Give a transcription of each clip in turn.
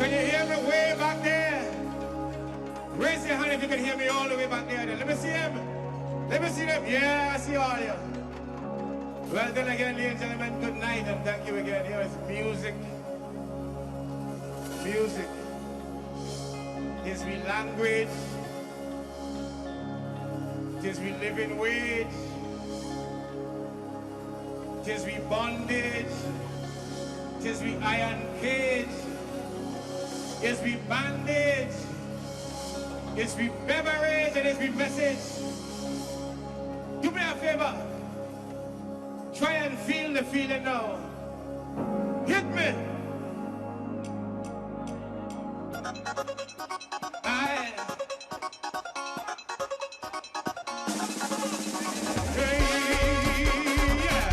Can you hear me way back there? Raise your hand if you can hear me all the way back there. Let me see them. Let me see them. Yeah, I see all of you. Well then again, ladies and gentlemen, good night and thank you again. Here is music. Music is we language. It is we living wage. It is we bondage. It is we iron cage. It is we bandage. It's we beverage and it's we message. Do me a favor. Try and feel the feeling now. Hit me. Aye. Hey, yeah.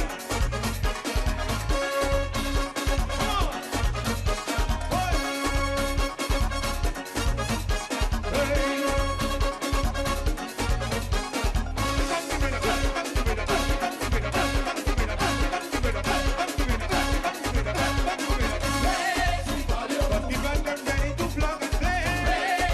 Come on. Boy. Hey. But the band them ready to plug and play.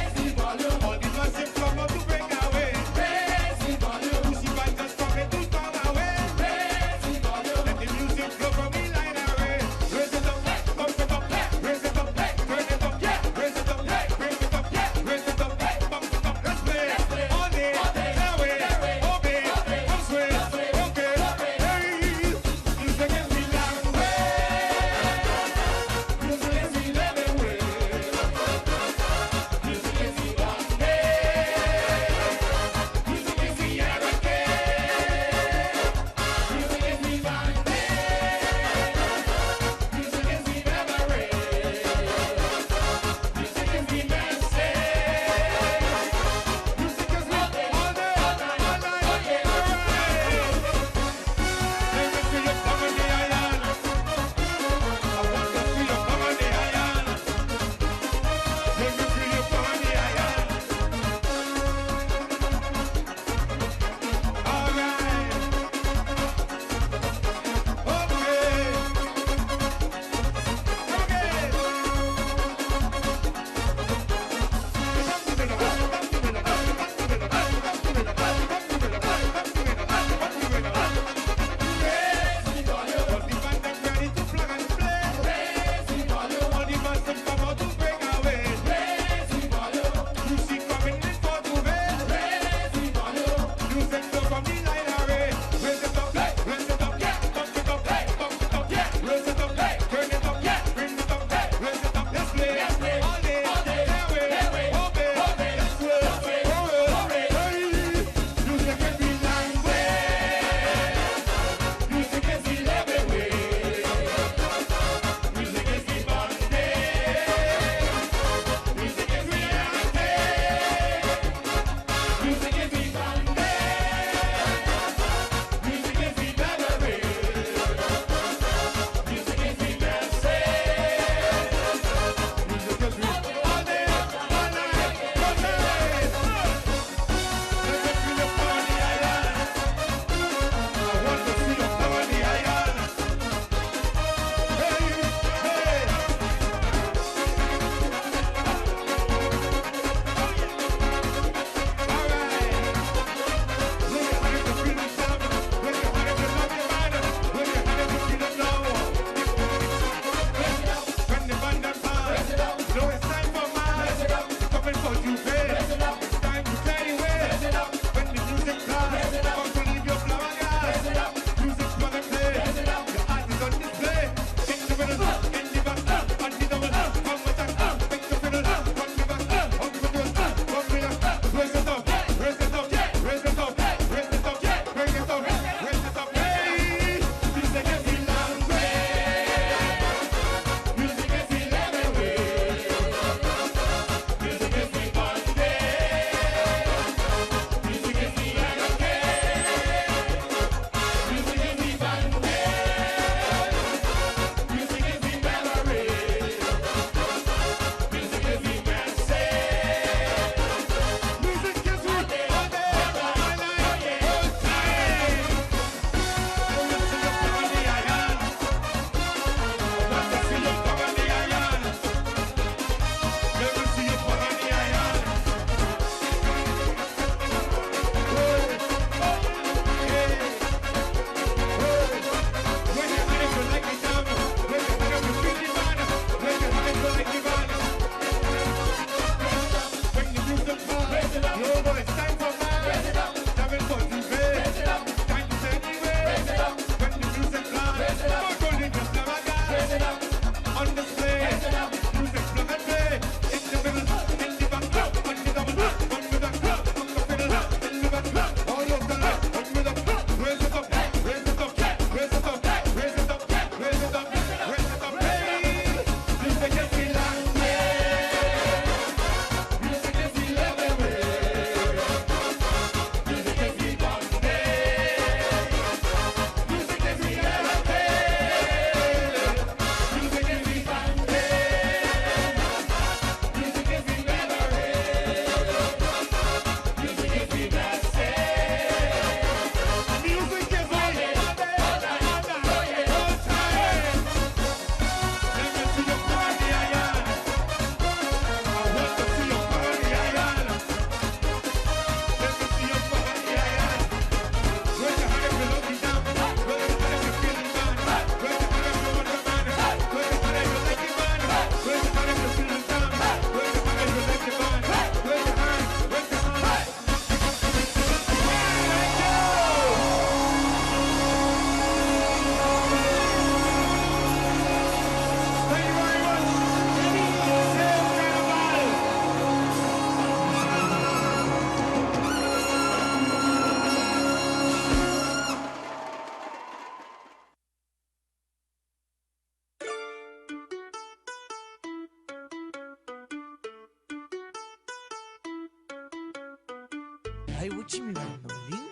Ay, Gucci, mi bandolín.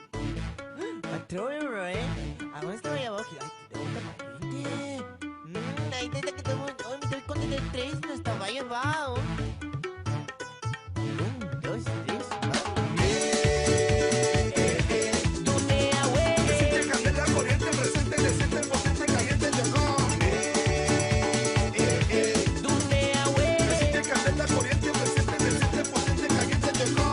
Patrón, bro, ¿a dónde estaba allá abajo? Ay, te debo estar valiente. Ay, desde que te voy, ay, me doy cuenta del 3, no estaba allá abajo. 1, 2, 3, va. Tunea, güey. Presente, candela, corriente, presente, decente, potente, caliente, llegó. Tunea, güey. Presente, candela, corriente, presente, decente, potente, caliente, llegó.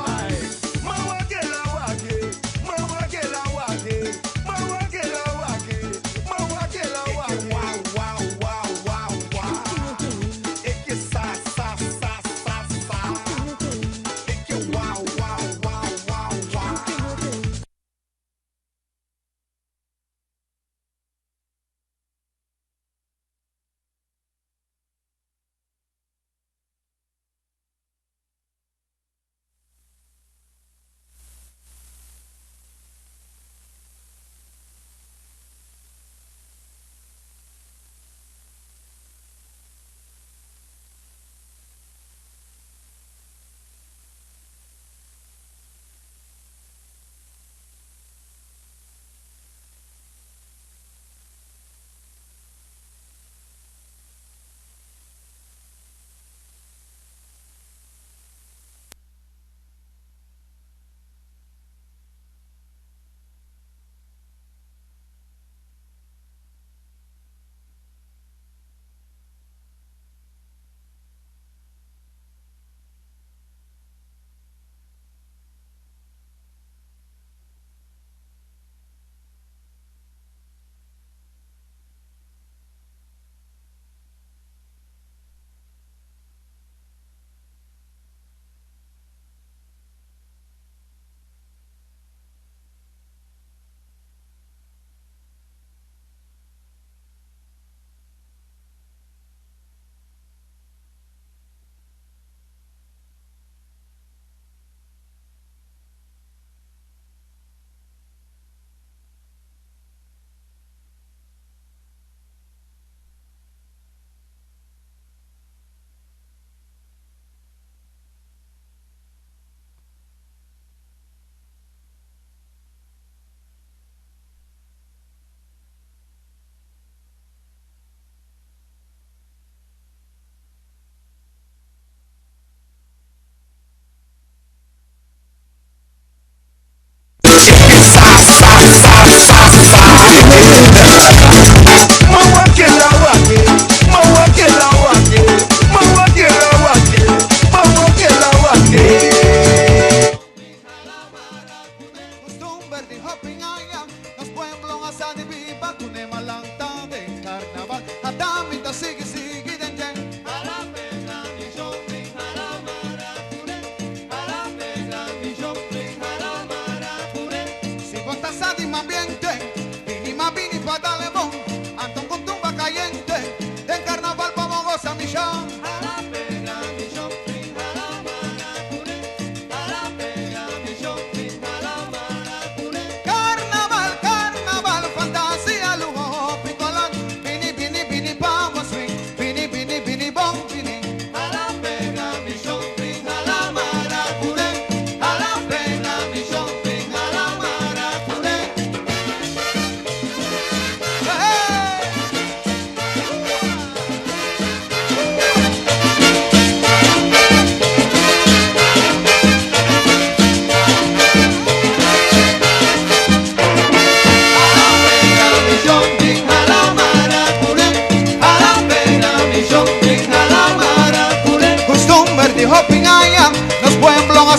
Mawa que la guaque, mawa que la guaque, mawa que la guaque, mawa que la guaque. Wow, wow, wow, wow, wow. Es que sa. Es que wow, wow, wow, wow, wow.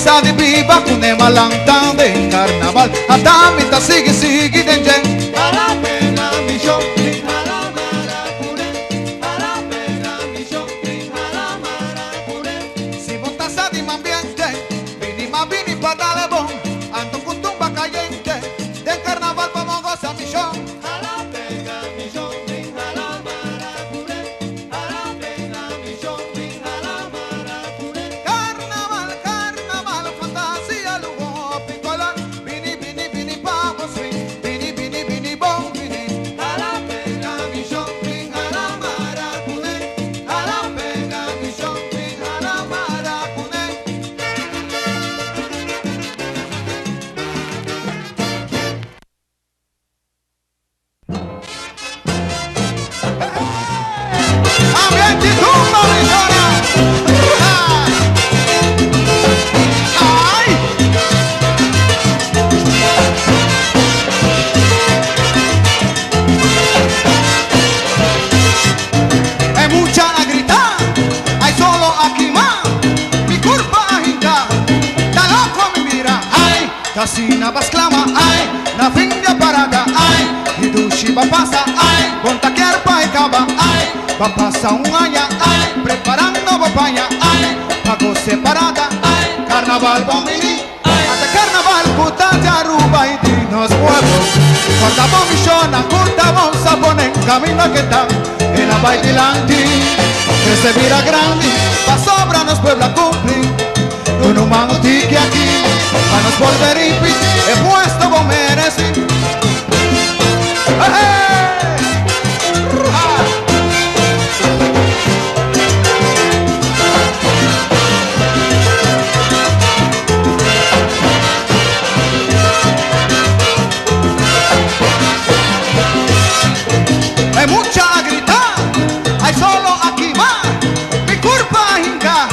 Sa di biba kune malang tande karnaval atami ta sigi sigi denjeng ala pena mi shopping ala mara kune ala pena mi shopping ala mara kune si monta sa di ambiente vini ma vini padale bon anton kuntung bakayente den carnaval vamos gozar mi show ala pena mi shopping ala mara kune ala pena mi shopping ala mara kune carnaval carnaval fantasia lugo picolan vini vini vini vamos swing vini ambiente y tumba mi zona. Ay. Hay mucha a gritar, hay solo aquí más. Mi curva agita, da loco mi mira. Ay, casina basclama, ay, na finga parada, ay, y dushi va pasa, ay, con taquear pa' y cava, ay, va pasa un año, ay, preparando papaya, ay, pago separada, ay, carnaval bombini, ay, hasta carnaval puta de Aruba y dinos pueblos. Cuando bombichona, curta bonza ponen camino que está en la bailanti, que se mira grande, pa' sobra nos puebla cumplir. Un humano tique aquí, pa' nos volver hippies, he puesto vos merecí. Hay mucha a gritar, hay solo aquí más. Mi curva hinca,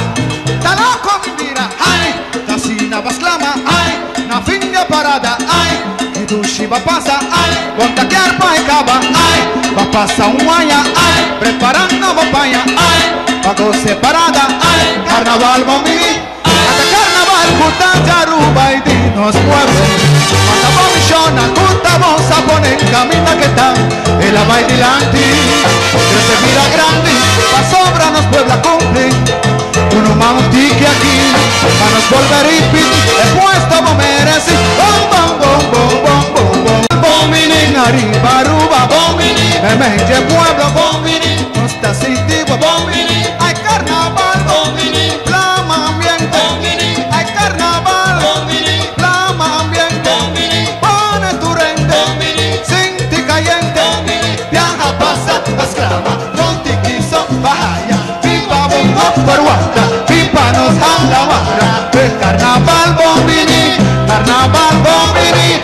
ta loco mi mira. Ay, casina basclama, ay, na finga parada, ay, y dushi va pasa, ay, con taquear pa' y cava, ay, va pasa un guaya, ay, preparando papaya, ay, pago separada, ay, carnaval bombini, hasta carnaval puta de Aruba y dinos pueblos. Cuando bombillona, curta bonza ponen camina que está en la bailanti, que se mira grande, pa' sobra nos puebla cumplir. Un humano tique aquí, pa' nos volver hippies, he puesto vos merecí. Bom, bom, bom, bom, bom, bom, bom, bombini, arriba, aruba, bombini, emerge pueblo, bombini, no está sitivo, bombini, hay carnaval, bombini, flama ambiente, bombini, hay carnaval, bombini, flama ambiente, bombini, pone tu rente, bombini, sinti cayente, bombini, viaja, pasa, esclama, con tiquizo, vaya, pipa, bongo, peruata, pipa nos habla barra, el carnaval, bombini, carnaval, bombini.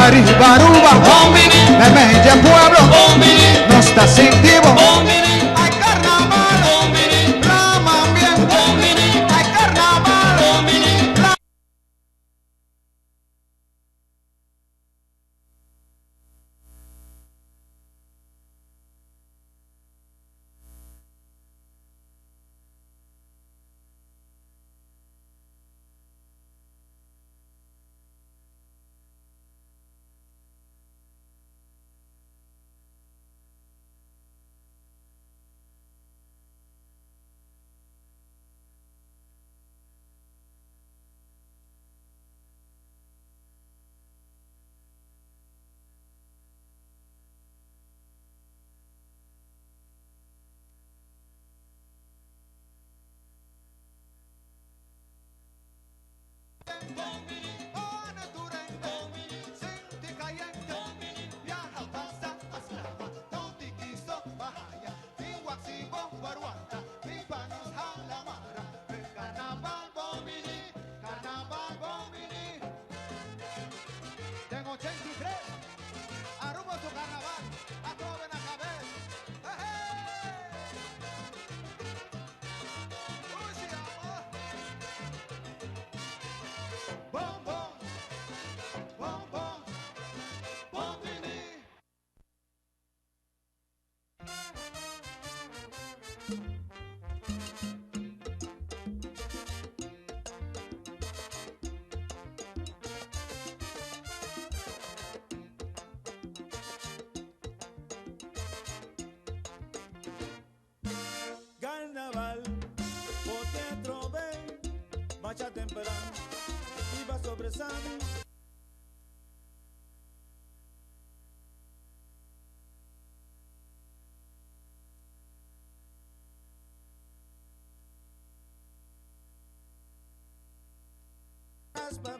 Arriba, Aruba, bombini, emerge pueblo, bombini, no está sentivo, bombini, hay carnaval, bombini, flama ambiente, bombini, hay carnaval, bombini, flama. Tengo 83, Aruba su carnaval, a joven a cabeza. Bom, bom, bom, bom, bombini. Carnaval, o teatro ven, marcha temprano y va sobre Sami. Aspa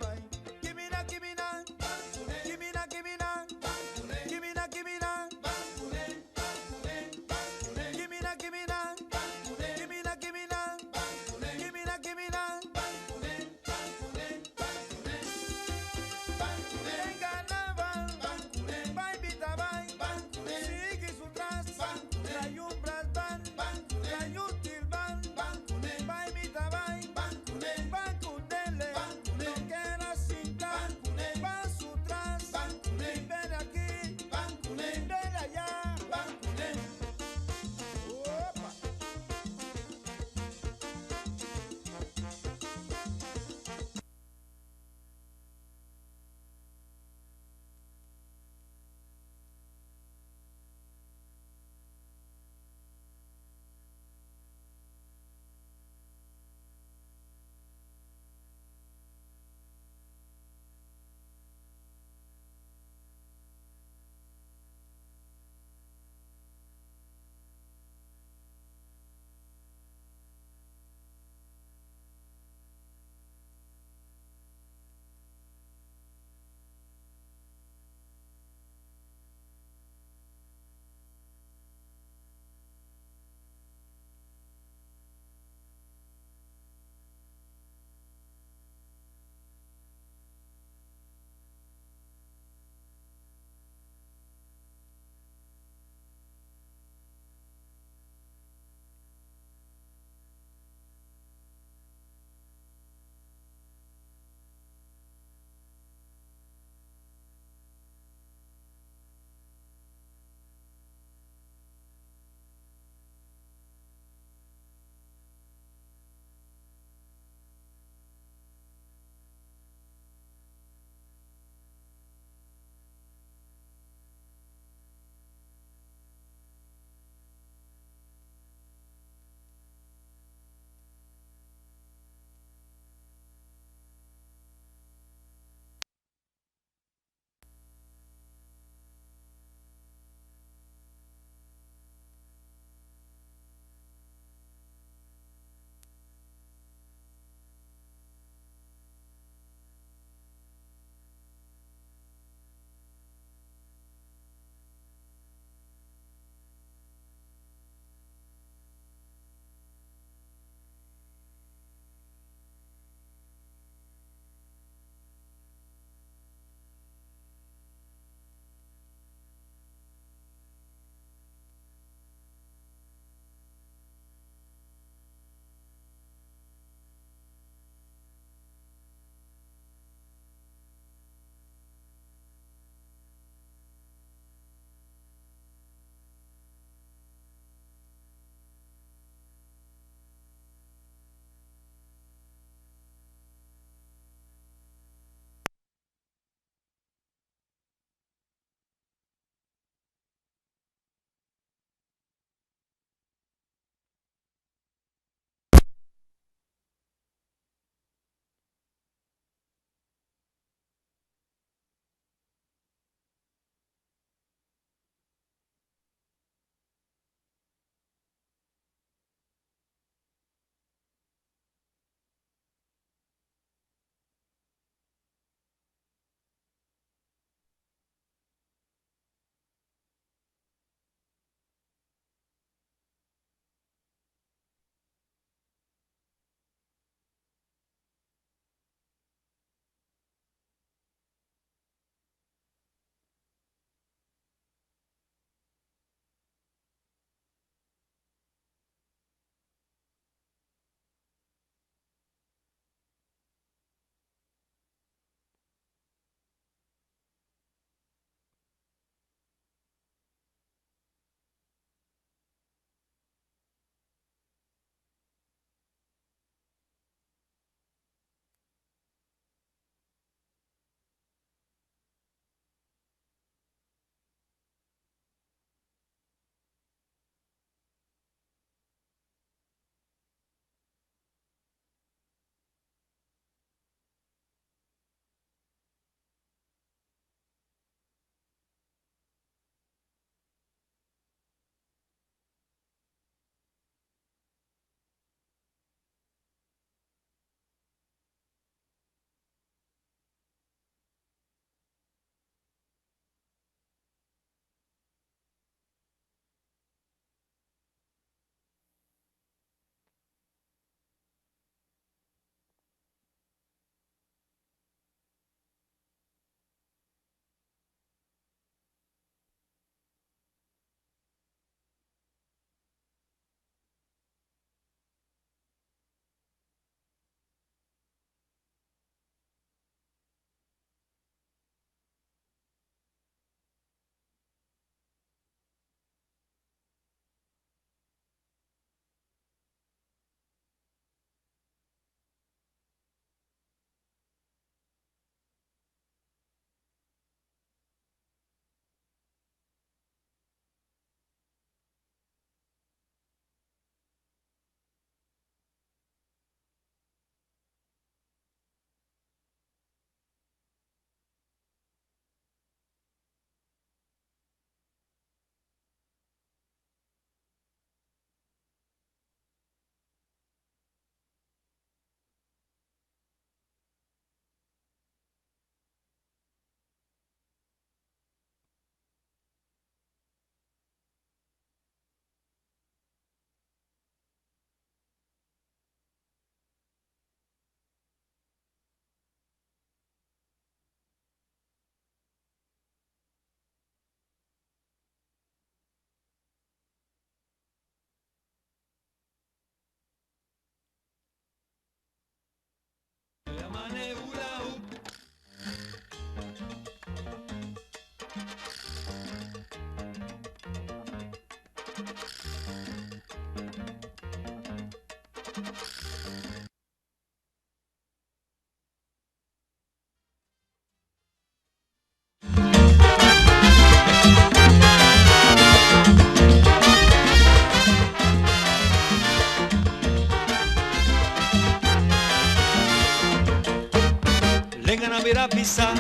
vira pisa,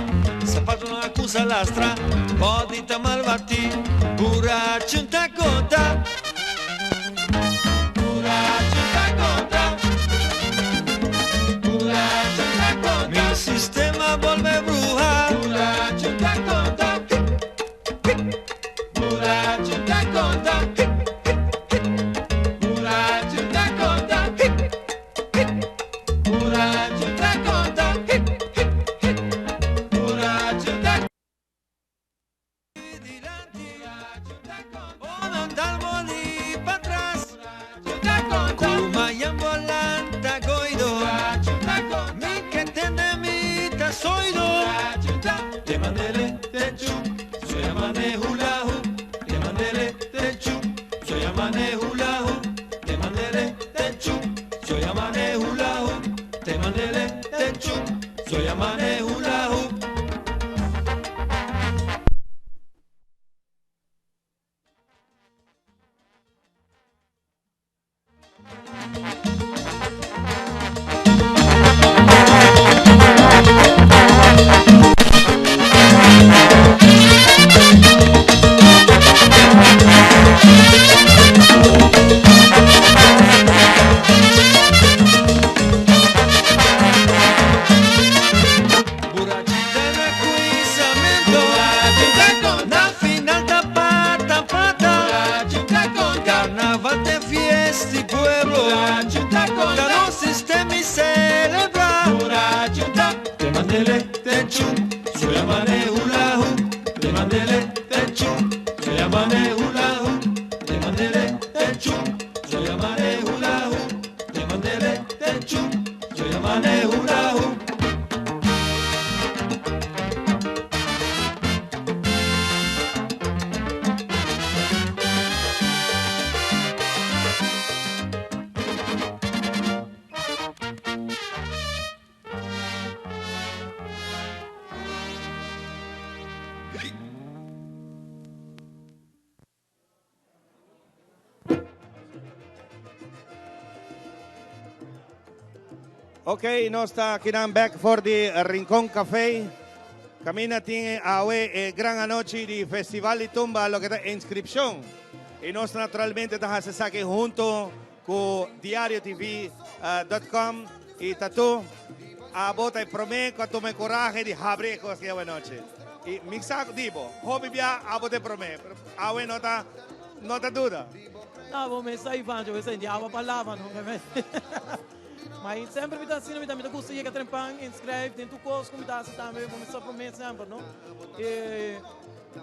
sapato non accusa l'astra, podita malvati, pura ciunta conta. Pura ciunta conta. Pura ciunta conta. Mi sistema vuelve bruja. Pura ciunta conta. Pura ciunta conta. Pura ciunta conta. Pura ciunta conta. Pura ciunta. Oh, non dalmo lì para atrás. Kumayan volanta goido. Mi que tende mi tasoido. Te mandele techu, soy amane hula hoop. Te mandele techu, soy amane hula hoop. Te mandele techu, soy amane hula hoop. Te mandele techu, soy amane hula hoop. Buracita na cuisamento. Na final da pata pata. Carnaval de fiesta y pueblo. Cada sistema y celebra. Te mandele techu, soy amane hula hoop. Te mandele techu, soy amane hula hoop. Te mandele techu, soy amane hula hoop. Te mandele techu, soy amane hula hoop. Ok, nós está aqui back for the Rincón Café. Camina tiene a gran noche de Festival de Tumba, lo que es inscripción. Y nós naturalmente está se saque junto con diariotv.com y tatu a bota y promé con tu me coraje de abrir cosas que buena noche. Y mixa tipo, hobby via a bota y promé. Awe nota duda. Ah, vou começar aí, Vanjo, você tem água para lavar, não é? Mas sempre me dá assim, me dá custo de trempar, inscreve, tem tu coisa, como dá assim também, vou começar para mim sempre, não? E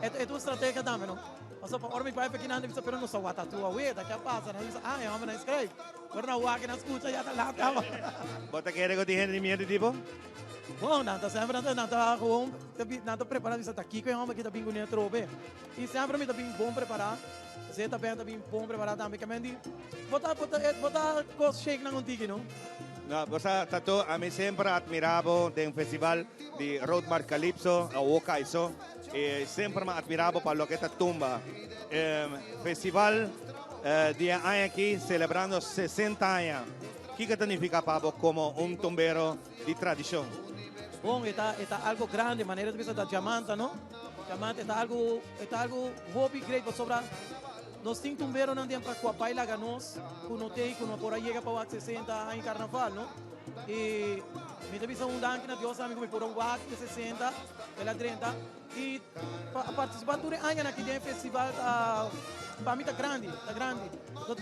é tua estratégia também, não? Mas só para hora me pai pequeno, não precisa pero não só guata tua, ué, daqui a passa, não? Ah, é homem, não inscreve. Agora não uá que não escuta, já tá lá, calma. Bota que era que tem gente de tipo? Bom, não tá sempre, não tá com, não tá preparado, isso tá aqui, que é homem que tá bem bonito, trobe. E sempre me tá bem bom preparado. Você também está bem bom preparado também, que a mim botar coisa shake na contigo, não? No, basta tato, a mí siempre admirabo de un festival de Road Mark Calypso, a Woka eso, siempre me admirabo para lo que está tumba. Festival de año aquí celebrando 60 años. ¿Qué significa para vos como un tumbero de tradición? Bom, está algo grande, maneira de pensar da Diamanta, não? Diamanta está algo hobby great sobre nós temos tumbeiro não tem para coapai lá ganos, quando tem quando por aí chega para o 60 em carnaval, não? E me deve ser danke na Deus amigo me por um guat de 60, pela 30 e a participar do ano aqui tem festival para mim tá grande.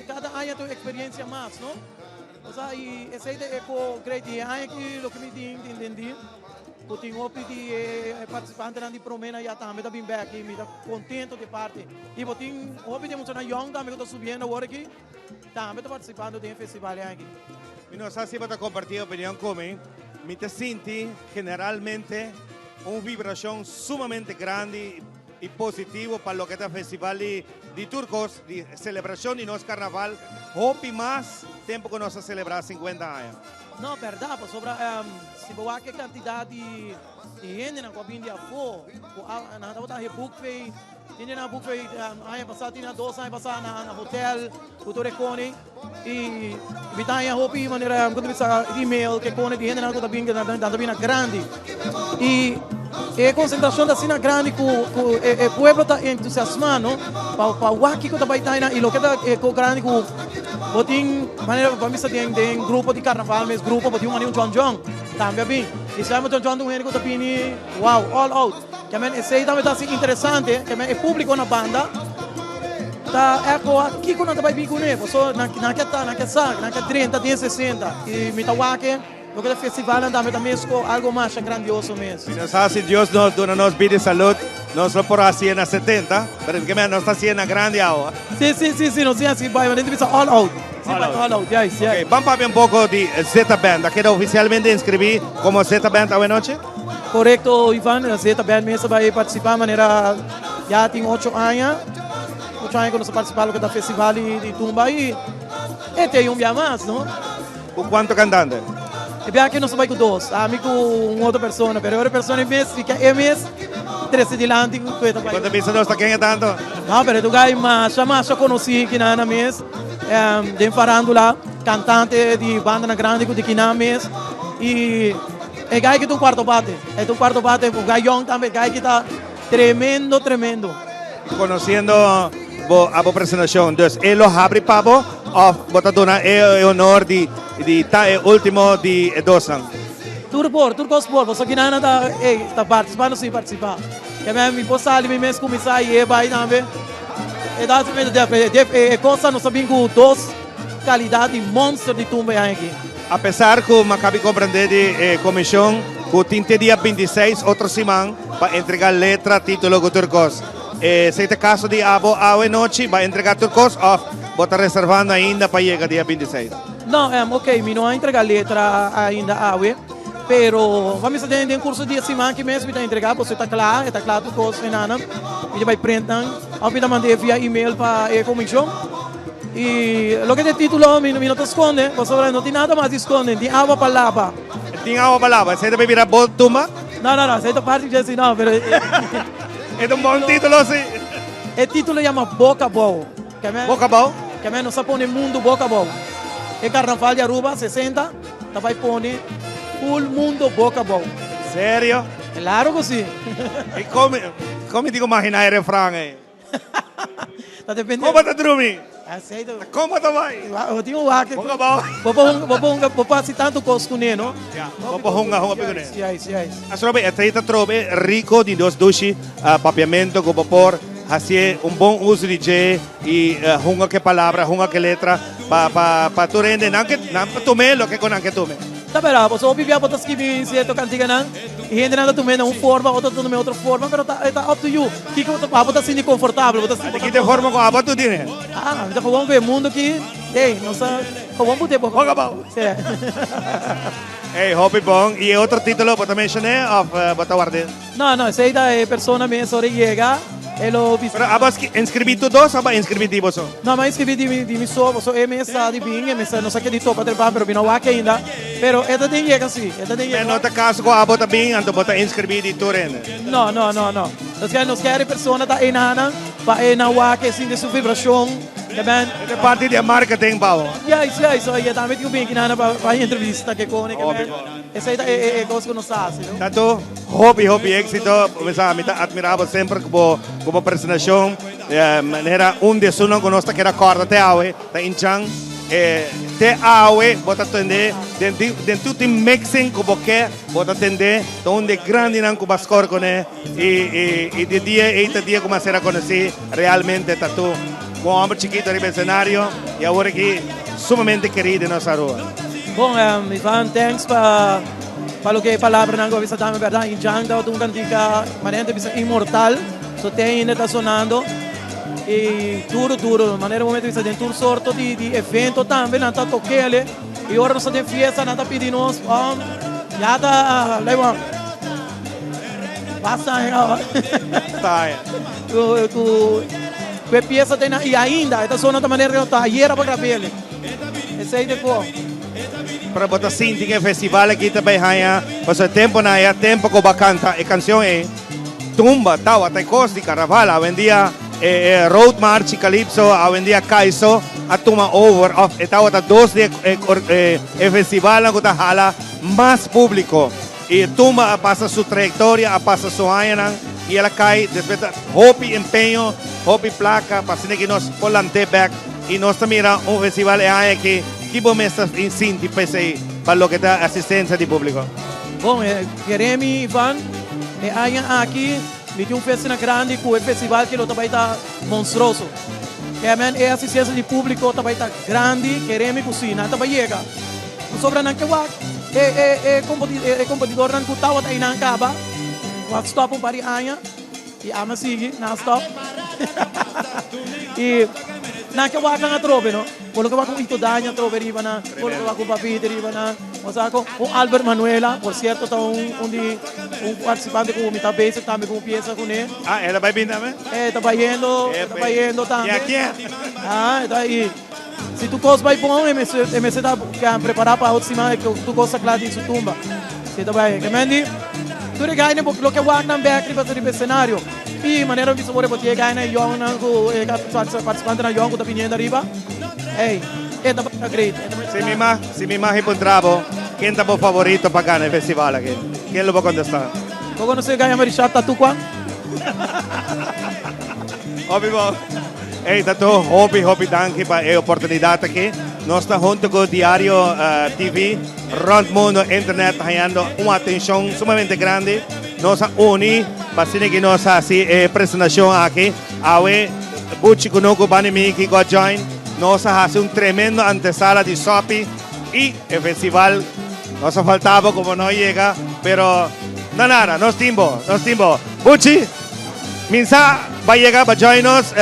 Cada ano tem experiência mais, não? O sea, e esse é o great ano aqui o que me entendi. Eu tenho de participante de promena já também está bem aqui, me está contente de parte. E eu tenho de muito na young também que estou subindo agora aqui, também estou participando de festival aqui. E não sei se você compartilhar opinião comigo, me te senti generalmente uma vibração sumamente grande e positivo para o que é o festival de turcos, de celebração de nosso carnaval. Hope mais tempo que nós celebramos 50 anos. Não, verdade, sobre se boa que quantidade de gente na cabine a for, na outra book fei, tinha na book fei, aí passar tinha 2 anos passar na hotel, o Torrecone e vitaya hopi maneira quando bisa email que cone de gente na outra cabine da cabine grande e concentração da cena grande que o povo está entusiasmado para o aqui que está baitando e o que está grande que botin maneira vamos ter um grupo de carnaval mas grupo botin um John John também bem e se John John do Henrique Tapini wow all out que men esse também está assim interessante que men é público na banda tá aqui quando vai vir com ele só na que 30 tem 60 e me tá aqui o que é festival também mesmo algo mais grandioso mesmo. E nós assim Deus nos pede saúde, não só por assim na 70, mas que nós está assim na grande agora. Sim, não sei assim, vai, mas ele precisa all out. All out, yes. Okay, vamos falar um pouco de Zeta Band, aqui oficialmente inscrevi como Zeta Band a noite? Correto, Ivan, a Zeta Band mesmo vai participar de maneira, já tem 8 anos que nós participamos do festival de Tumba e tem dia mais, não? Com quanto cantante? E bem que nós vai com 2, amigo uma outra pessoa, mas outra pessoa mesmo, fica mês, 13 de lante. Quando pensa nós está quem tanto? Não, mas tu gai mais conheci que na mês, de farándola, cantante de banda na grande de Kina mês e gai que tu quarto bate, o gai young também, gai que tá tremendo. Conhecendo a apresentação, então ele abre para bota dona é honor de último de Dosan. Tur gospel, você que não tá participando, sim participar. Que me possa ali mesmo começar e vai também. E dá também de coisa não sabem com 2 qualidade monstro de tumba aqui. Apesar que o Maccabi compreende de comissão, que tem dia 26 outra semana para entregar letra, título com turcos. Se é caso de abo a noite vai entregar turcos ou bota reservando ainda para chegar dia 26. Não, ok, me não entregar letra ainda awe, pero vamos fazer um curso de semana que mesmo está entregar, você está claro turcos e nada, e vai printar, ou vai mandar via e-mail para a comissão. E o que é título, me não esconde, você não tem nada mais esconde, tem água para lava. Tem água para lava, você deve virar bom tumba? Não, você está parte de assim, não, pero... É um bom título, sim. O título chama Boca Boa. Boca Boa? Que não se põe mundo Boca Boa. É carnaval de Aruba, 60, vai pôr full mundo Boca Boa. Sério? Claro que sim. E como digo imaginar o refrão aí? Tá dependendo. Como está dormindo? Aceito. Como está vai? Eu tenho um ar que... Boca Boa? Vou passar tanto coisa com ele, não? Vou pôr hunga para ele. Yes. Astrobe, esta trobe rico de dos dushi, papiamento, que vapor, fazer bom uso de J e hunga que palavra, hunga que letra, para tu rende, não para tu me, lo que com que tu me. Tá bravo, só vivia para escrever certo cantiga não, e gente nada tu me uma forma, outra tu me outra forma, pero tá up to you. Que você tá assim confortável, você tá. Que de forma com a boa tu tem? Já vamos ver mundo que, ei, não sabe, vamos botar por Boca Boa. Hey, hobby bom. E outro título, bota mencionar ou bota guardar? Não, esse aí da persona mesmo, sobre chega. Pero abas inscrevi tu 2 ou inscrevi ti você? Não, mas inscrevi de mim só, mesa de bem, mesa não sei que de topa trepa, pero não há ainda. Pero esta tem chega sim, esta tem chega. Mas não tá caso com a bota bem, então bota inscrevi de tu rende. Não. Nós queremos persona da enana, para enana que sim de sua vibração. É parte de marketing, Paulo. Yes, so eu também tenho bem que nada para entrevista que com ele. Essa aí é coisa que nós fazemos. Tanto hobby êxito, me admirava sempre como apresentação, maneira dessuno que nós que era corda te awe, tá inchang, te awe, bota atender, dentro de mixing como que, bota atender, onde grande não com bascor com e de dia como será conhecido, realmente tá tu um homem chiquito no cenário e agora aqui sumamente querido em nossa rua. Bom, Ivan, thanks para o que a palavra não gosta também, verdade? Em Jang, um cantica, maneira de imortal, só tem ainda está sonando e duro, maneira momento de dentro sorto de evento também, não está tocando e agora nós temos festa, não está pedindo nós, já está, leva, passa, Tá. Que pieza tem e ainda esta zona da maneira que está ayer para gravar ele sei de ko. Para botar sinti que festival aqui também há, o tempo na é tempo que canta e canção é tumba, tawa, taikos, carnaval, a vendia road march e calypso, a vendia kaiso, a tuma over, e tawa ta dos de festival na kuta hala mais público. E tumba passa sua trajetória, passa sua año e ela cai, depois hopi empenho, hopi placa, para que nós polante back e nós também festival é que bom mesmo em Sinti para lo que dá assistência de público. Bom, queremos Ivan, aqui me tem festa grande com o festival que também está monstruoso. É assistência de público também está grande, queremos cozinhar também chega. Sobre não que competidor não cutava aí não acaba, quando stop para aia e ama sigue na stop. E na que wak na trobe no, polo que wak com ito danya trobe riba na, polo que wak com papite riba na, o saco o Albert Manuela, por cierto está um participante com o base também com pieza com ele. Ah, ela vai vir também? Está indo também. E aqui? Ah, está aí. Se tu gosta vai bom, MC está preparado para a outra semana que tu gosta claro de sua tumba. Se está bem, que mendi? Tu regai ne lo que wak na back riba sa cenário. E maneira de sabor pode chegar na Yong na ko participante na Yong ko tá vindo arriba. Ei, é da great. Se me mais encontrava, quem tá o favorito para ganhar o festival aqui? Quem lo vai contestar? Como não sei ganhar mais chata tu qua? Óbvio. Ei, tato, hopi danke para a oportunidade aqui. Nós estamos junto com o Diário TV, Rond Mundo Internet, ganhando uma atenção sumamente grande. Nós unimos para que nós façamos a apresentação aqui. Awe, Buchi Kunuku Banimi, que go join. Nós fazemos tremendo antesala de Sopi e o festival. Nos faltava como não chega, pero não nada, nós timbo. Buchi, minsa vai chegar para join nós.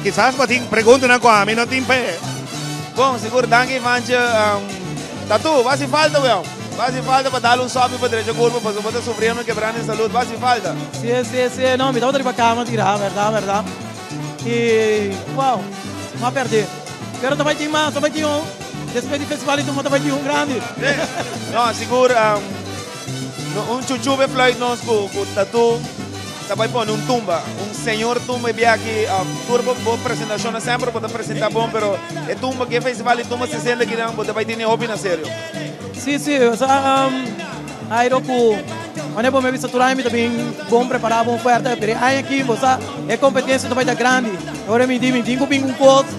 Quizás para perguntar na coa, não tem pé. Bom, seguro, danke, Vanja. Tatu, vai se falta, weão. Faz falta para dar sobe para direita curva, porque você está sofrendo, quebrando em saúde, faz falta. Sim, não, me dá outra para cá, tirar, verdade. E, uau, não perder. Quero também ter mais, também ter depois do festival, então também ter grande. Não, seguro, chuchu flight nós com Tatu, também põe tumba, senhor tumba e aqui, turbo boa apresentação, sempre pode apresentar bom, pero é tumba que festival e tumba se sente que não, pode vai ter hobby na sério. Sim, aí eu quando eu me visto tudo aí, também bom preparado, bom forte, mas aí aqui você é competência também da grande. Agora me digo um pouco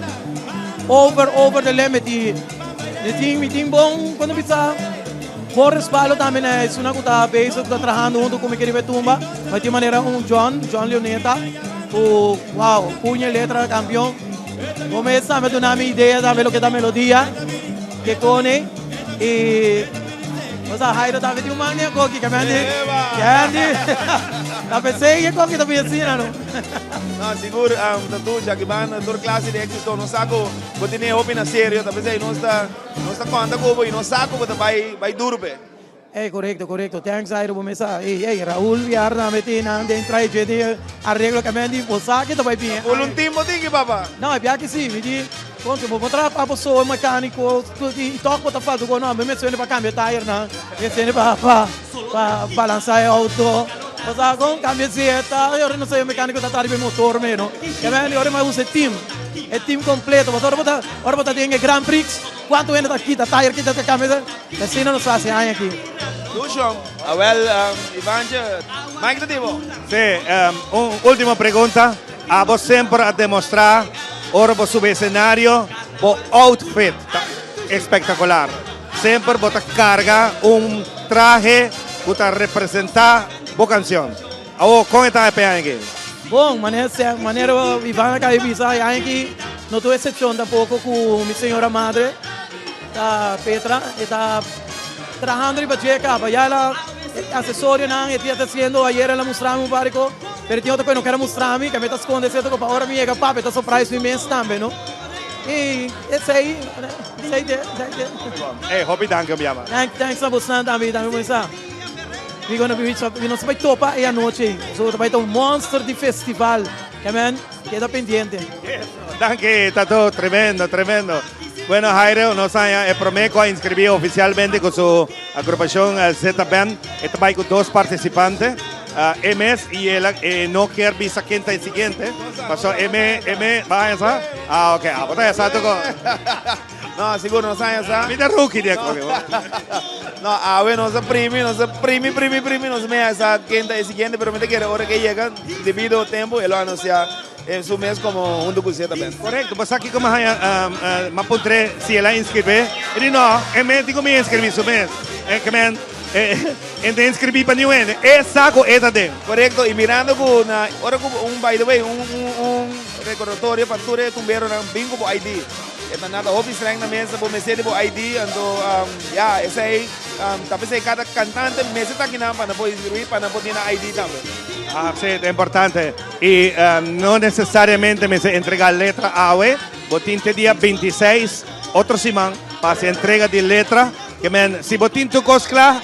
over the limit e me tem bom quando você bom respaldo também é isso na coisa base está trabalhando junto com o que tumba, mas de maneira John Leoneta, uau, punha letra campeão, começa a me dar uma ideia da que da melodia que cone e você Jairo tá vendo uma linha coque que mande tá pensei que coque tá pensando não seguro Tatu já que van toda classe de éxito no saco pode nem hobby na sério tá pensei não está conta como e no saco vai duro be. Correcto. Thanks, Jairo, por mesa. Hey, Raúl, viar na metina, dentro aí, gente, arreglo que me diz, você que tá vai bem. Um time tinha, papá. Não, é pior que sim, me diz, quando vou botar a pessoa mecânico, e toco botar falta, não, me meto para cambiar tire, não, me meto para balançar o auto. Você com camiseta, eu não sei o mecânico da tarde motor mesmo. Que bem, agora mais usa time completo. Você agora botar tem Grand Prix, quanto ainda aqui, da tire aqui, da camisa, assim não se faz aqui. Lucian, Ivanja, Mike Tativo. Sim, última pergunta. A você sempre a demonstrar, ora para subir cenário, o outfit espetacular. Sempre você carga traje para representar a canção. Como está a pegar aqui? Bom, maneira Ivana Caibisa, aqui, não estou exceção tampoco com minha senhora madre, a Petra, está trabajando en Pacheca, para allá la asesoria que está haciendo, ayer la mostramos un barco, pero tiene otro que no quiere mostrarme, que me está escondiendo, que para ahora me llega papá, está surprise inmenso también, ¿no? Y es ahí, hobby danke, abbiamo. Thanks a você também, começar. We não se vai topar a noite, vai ter monster de festival, que queda pendiente. Danke, Tato, tremendo. Bueno, Jairo, nos Promeco ha inscrito oficialmente con su agrupación Z-Band. Esta va con 2 participantes. MS y el no quiere visa quinta y siguiente. Pasó M, ¿va esa? Ok, bota esa, toco. No, seguro no sabe esa. Mira rookie de No, bueno, no se primi, no se me esa quinta y siguiente, pero me te quiere ahora que llega, debido al tiempo, él lo anuncia en su mes como junto con Z-Band. Correcto, pues aquí como me apunté si él ha inscrito. Y no, digo me inscribí su mes. Que me te inscribí para New End. Es saco esta de. Correcto, y mirando con ahora como by the way, un recordatorio para todos tumberos un bingo por ID. Esta nada hobby streng na mesa por meses por ID, ando ya, ese aí, tapi cada cantante meses está aqui para poder inscribir, para poder tener ID también. Sí, es importante. Y no necesariamente me se entrega letra AOE, botinte día 26, otro simán, para entrega de letra, que si botín tu coscla,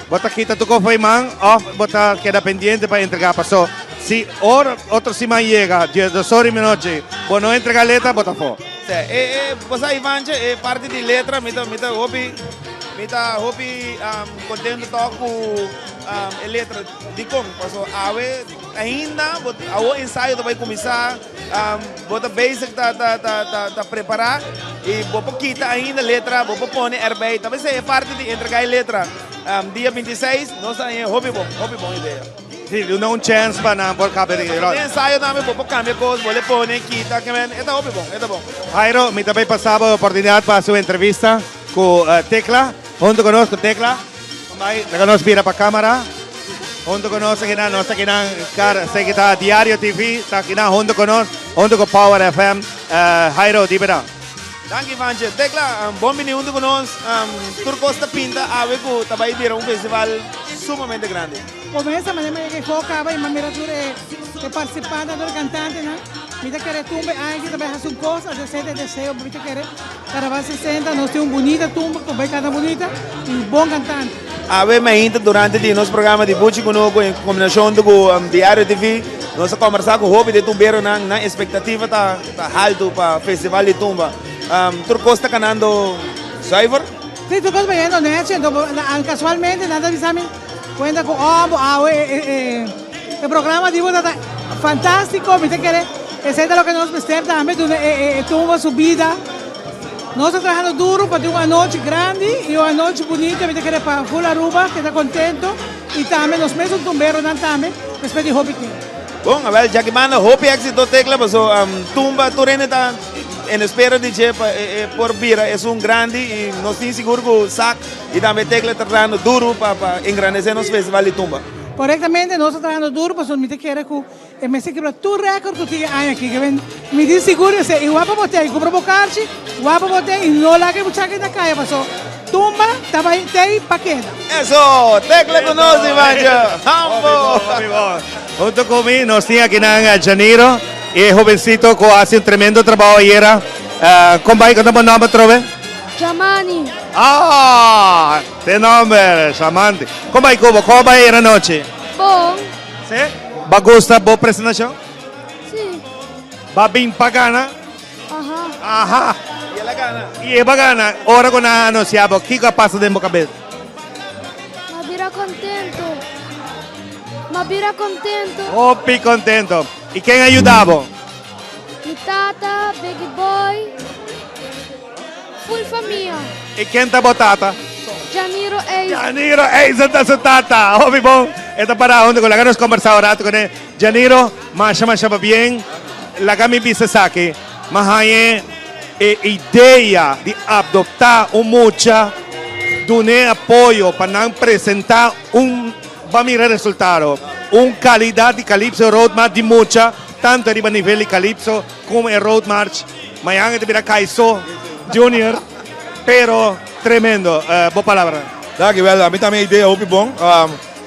bota quita tu cofre man, o bota queda pendiente para entregar, pasó. Si otro simán llega, 2 horas y noche, vos no entrega letra, bota fuera. Pues ahí Vanche, parte de letra, mita hobby contento com a letra de como, passou ainda o ensaio vai começar, bota basic tá preparar e vou pouquita ainda letra, vou pôr erbei, talvez é parte de entregar a letra, dia 26, nós aí hobby bom ideia. Sí, no un chance para por caber. Ensaio também vou cambiar coisas, vou pôr quita, que é hobby bom, é bom. Jairo, me também passava a oportunidade para sua entrevista com Tecla, junto conosco Tecla, la conosco para a câmera, junto conosco que não está aqui na cara, sei que está Diário TV, está aqui na junto conosco, junto com Power FM, Jairo, di verdade. Danke Vanche, Tecla, bom venir junto conosco, Turcosta Pinta, aveco, também vira festival sumamente grande. Começa, mas é foca, vai, mas miratura é participante, do cantante, né? Me querer tumba, aí também faz uma coisa, eu sei de desejo, me querer, cara 60, nós temos bonita tumba, com bem cada bonita e bom cantante. Ave ainda durante o nosso programa de Buchi conosco em combinação com o Diário TV, nós conversar com o hobby de tumbeiro na expectativa tá alto para o festival de tumba. Turcosta canando Cyber? Sim, Turcosta vendo, né? Casualmente nada avisame. Cuenta con el programa de está fantástico, me quiere, es lo que nos presenta también, tuvo su vida. Nosotros trabajando duro para tener una noche grande y una noche bonita, me quiere para Full Aruba, que está contento, y también los meses un tumbero también, respeto y hobby. Bom, a ver, já que manda hobby éxito Tecla, mas tumba Turene está en espera de que por vira es un grande y nos tiene seguro que sac y también Tecla está trabajando duro para engrandecer nos festival de tumba. Correctamente, nosotros trabajando duro, pues me quiere que me se quebra tu récord que tiene aquí, que me dice seguro que guapo botei, que provocarci, guapo botei, y no la que mucha que da calle pasó. Tumba, estaba ahí, paqueta. Eso, Tecla conoce, Vancha. Vamos. Junto conmigo nos tiene aquí en Janeiro, y el jovencito que hace un tremendo trabajo ayer. ¿Cómo va? ¿Cómo es nombre otra vez? Chamani. Ah, te nombre, Chamani. ¿Cómo va, Cubo? ¿Cómo va ayer noche? Bom. ¿Sí? ¿Va a gustar la presentación? Sí. ¿Va bien pagana? Ajá. Ajá. Y es la gana. Y es pagana. Ahora con anunciado, ¿qué pasa de boca cabeza? Mabira contento. Opi contento. ¿Y quién ayudaba? Mi tata, Baby Boy, full família. ¿Y quién te botata? Janiro Eis. Janiro Eis está su tata. Opi bon. Esta para donde con la que nos conversado rato con él. Janiro, masha bien. La que me dice saque. Más hay idea de adoptar un mucha. Donar apoyo para presentar va a mirar el resultado. Una calidad de Calypso Road March de mucha, tanto a nivel de Calypso como el Road March. Mañana te verá Kaiso Junior, pero tremendo. Boa palabra. Dankjewel. A mí también idea hopi bom.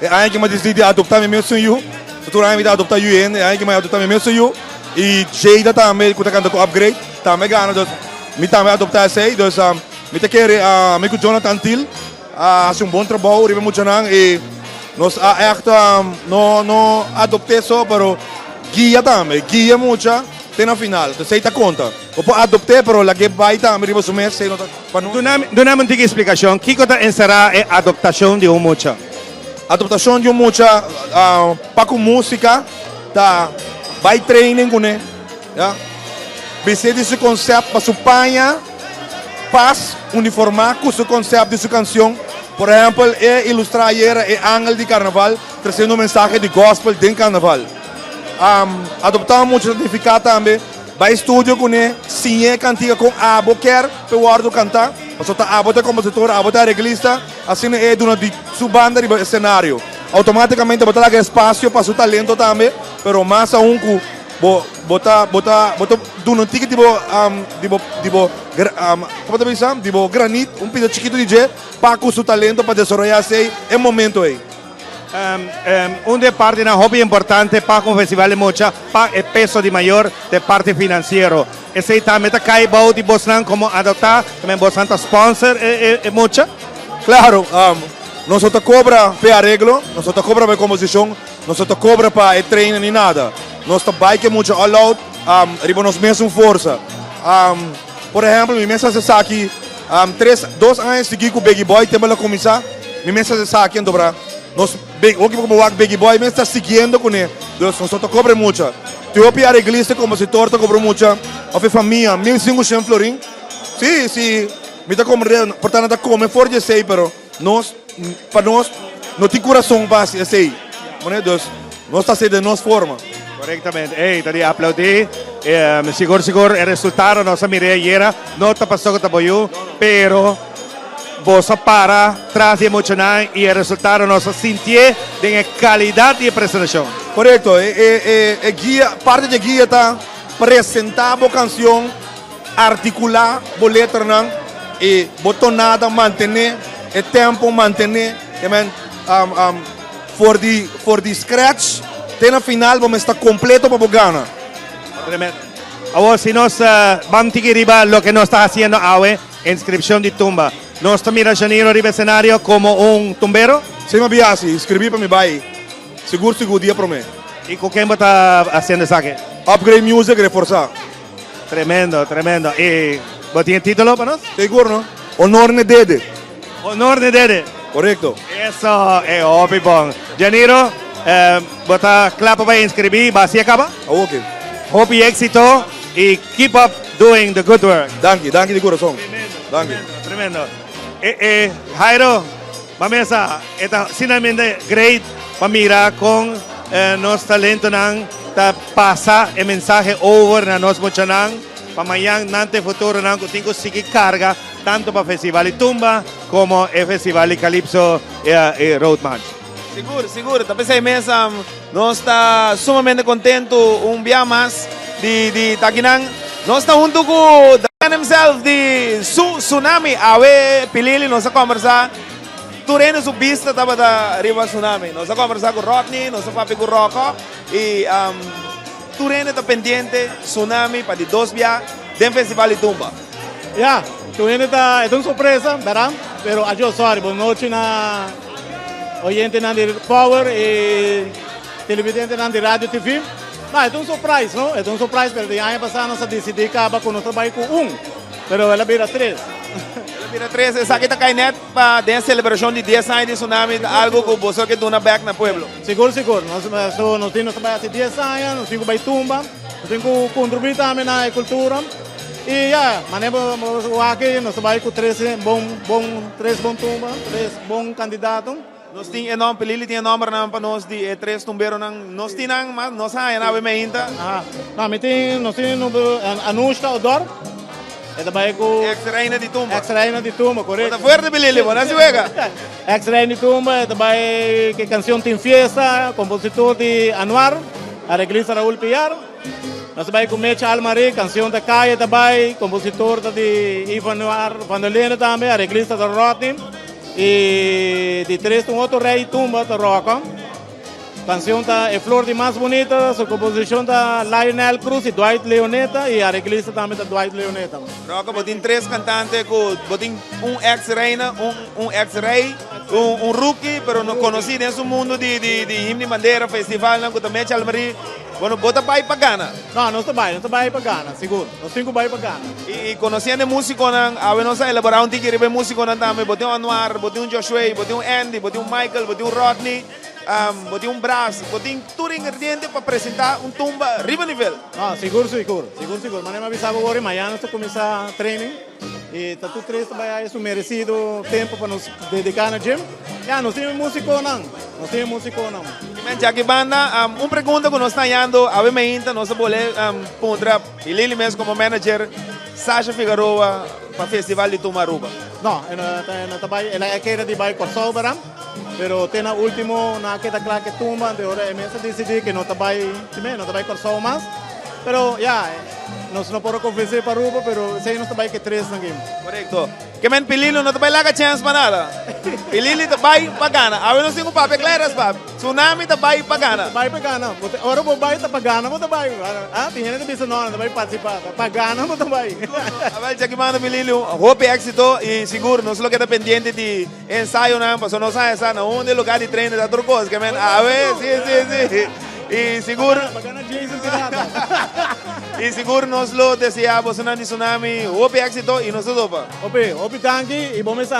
Eigenlijk que me decidi adoptar mi mesmo you. Se tu me adoptar you in, eigenlijk que me adoptar mi mesmo you. E Jada também, que tá cantando upgrade, também ganha. Dus me também adoptar sei. Dus me te querer amigo Jonathan Till, faz bom trabalho, ribe muito nang e nós echt não adoptei só, pero guia também, guia muito, tem na final. Então sei tá conta. Opo adopté, pero lagi baita kami riba sumese no panu. Doon naman tingin explikasyon. Kiko ta ensara e adaptasyon di umucha. Adaptação de mucha para com música, tá? Vai training com né, já. Você desse conceito para sua panha, paz uniformar com seu conceito de sua canção. Por exemplo, é ilustrar é ângulo de carnaval, trazendo mensagem de gospel dentro do carnaval. Adoptamos muito certificado também. Vai estúdio com né, sim é cantiga com abo quer, para o ardo cantar. Passou tá abo é compositor, abo é reglista, assim é durante sua banda de cenário. Automaticamente botar aquele espaço para seu talento também, pero mais a um botar durante tipo como te pensam, tipo granito, pedaço chiquito de jet, para com seu talento para desenvolver-se é momento aí. Una parte una hobby importante para un festival mucha para el peso de mayor de parte financiero. Ese también cae bao de Bosnan como adoptar, también Bosnan sponsor mucha. Claro, nosotros cobra para arreglo, nosotros cobra para composición, nosotros cobra para el training ni nada. Nosotros bike mucho all out, riba nos mesmo força. Por exemplo, mi mesa se aqui 2 anos seguidos com o Big Boy, temos a começar, mi mesa se aqui em Dobra. Nós, como o Big Boy, me está seguindo com ele. Nós cobra muito. Tu opi arreglista, compositor, cobra muito. A família, 1.500 florin. Sim, me está comendo, portanto, está comendo fora de sei, pero nós, para nós, não tem coração para sei. Nós está sendo de nossa forma. Correctamente. Tadi aplaudi. Siguro el resultado no se miré ayer, no te pasó que te apoyó, pero vos para tras de emocionar y el resultado no se sintió de calidad de presentación. Correcto. Guía, parte de guía está presentar a canción, articular a letra e botonada mantener, o tempo mantener, for the scratch, até no final vamos estar completo para ganhar. Tremendo. Ahora, si nos vamos a arriba lo que nos está haciendo ahora, inscripción de tumba. ¿No está mira Janiro arriba escenario como un tumbero? Sí, me biasi, inscribí para mi baile. Seguro dia para mí. ¿Y con quién está haciendo eso? Upgrade Music, reforzar. Tremendo. ¿Y vos tienes título para nosotros? Seguro, ¿no? Honor ne dede. Honor ne dede. Correcto. Eso es obvio, bon. Janiro, vos está claro para inscribir, ¿va así acaba? Ok. Hope y éxito y keep up doing the good work. Danke de corazón. Tremendo. Jairo, vamos a esta finalmente great para mirar con nuestro talento ta pasa el mensaje over na nos mucho para mañana nante futuro que tengo seguir carga tanto para Festival y Tumba como el Festival y Calypso y Road March. Seguro. Talvez a mesa nós está sumamente contento dia mais de Taquinan. Nós está junto com Dan himself de Tsunami, Awe Pilili, nós está conversar. Tureno subista estava da Riva Tsunami. Nós está conversar com Rodney, nós está papi com Rocco e Tureno está pendente Tsunami para de 2 dias do Festival de Tumba. Tureno está uma surpresa, verdade? Pero eu sorry, boa noite na oyente de Power e televidente de Radio TV. Não, é um surprise, não? É um surprise, pero de ano passado nós decidimos acabar com nosso trabalho com pero ela vira 3. Ela vira 3, essa aqui está caindo para a celebração de 10 anos de Tsunami, algo que você quer dar back no pueblo. Seguro. Nós temos trabalho há 10 anos, nós temos Tumba, nós temos contribuir também na cultura. E manemos aqui, nós trabalhamos com 3 bons Tumba, 3 bons candidatos. Nós temos enorme película, tem enorme para nós de 3 tumbeiros, nós temos, mas nós não ainda. Nós temos Anushka Odor, é também com ex-reina de Tumba. Ex-reina de Tumba, correto. Está forte película, não se vega. Ex-reina de Tumba, é também que canção tem fiesta, compositor de Anuar, arreglista Raul Piar. Nós também com Mecha Almari, canção da Caia também, compositor de Ivan Anuar, Vandolina também, arreglista da Rodney. E de 3 um outro rei Tumba da Rocco. Canção da É Flor de Mais Bonita, sua composição da Lionel Cruz e Dwight Leoneta e a arreglista também da Dwight Leoneta. Rocco, botin 3 cantantes, botin ex-reina, ex-rei, rookie, pero não conhecido nesse mundo de himno bandeira, festival, com também Chalmari, Bueno, bota vai para Ghana. Não, nós trabalhamos para Ghana, seguro. Nós temos que ir para Ghana. E conhecendo músico, a nós elaborar um tique de músico também. Botei um Anwar, botei um Joshua, botei um Andy, botei um Michael, botei um Rodney, botei um Brás, botei tudo ingrediente para apresentar um tumba riba nível. Ah, seguro. Mas nem me avisava agora, amanhã nós começar training. E tá tudo três trabalhar isso merecido tempo para nos dedicar no gym. Já, nós temos músico não. Já que banda, pergunta que nós estamos indo, a ver ainda, nós vamos pondra e Lili mesmo como manager, Sasha Figueroa para o Festival de Tumaruba. Não, não trabalho, ela quer de bairro Corsol, mas tem na último, na que claro que tumba, de hora é mesmo decidir que não trabalho Corsol mais. Pero ya, nós não podemos convencer para Aruba, pero sei nós trabalho que três na game. Correcto. Que men Pililo não trabalha lá chance para nada. Pilili trabalha para Ghana. A nós temos papel claras, pap. Tsunami trabalha para Ghana. Trabalha para Ghana. Ora vou bair para Ghana, vou trabalhar. Ah, tinha gente que disse não participar. Para Ghana vou trabalhar. A já que manda Pililo, hope éxito e seguro, nós lo que está pendiente de ensaio não, porque nós sabemos essa não onde lugar de treino da outra coisa, que men. A ver, sim. E seguro. E seguro nós lo desejamos na tsunami, hope éxito e nós topa. Hope tanki e bom mesmo,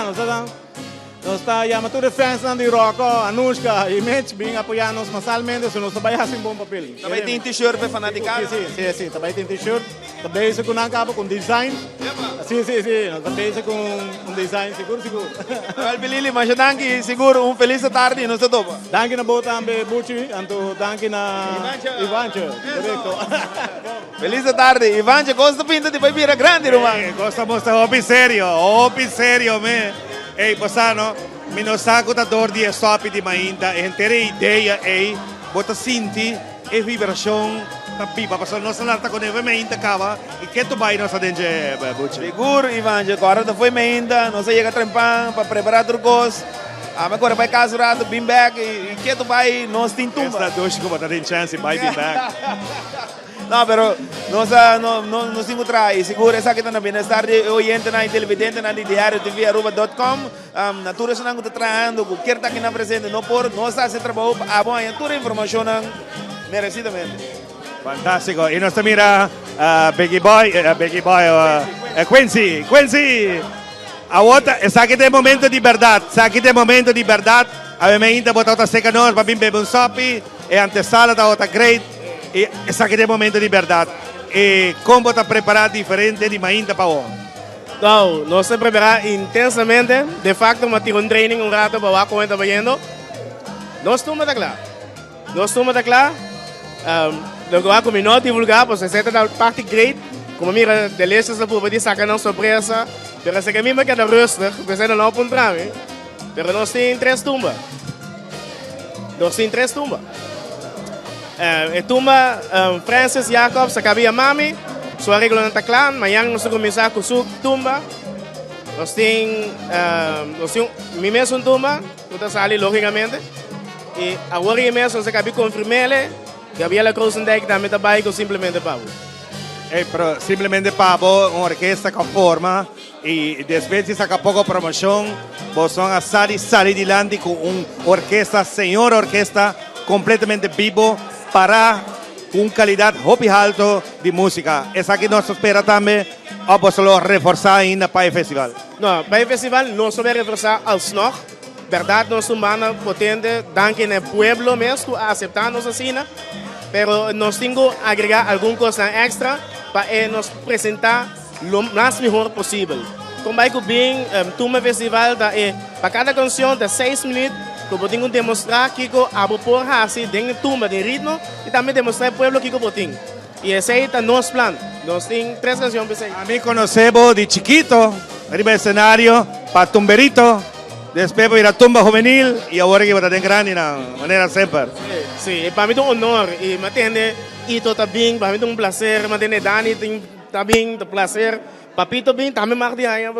nós está chamando todos os fãs de Rocco, Anushka e Mitch, bem apoiando-nos mensalmente, se nós trabalhamos em bom papel. Também tem t-shirt para fanaticado? Sim, também tem t-shirt, também com um cabo com design. Sim, nós também com design, seguro. Bilili, mas danke, seguro, feliz tarde e nós topa. Danke na bota também, Bucci, anto danke na Ivancho, correto. Feliz tarde, Ivancho, gosta pinta de bebida grande, Romano. Gosta mostra hobby sério, me. Ei, passano, mi non sa cosa tordi e sopi di mainda, e intere ideia ei, bota sinti e vibração da pipa, passano nossa larta con eve mainda cava, e che tu vai nossa denge, bucci. Seguro, Ivan, agora foi mainda, nós chega trempar para preparar outro coisa. Agora vai casa rato, bim back, e que tu vai, nós tem tumba. Esta doce como tá tem chance, vai bim back. No, pero nós temos trai, seguro essa que está na bem-estar de oyente na televidente na diário TV aruba.com, na tudo isso não está traindo, qualquer tá aqui na presente, não por nós está se trabalhando, a boa toda a informação merecidamente. Fantástico, e nós mira Becky Boy, Quincy, a outra, essa que tem momento de verdade, avevamo botato a seca nós, para bim beber um sopi, e antesala da outra great. E essa que é o momento de verdade. E como está preparado diferente de ainda para hoje? Então, nós estamos preparados intensamente. De facto, mas tive um training rato para lá como estava indo. Nós estamos claro. Logo lá, como não divulgar, porque você está na parte great. Como mira, delícias para poder sacar uma surpresa. Mas se que mesmo que é rustig, você não apontar. Mas nós temos três tumbas. Tumba Francis Jacobs, acabia mami, sua regra não está clara, amanhã nós vamos começar com sua tumba. Nós temos minha mesma tumba, que está ali logicamente. E agora mesmo nós acabamos de confirmar que havia a Cruzendijk também está bem com simplesmente Pavo. Pero simplesmente Pavo, uma orquestra com forma, e depois de sacar pouco promoção, vocês vão sair de lande com uma orquestra, senhor orquestra, completamente vivo, para uma qualidade hobby alto de música. Essa que nós espera também, ou só reforçar ainda para o festival? Não, para o festival nós vamos reforçar alsnog. Verdade, nós somos potente, danke no pueblo mesmo, a aceitar nossa cena, mas nós temos que agregar alguma coisa extra para nos apresentar o mais melhor possível. Como vai que bem, Tumba Festival, para cada canção de 6 minutos, que podemos demonstrar que a população assim tem tumba de ritmo e também demonstrar ao povo que podemos. E esse é o nosso plano. Nós temos 3 canções para isso. A mim conhecemos de chiquito, arriba do cenário, para tumberito, depois para ir a tumba juvenil e agora que vai estar grande na maneira sempre. Sim, para mim é um honor e me atende Ito também, para mim é um prazer, me atende Dani também, é um prazer, Papito também, também Mardiaia,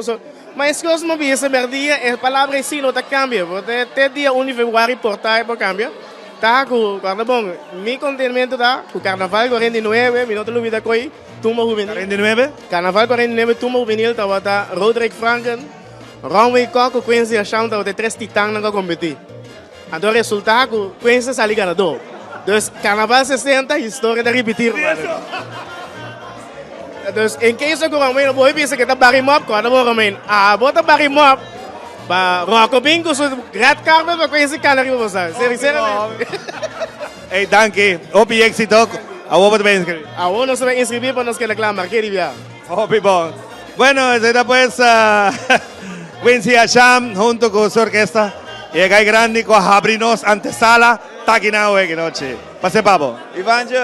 mas que os movimentos merdia é palavra sim não tá cambia, porque até dia 1 de fevereiro portar para cambia. Tá com, guarda bom, mi contenimento tá, o carnaval 49, minuto luvida coi, tumba juvenil. 49? Carnaval 49, tumba juvenil, tá Roderick Franken, Ronway Coco, Quincy Achão, tá 3 titãs na competir. Então resultado, Quincy sali ganador. Dus Carnaval 60, história de repetir, mano. Dus in case ko kung may nabuhay bisa kita barimop ko, ano mo kami? Bota barimop. Ba Rocco Bingo so red carpet pa kwesi kalari mo sa. Seri. Hey, danke. Hopi éxito. Awo ba tayo inscribir? Awo no se va a inscribir para nos que reclamar, que divia. Hopi bon. Bueno, será pues Quincy Asham junto con su orquesta. Y acá hay grande con abrinos antesala. Taquinao que noche. Pase papo. Ivanje,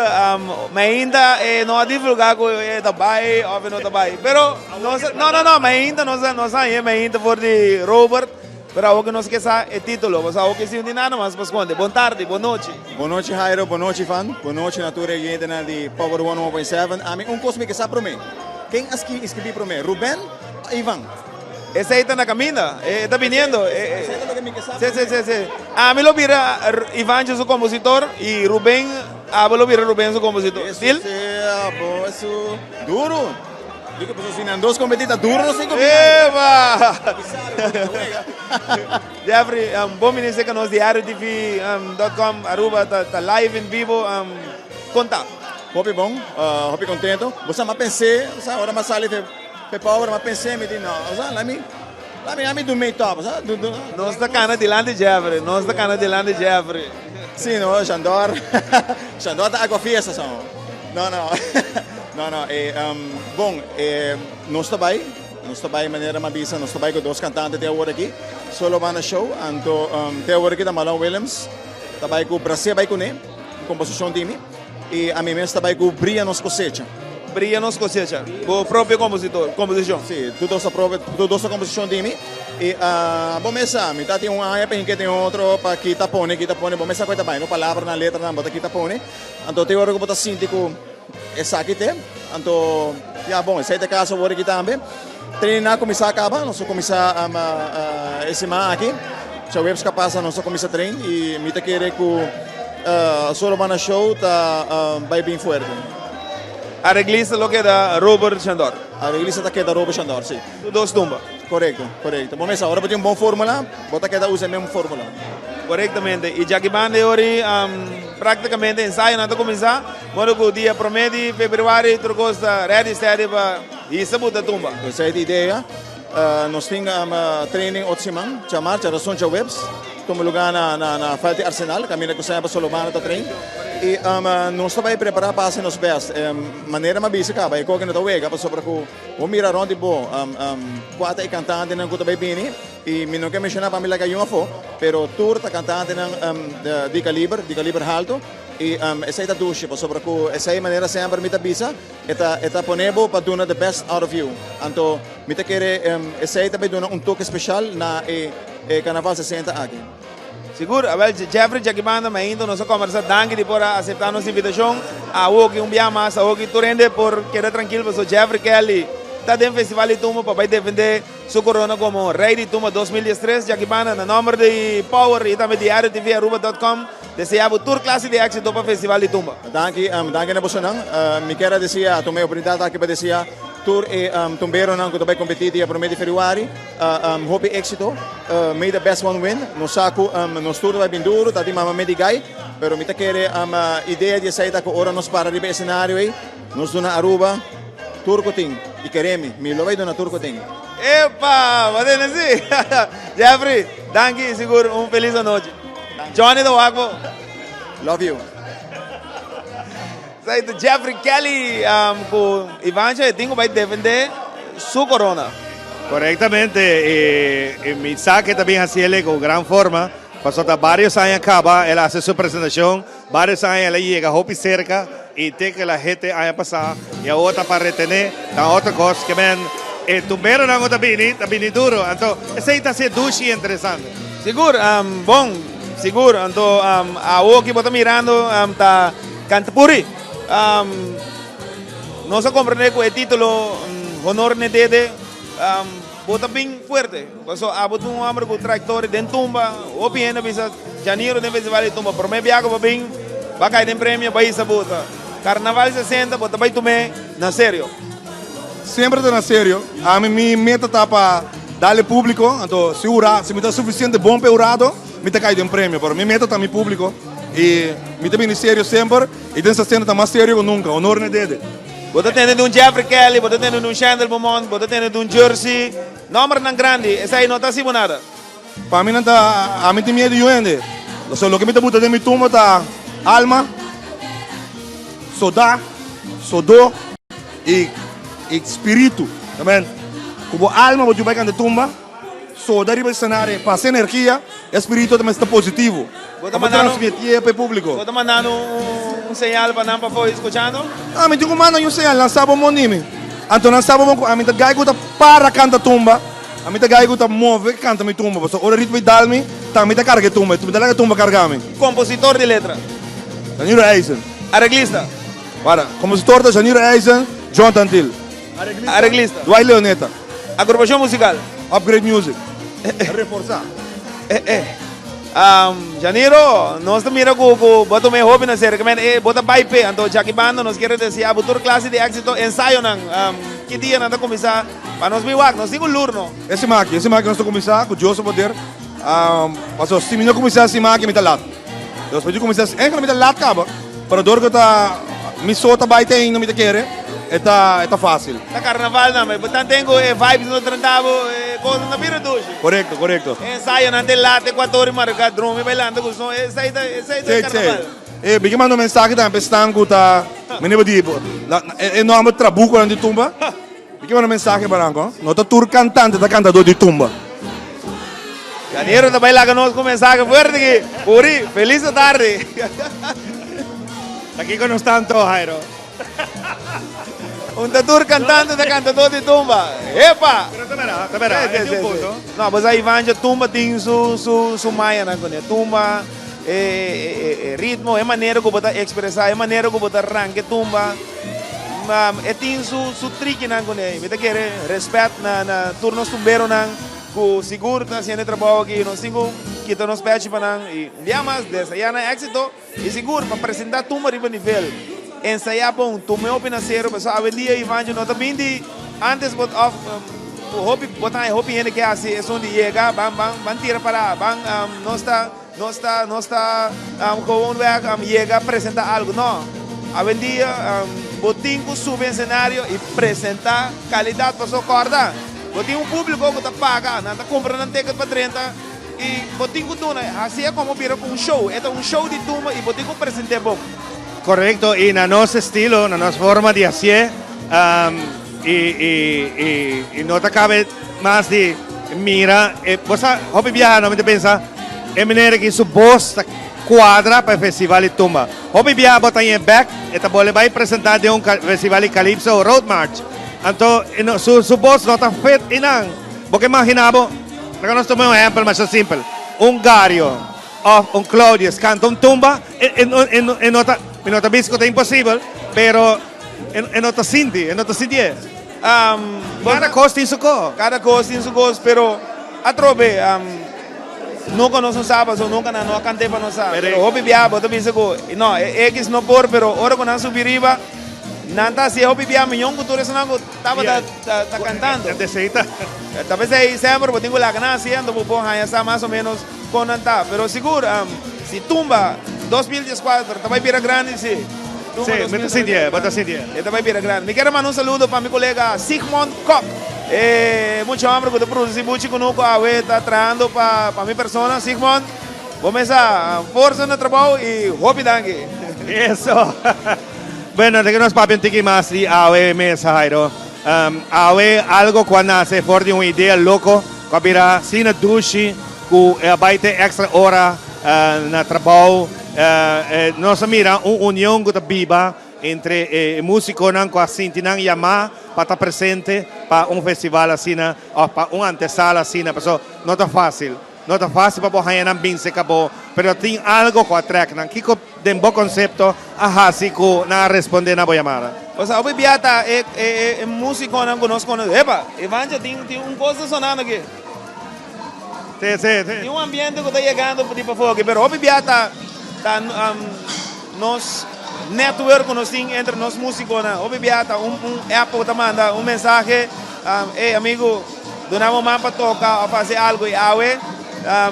ainda não há divulgar com trabalho ou não trabalho. Pero não, ainda não sai, ainda for de Robert. Pero o que nos esqueça é título, mas o que se não nada mais responde. Boa tarde, boa noite. Boa noite, Jairo, boa noite, fan. Boa noite, natura gente na de Power 101.7. A mim coisa que sabe para mim. Quem escreveu para mim? Ruben, Ivan. Esse aí está na caminha, está vindo. Sim. A mim lo vira Ivan é o compositor e Ruben, lo vira Ruben é o compositor. Isso, bom, isso duro. Digo para vocês, dois competitas duro, não sei como. Eva! Jeffrey, bom ministro que nós diário TV.com, Aruba, tá live em vivo, conta. Hopi bom, hopi contento. Você mais pensei, agora mais sali pe power, mas pensei, me diz, não, lá me do meio top, sabe? Nós da cana de lá de Jeffrey, Sim, não, Xandor tá água fiesta, só. Não, bom, nós também de maneira mabisa, nós também com dois cantantes até agora aqui, solo banda show, então até agora aqui da Malone Williams, também com o Brasil, vai com ele, composição time, e a mim mesmo também com o Bria Nos Cosecha. Bria Nos Cosecha, o próprio composição. Sim, tudo essa composição time. E bom mesa, metade tem um aí, para tem outro para kita pone, bom mesa coisa bem, no palavra na letra na bota kita pone. Então tem hora que bota síntico essa aqui tem. Então, bom, essa é a casa agora aqui também. Treinar começar acaba, nós começar esse mês aqui. Já webs que passa, nós começar treino e me tá querer que solo banda show tá vai bem forte. A reglista lo que da Robert Xandor. A reglista tá que da Robert Xandor, sim. Dos tumba. Correto. Bom, mas agora tem uma boa fórmula, bota que usa a mesma fórmula. Corretamente. E já que banda hoje, praticamente ensaio não está começar, mas o dia promete, fevereiro, trocou esta ready steady para isso muda tumba. Essa é a ideia. Nós temos training 8 semanas, chamar, já razão já webs, tomamos lugar na Fate Arsenal, caminho que sai para Solomana para treino. E nós também preparar para ser nos best. Maneira mais básica, vai que não tá wega, para sobre que o mirar onde bom, quatro cantante não custa bem bem e me não quer mencionar para mim lá que eu fo, pero tour tá cantante não de calibre alto e essa é a ducha, para sobre que essa é a maneira sempre me tá bisa, eta ponebo para donar the best out of you. Então me tá querer essa é também donar toque especial na Carnaval 60 aqui. Seguro, Jeffrey Jakibanda, mas ainda nós conversamos, danke de por aceitar nossa invitação. A Oki dia mais, a Oki Torrende por querer tranquilo, porque o Jeffrey Kelly está dentro do Festival de Tumba para defender sua corona como Rei de Tumba 2013. Jakibanda, no número de Power e também diário TV Aruba.com, desejava o tour classe de éxito para o Festival de Tumba. Danke na Bosanang. Me quero dizer, tomei a oportunidade aqui para dizer tour e tumbero não que também competir dia 1 de fevereiro. Hope éxito. May the best one win. No saco, nos tour vai bem duro, tá de mama medigai, pero me tá querer ideia de sair da hora nos para de cenário aí. Nos dona Aruba, Turco ting e quereme, me lo vai dona Turco ting. Epa, vai assim. Jeffrey, danke, seguro, feliz noite. Johnny do Waco. Love you. Sai do Jeffrey Kelly com Ivanja e Tingo vai defender sua corona. Correctamente, y mi saque también así él con gran forma. Pasó varios años acá, él hace su presentación, varios años él llega Hopi cerca y te que la gente haya pasado y ahora para retener la otra cosa que ven tumbero no está bien duro, entonces ese está siendo duchi interesante. Seguro, bom, seguro, entonces a o que está mirando está Cantapuri. No se comprende con el título honor nedede bota bem fuerte. Pasó a botar um homem com tractor dentro tumba, ou bem na visa janeiro dentro festival de tumba. Por mim viaja para bem, vai cair em prêmio para isso bota. Carnaval 60 bota vai tomar na sério. Sempre está na sério. A minha meta está para dar público, então se me está suficiente bom para urado, me está caindo em prêmio. Por minha meta está mi público. E me também sério sempre, e dessa cena tá mais sério que nunca, honor ne dede. Você tem de um Jeffrey Kelly, você tem de um Chandler Beaumont, você tem de um Jersey, número não grande, essa aí não tá assim nada. Para mim não tá, a mim tem medo de onde. Só o que me tá botando em minha tumba tá alma, soda, sodo e espírito, também. Como alma você vai cantar tumba, soda riba cenário, passa energia, espírito também está positivo. Você Para transmitir para o público. Você mandando um sinal para não para escutando? Ah, me digo mano, eu sei, não sabe o nome. Então não sabe a mim tá gai tá para cantar tumba. A mim tá gai tá move canta mi tumba. Só ora ritmo dalmi, tá me tá carga tumba, tu me dá la tumba cargame. Compositor de letra. Janiro Eisen. Arreglista. Para, compositor da Janiro Eisen, John Tantil. Arreglista. Dwight Leoneta. Agrupação musical. Upgrade Music. Reforçar. Janiro, nós também bota meu hobby na série, bota baipe, então já que banda nós queremos dizer a futura classe de éxito ensaio não, que dia nada começar, para nós biwak, nós temos lurno. Esse maqui nós tô começar com o Joseph poder, passou se não começar esse maqui me tá lá. Nós podemos começar, não me tá lá caba, para dor que tá me solta baita ainda me tá querer, é fácil. Na carnaval não, mas portanto tenho vibes no trantavo, coisas na vira doce. Correcto. Ensaio não tem lá, tem 4 horas marcar drone, bailando com som, essa aí é carnaval. Bigyan mando mensagem também pestan ko ta menebo tipo enorme trabuco na de tumba. Bigyan mando mensagem barango. Nota tour cantante da cantador de tumba. Janeiro tá bailar conosco com mensagem fuerte aqui. Puri, feliz tarde. Aquí con nos tanto, Jairo. Un tour cantante da cantador de tumba. Epa! Pero te verá, es un punto. No, pues aí van já tumba tem su maia na coné. Tumba ritmo, é maneira que você expressar, é maneira que você arranque tumba. Tem su trick na coné. Você quer respeito na turnos tumbeiro na ku seguro tá sendo trabalho aqui no single que tá nos pede para não e liamas dessa já na éxito e seguro para apresentar tumba riba nível. Ensaiar bom, tu me opina sério, pessoal, a dia Ivanjo não também de antes bot off o hobby botar hobby ainda que assim, é só de chegar, van tira para, não está com um lugar chega apresentar algo, não. A dia botinho sube em cenário e apresentar qualidade para sua corda. Botinho público que está paga, não está comprando ticket para 30 e botinho dona, assim é como vira com um show, é um show de turma e botinho apresentar bom. Correcto, y en nuestro estilo, en nuestra forma de hacer, y no te cabe más de mira, vos hobby viajar, no me te pensa, es manera que su voz cuadra para el festival de tumba. Hobby viajar, botar en back, esta bola va a presentar de un festival de Calypso Road March. Entonces, su voz no está fit y nada. Porque imaginamos, nos tomamos un ejemplo más simple, un Gario, un Claudius canta un tumba, en otra. Mi nota bisco è impossibile, però è nota Cindy, è nota Cindy. Cada cosa in su co. Cada cosa in su cosa, però a trobe nunca non sabe, nunca non cantei para non sabe. Pero hobby via, bota bisco. No, é que não por, pero ora quando subir riba, nanta se hobby via, minhão cultura se não tava tá cantando. Deseita. Talvez aí sempre botinho lá ganância, então bom, já está mais ou menos com nanta, pero seguro, se tumba 2014, também vira grande, sim. Sim, bota sim dia, bota sim dia. Também vira grande. Me quero mandar um saludo para meu colega Sigmund Koch. Muito homem que produz muito conosco, está trabalhando para minha persona, Sigmund. Vamos começar, força no trabalho e hobby dangue. Isso. Bueno, de que nos papi un tiki más de AOE mesa, Jairo. AOE algo quando se for de uma ideia louco, capirá, sina dushi, com baita extra hora na trabalho. Nós mira união que viva entre músicos que assim tinham chamar para estar presente para festival assim, ou para antesala assim, pessoal, não é fácil. Não é fácil para você não bem se acabou, mas tem algo que atrai, que tem bom conceito, assim que não responder na chamada. O sea, hoy biata músico não conosco, epa, Evanja tem coisa sonando aqui. Sim. Tem ambiente que está chegando para fora, mas hoy biata nos network que nós temos entre nós músicos, hoy biata Apple te manda mensagem, amigo, donamos mão para tocar ou fazer algo e awe,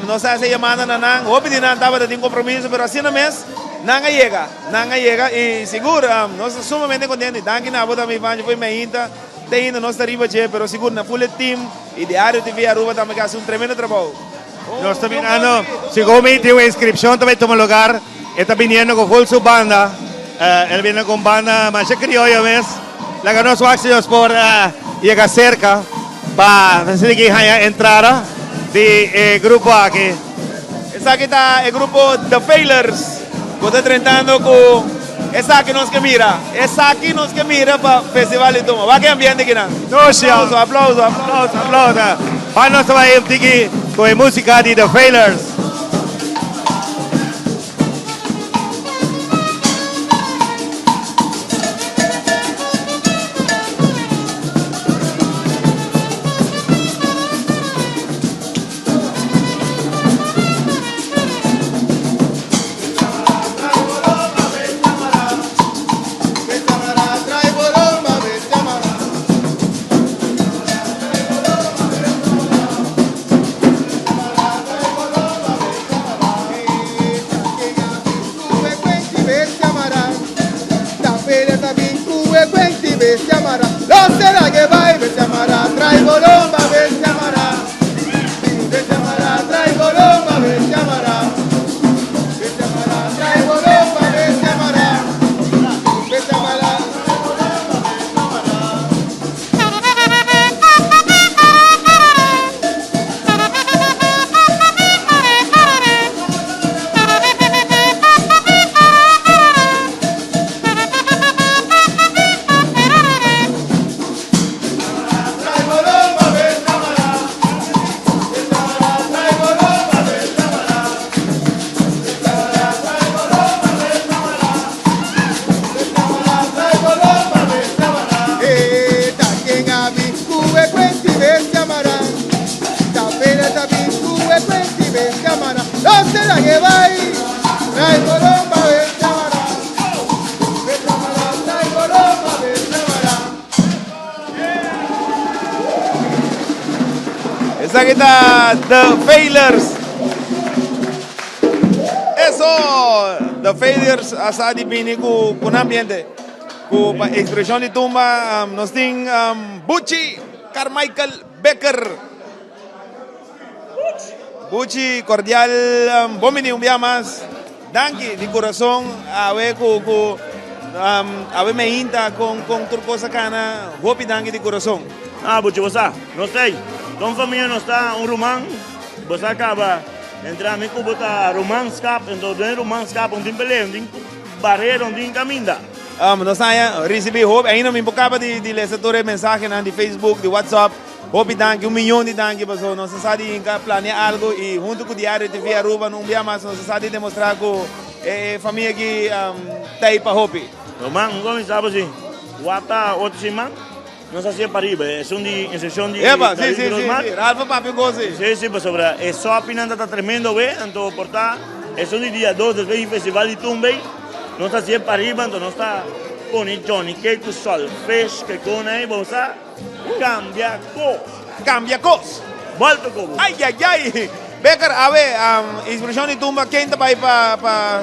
Nós essa semana não, hoje não estava de compromisso, mas assim não mesmo, não chega e seguro, nós somos sumamente contentes. Danke na boa também, foi minha inta, tem ainda nossa riba che, pero seguro na full team e Diário TV Aruba também faz tremendo trabalho. Nós estamos mirando, siccome tem uma inscrição também toma lugar, está vindo com full sua banda, ele viene com banda mais criolla mesmo, la ganó su acción por llegar cerca para conseguir entrada de grupo aqui. Essa aqui está o grupo The Failures, que está tratando com essa aqui nos que mira para o Festival de Tumba. Vai que ambiente aqui não? Aplauso. Para nós vai aqui com a música de The Failures. Essa aqui está The Failures. Eso, The Failures asa di bini com ambiente, com expressão de tumba. Nós temos Butchie Carmichael Becker. Butchie cordial, bom menino um dia mais. Danke de coração a ver com a ver me inta com tudo coisa cana. Hope danke de coração. Butchie, você não sei. Então família não está romance, você acaba entrando em botar romanskap, então dentro romanskap tem beleza, tem barreira, tem caminho. Nós recebi hope, ainda me bocava de leitores mensagem na Facebook, de WhatsApp, hope danke, 1 milhão de danke, pessoal, nós sabemos que planear algo e junto com o Diário TV Aruba, não via mais, nós sabemos demonstrar que a família que está aí para hope. Roman, como sabe assim, wata outro semana? Não sei se é para ir, é uma sessão de... sim, Alfa Papi Gozi. Sim, mas sobre é só a pinanda está tremendo, então portar, é só de dia 2 do Festival de Tumbay, não sei se é para ir, então não está com o Johnny, que o sol, fez que com aí, vamos a cambia cos. Volta como. Ai. Becker, a ver, expressão de tumba, quem está aí para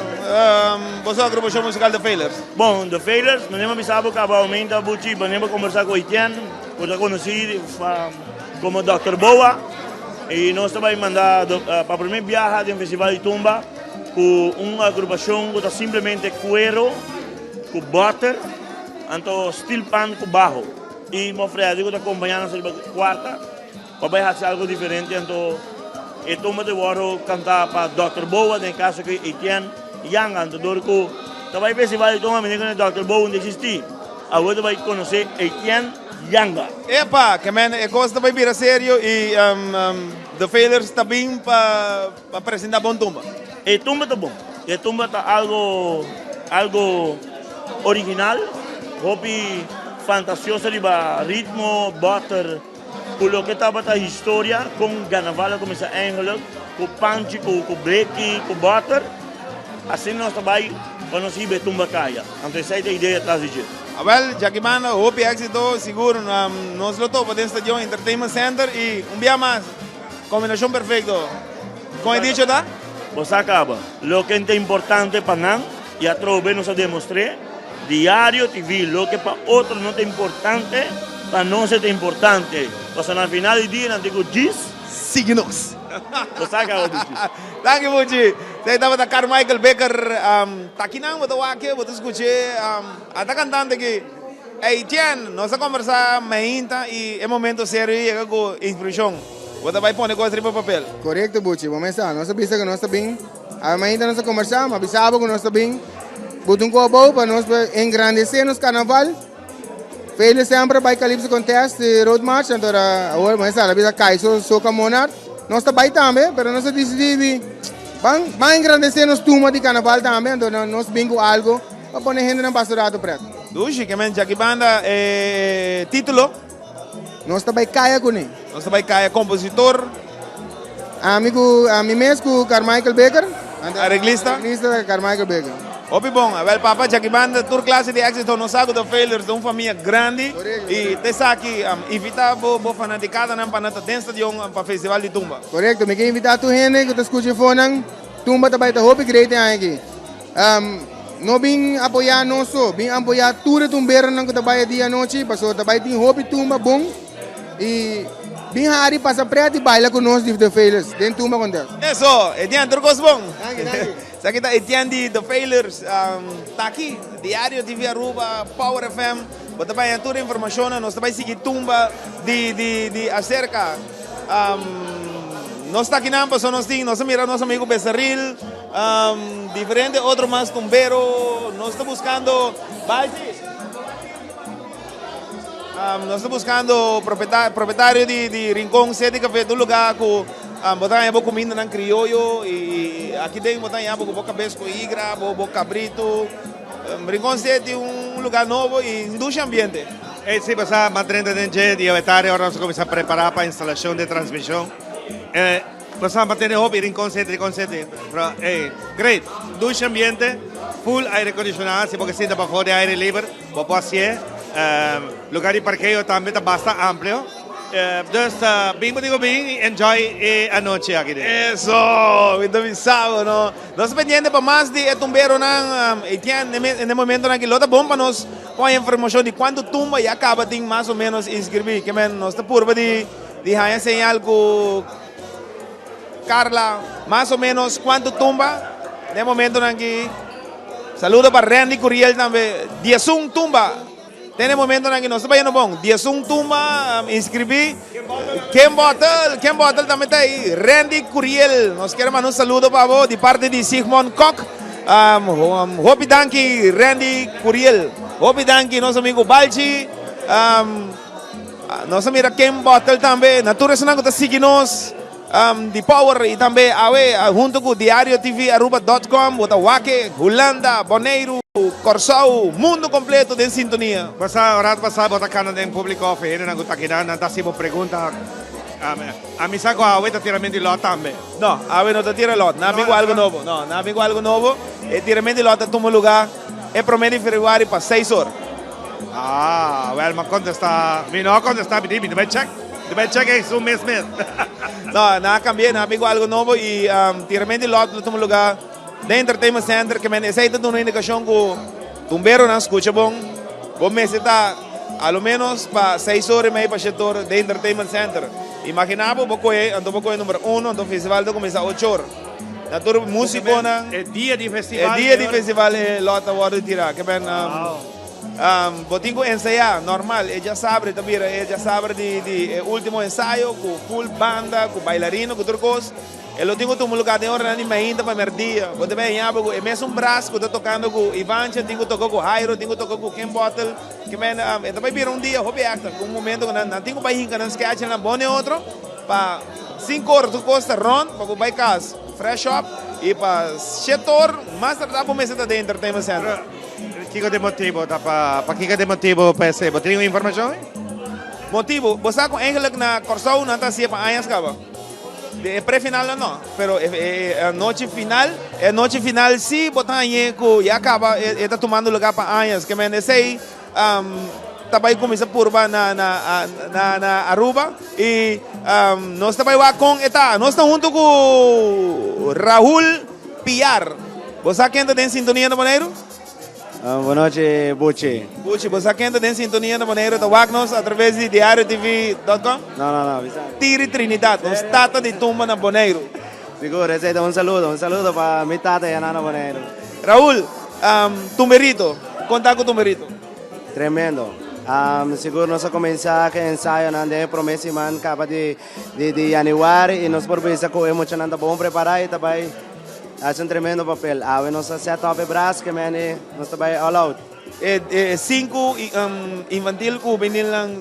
você a agrupação musical The Failures? Bom, The Failures, nós temos avisado que aumenta a Butchie, vamos conversar com o Etienne, que eu conheci como Dr. Boa, e nós também mandar para a primeira viagem do Festival de Tumba com uma agrupação que está simplesmente cuero, com butter, então steel pan com barro. E meu freio, que está acompanhando na quarta, para fazer algo diferente, então e tumba de waro cantar para Dr. Boa, em caso que Etienne Yang, então que também festival de tumba, me digo Dr. Boa não existe, agora vai conhecer Etienne Yang. Epa, que man, a coisa também vira sério e The Failures está bem para apresentar bom tumba. E tumba está bom, e tumba está algo original, hopi fantasioso de ritmo, butter. Por lo que estava a história com carnaval começa eigenlijk, com panchi, com break, com butter, assim nós também conhecemos tumba caia. Então essa é a ideia atrás disso. Well, já que mano, hope éxito, seguro, nós lutamos para o Stadium Entertainment Center e dia mais, combinação perfeita. Com dicho da? Você acaba. Lo que é importante para nós, e a trove nos demonstrei, diário TV, lo que para outro não é importante, para nós é importante. Você no final do dia, não digo diz, siga-nos. Você acaba de dizer. Thank you, Buji. Saya estava da Carmichael Baker, tá aqui não, vou aqui, vou escutar, até cantando aqui. Etienne, nós vamos conversar mainta e é momento sério e com instrução. Você vai pôr coisa para papel. Correto, Buchi. Vamos começar. Nós sabemos que nós estamos bem. Ainda nós conversamos, avisamos que nós estamos bem. Botam com a boa para nós engrandecer nos carnaval. Feliz sempre para Calypso Contest Road March. Então, agora vamos estar a cair soca monar. Nós estamos bem também, mas nós decidimos vamos engrandecer nos turmas de carnaval também. Então, nós bingo algo para pôr gente no pastorado preto. Dushi, que men já que banda título? Nós estamos bem caia com ele. Nós estamos bem caia compositor. Amigo, a mim mesmo, Carmichael Baker. Arreglista? Arreglista Carmichael Baker. Opi bom, a papa já que banda tour classe de éxito no saco do failures de uma família grande e te aqui evitar bo fanaticada não para nada dentro de para festival de tumba. Correto, me quer invitar tu gente que tu escute fone, tumba também tá hope great aqui. Não vim apoiar nosso, vim apoiar tudo tumbeiro não que trabalha dia noite, passou trabalha tem hope tumba bom e vim hari passa preto e baila com nós de failures dentro tumba com Deus. Isso, é diante do bom. Sa kita Etienne The Failures tá aqui, Diário TV Aruba, Power FM, bota bem toda a informação, nós também seguir tumba de acerca. Nós tá aqui não, passou nós mira nosso amigo Becerril, diferente outro mais tumbero, nós estamos buscando nós estamos buscando proprietário de Rincón 7 Café do lugar com botar aí comida na criollo e aqui dentro botar aí boca pesco igra, boca cabrito. Rincón 7 lugar novo e induz ambiente. Sì, passa a 30 di diventare, ora si comincia a preparare per installazione di trasmissione. Passa a mantenere hobby Rincón 7, però great, induz ambiente, full aire condicionado, si può sentire per fuori aire libero, può passare, lugar di parcheggio também está bastante ampio. Dus bem, enjoy a noite aqui dentro. Isso, muito bizarro, não? Nós pendentes para mais de tumbeiro não, e tinha no momento naquele outro bom para nós com a informação de quando tumba e acaba tem mais ou menos inscrever, que men nós está por de ganhar señal com Carla, mais ou menos quanto tumba no momento naquele. Saludo para Randy Curiel também, dia tumba. Tem momento que nós estamos bom. Dia tumba, inscrevi. Ken Bottle também está aí. Randy Curiel. Nós queremos mandar saludo para você de parte de Sigmund Koch. Hopi Danki, Randy Curiel. Hopi Danki, nosso amigo Balchi. Nosso amigo Ken Bottle também. Natureza não está seguindo de Power e também junto com Diário TV Aruba.com, Wake, Holanda, Boneiro, Corsau, mundo completo de sintonia. Basta orat basta bota kana den público fe na guta kina na tasimo pergunta. A mi sa ko awe ta tiramenti lot tambe. No, awe no ta tira lot, na amigo algo novo. No, na amigo algo novo. E tiramenti lot a tumo lugar e promedio Februari para 6 horas. Ah, well, ma contesta, mi no contesta, mi deve check. Deve check é su mês. No, na cambié, na amigo algo novo e tiramenti lot no tumo lugar. The Entertainment Center, que me necesita de una indicación que tumbero no escucha bom me está a lo menos para 6 horas y media para el sector de Entertainment Center. Imaginamos, el número 1, el festival comienza a 8 horas. La tour músico, el día de festival. El día de festival es la otra tirar. Que ven, botingo ensayar, normal, ella sabe también, ella sabe de último ensayo, con full banda, con bailarino, con otra cosa. Eu tenho um lugar de hora na ainda para merdia. Você bem, é mesmo braço que eu estou tocando com Ivan, tenho tocado com Jairo, tenho tocado com Ken Bottle, que men, também vir dia, hobby acta, com momento que não tenho para ir, que não esquece na bone outro, para 5 horas tu costa run, para vai casa, fresh up e para 7 horas, mais tarde para mês da Entertainment Center. Que de motivo, para que de motivo para ser? Você tem informação? Motivo, você com eigenlijk na Corsau não está se para anos acaba. De pré-final não, pero a noite final sim, botar aí que já acaba, está tomando lugar para anos, que me sei, também começa por na Aruba e nós também vamos com nós estamos junto com Raul Piar. Você quem está em sintonia na Bonaire? Boa noite, Bucci. Bucci, você quem está em sintonia na Bonaire? Está vendo através de diariotv.com? Não. Tiri Trinidad, nós tata de tumba na Bonaire. Seguro, aceita un saludo para mi tata y a Nana Bonero. Raúl, Tumberito, conta con Tumberito. Tremendo. Siguro nós começar que ensaio na promessa man capa de januário e nós por isso que emocionante bom preparar e também faz um tremendo papel. Nós set up o braço que mane nós também all out. Cinco infantil que vinil lang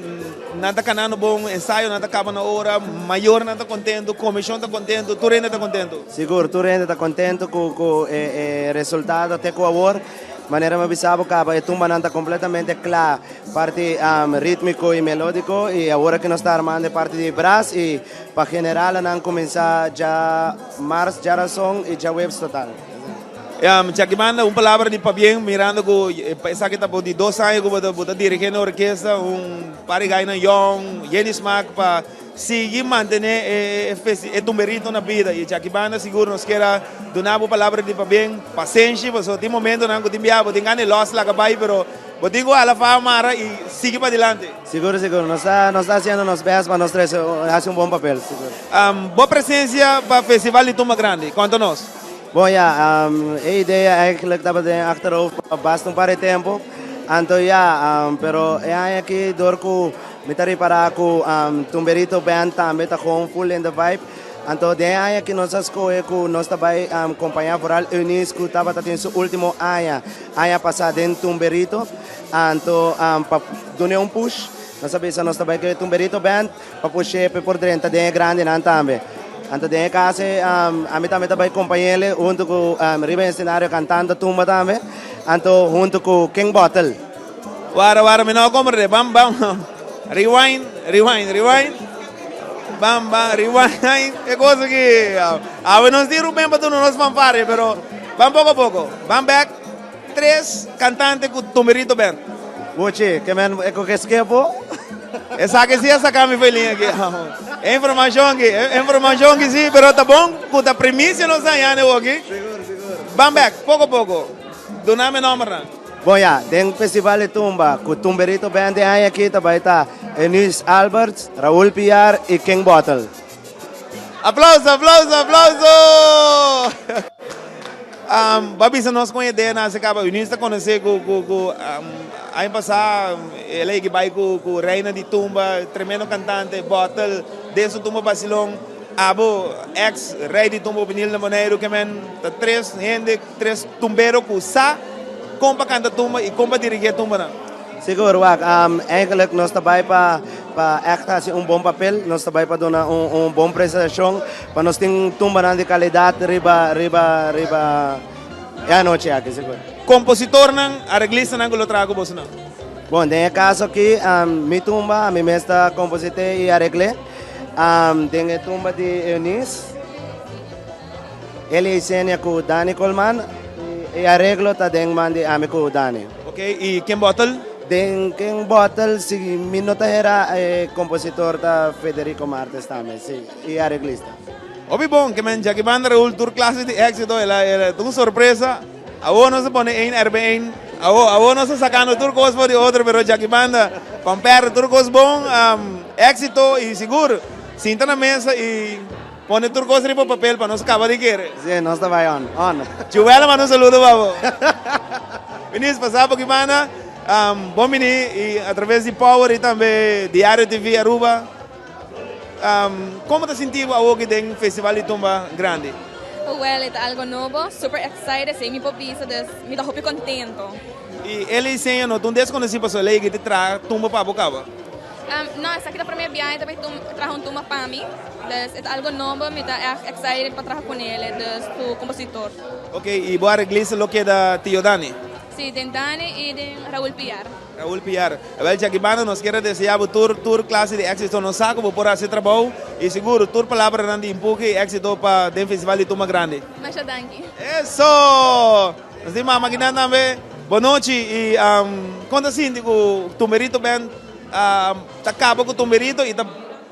nada canano bom ensaio nada acaba na hora maior nada contento comissão está contento tu rende está contento seguro tu rende está contento com o resultado até com o amor maneira me bisabo capa e tumba nada completamente clara parte rítmico e melódico e agora que nós está armando parte de braço e para general não começar já março já razão e já webs total. Chakimanda, palavra de Pabien, mirando que essa que está por de 2 anos que está dirigindo a orquestra, parigay na young, Jenny Smack para seguir manter Tumberito na vida. E Chakimanda seguro nos quer donar a palavra de Pabien, paciência, porque tem momento não que tem biabo, tem ganho loss lá que vai, pero botingo ala fa mara e sigue para adelante. Seguro, nos está haciendo nos best para nós três, hace bom papel, seguro. Boa presença para o Festival de Tumba Grande, conta-nos. Bom, a ideia eigenlijk dat we de achterhoofd bast paar tempo. Anto pero aqui door ko mitari para ko Tumberito band também tá com full in the vibe. Anto de aqui nós escolhe ko nós também acompanhar foral Eunice ko tava tatin su último aya passada em Tumberito. Anto pa dune push. Nós sabemos nós também que Tumberito band pa puxar por dentro de grande nan também. Anto de casa a mim também companheiro junto com riba cenário cantando tumba também anto junto com King Bottle Wara me não compre bam rewind bam rewind é coisa que nós diremos bem para nós fanfare pero vamos pouco a pouco vamos back 3 cantantes com Tumberito band Bucci que men é com que esquepo essa que sim essa câmera foi linha aqui informação que sim, pero tá bom, com a premissa nós ganhamos aqui. Seguro. Vamos back, pouco a pouco. Do nome número. Bom, tem festival de tumba, com Tumberito Band aqui também tá Eunice Alberts, Raul Piar e King Bottle. Aplauso! Babi, se nós conhecemos, nós acaba, o Eunice conhece com ano passado, ele que vai com Reina de Tumba, tremendo cantante, Bottle, desde o Tumba Basilão, abo ex-rei de Tumba Vinil na Bonaire, que men, 3 tumberos com sa, compa canta Tumba e compa dirigir Tumba. Seguro, eigenlijk nós também para actar bom papel, nós também para dar bom prestação, para nós ter Tumba de qualidade, riba, noite aqui, seguro. Compositor não, arreglista não que lo trago você não. Bom, tem caso aqui, mi tumba, mi mestra compositor e arregle. Tem a tumba de Eunice. Ele ensina com Dani Coleman e arreglo tá den man de amigo Dani. Ok, e King Bottle? King Bottle, si mi nota era compositor da Federico Martes também, sim, e arreglista. Obi bom, que men, já que banda Raul tour classe de éxito, ela uma surpresa. Agora não se põe em RB1, agora não se sacando tudo coisa de outro, mas já que banda compara tudo coisa bom, éxito e seguro, sinta na mesa e põe tudo coisa no papel para não se acabar de querer. Sim, nós está vai on. Chuela, mas não saludo, babo. Vinícius, passar por que banda, bom menino e através de Power e também Diário TV Aruba, como está sentindo a hoje tem festival de tumba grande? Well, é algo novo, super excited, sei me popisa, me estou muito contento. E ele ensina, não, tu desconhece para sua lei que te traz tumba para a boca? Não, essa aqui é a primeira viagem, também traz tumba para mim. É algo novo, me está excited para trabalhar com ele, do compositor. Ok, e boa arreglista lo que é da Tio Dani? Sim, tem Dani e tem Raul Piar. Raul Piar. Well, já que banda nos quer desejar o tour classe de éxito no saco, vou por esse trabalho e seguro tour palavra de empurre e éxito para o festival de Tumba Grande. Mas danke. Isso! Nós temos uma máquina também. boa noite e conta assim, digo, Tumberito Band acaba com o Tumberito e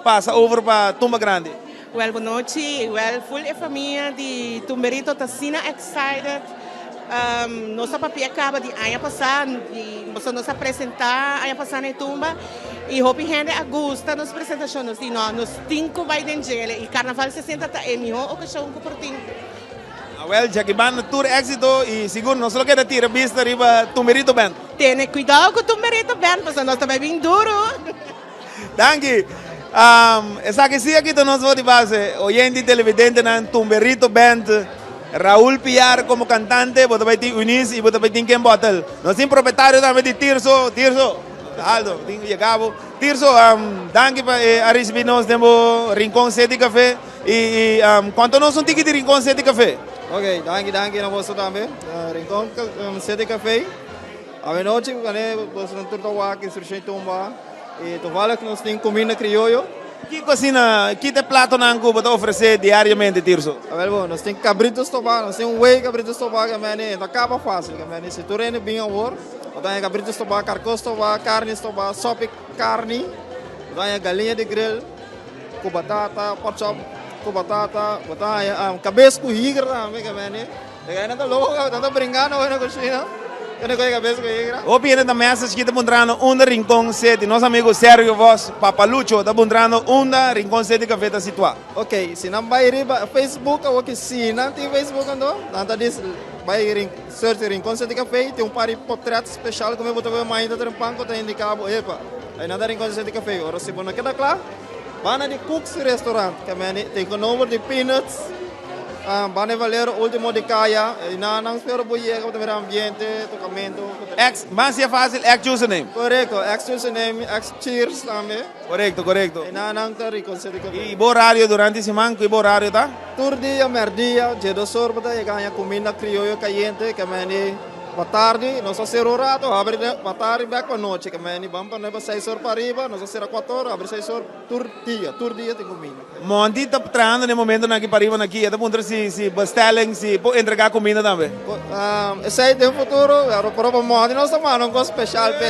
passa over para Tumba Grande. Well, boa noite. Well, full a família de Tumberito está sendo excited. Nossa papi acaba de ano passado e nos apresentar ano passado em Tumba e hope gente a gosta nas apresentações de nós 5 vai dengele e Carnaval 60 tá é melhor ocasião que por ti. Well, já que van tour éxito e seguro não só queda tira vista arriba Tumberito Band. Tenha cuidado com o Tumberito Band, porque nós também bem duro. Danke. Essa que sim aqui nós vamos de base, oyente televidente na Tumberito Band. Raúl Piar como cantante, você vai ter Unis e você vai ter quem botel. Nós temos proprietário também de Tirso, Aldo, chegava. Tirso, danke para receber nós temos Rincón Sete Café e quanto nós um ticket de Rincón Sete Café? Ok, danke na você também. Rincón Sete Café. A noite, você não turta o aqui, surge tumba. E tu fala que nós temos comida criollo. Que cocina, que te prato na Cuba te oferecer diariamente, Tirso? Bom, nós temos cabritos toba, nós temos whey cabritos toba, que não acaba fácil, que se tu rende bem ao nós temos cabritos toba, carcos toba, carnes toba, sopa carne, nós temos galinha de grill, com batata, pot chop, com batata, cabeça com hígado também, que não está louco, não está brincando na cozinha. Opinião da mesa que está mostrando Rincón Sete, nosso amigo Sérgio Vos, Papalucho, está mostrando Rincón Sete Café está situado. Ok, se não vai ir para Facebook, ou que se não tem Facebook, então diz, vai ir search Rincón Sete Café, tem par de portretos especial, como eu vou ver mais ainda panco, está indicado, epa, aí nada Rincón Sete Café, ora se não queda claro, vai na de Cooks Restaurant, que tem o número de peanuts, Bane Valero, último de Kaya, e não espero boier, como também ambiente, tocamento. Mas é fácil, username. Correto, username, cheers também. Correto. E não está rico, se dica. E bom horário durante a semana, que bom horário tá? Tur dia, merdia, dia do sorbo, e ganha comida criollo caliente, que meni, boa tarde, nós vamos ser horário, abre boa tarde, back para noite, que meni, vamos para 6 horas para arriba, nós vamos ser a 4 horas, abre 6 horas, tur dia tem comida. Monti está treinando no momento aqui para arriba aqui, está montando se bestelling, se pode entregar comida também. Esse aí tem um futuro, o próprio Monti, nós estamos num gosto especial para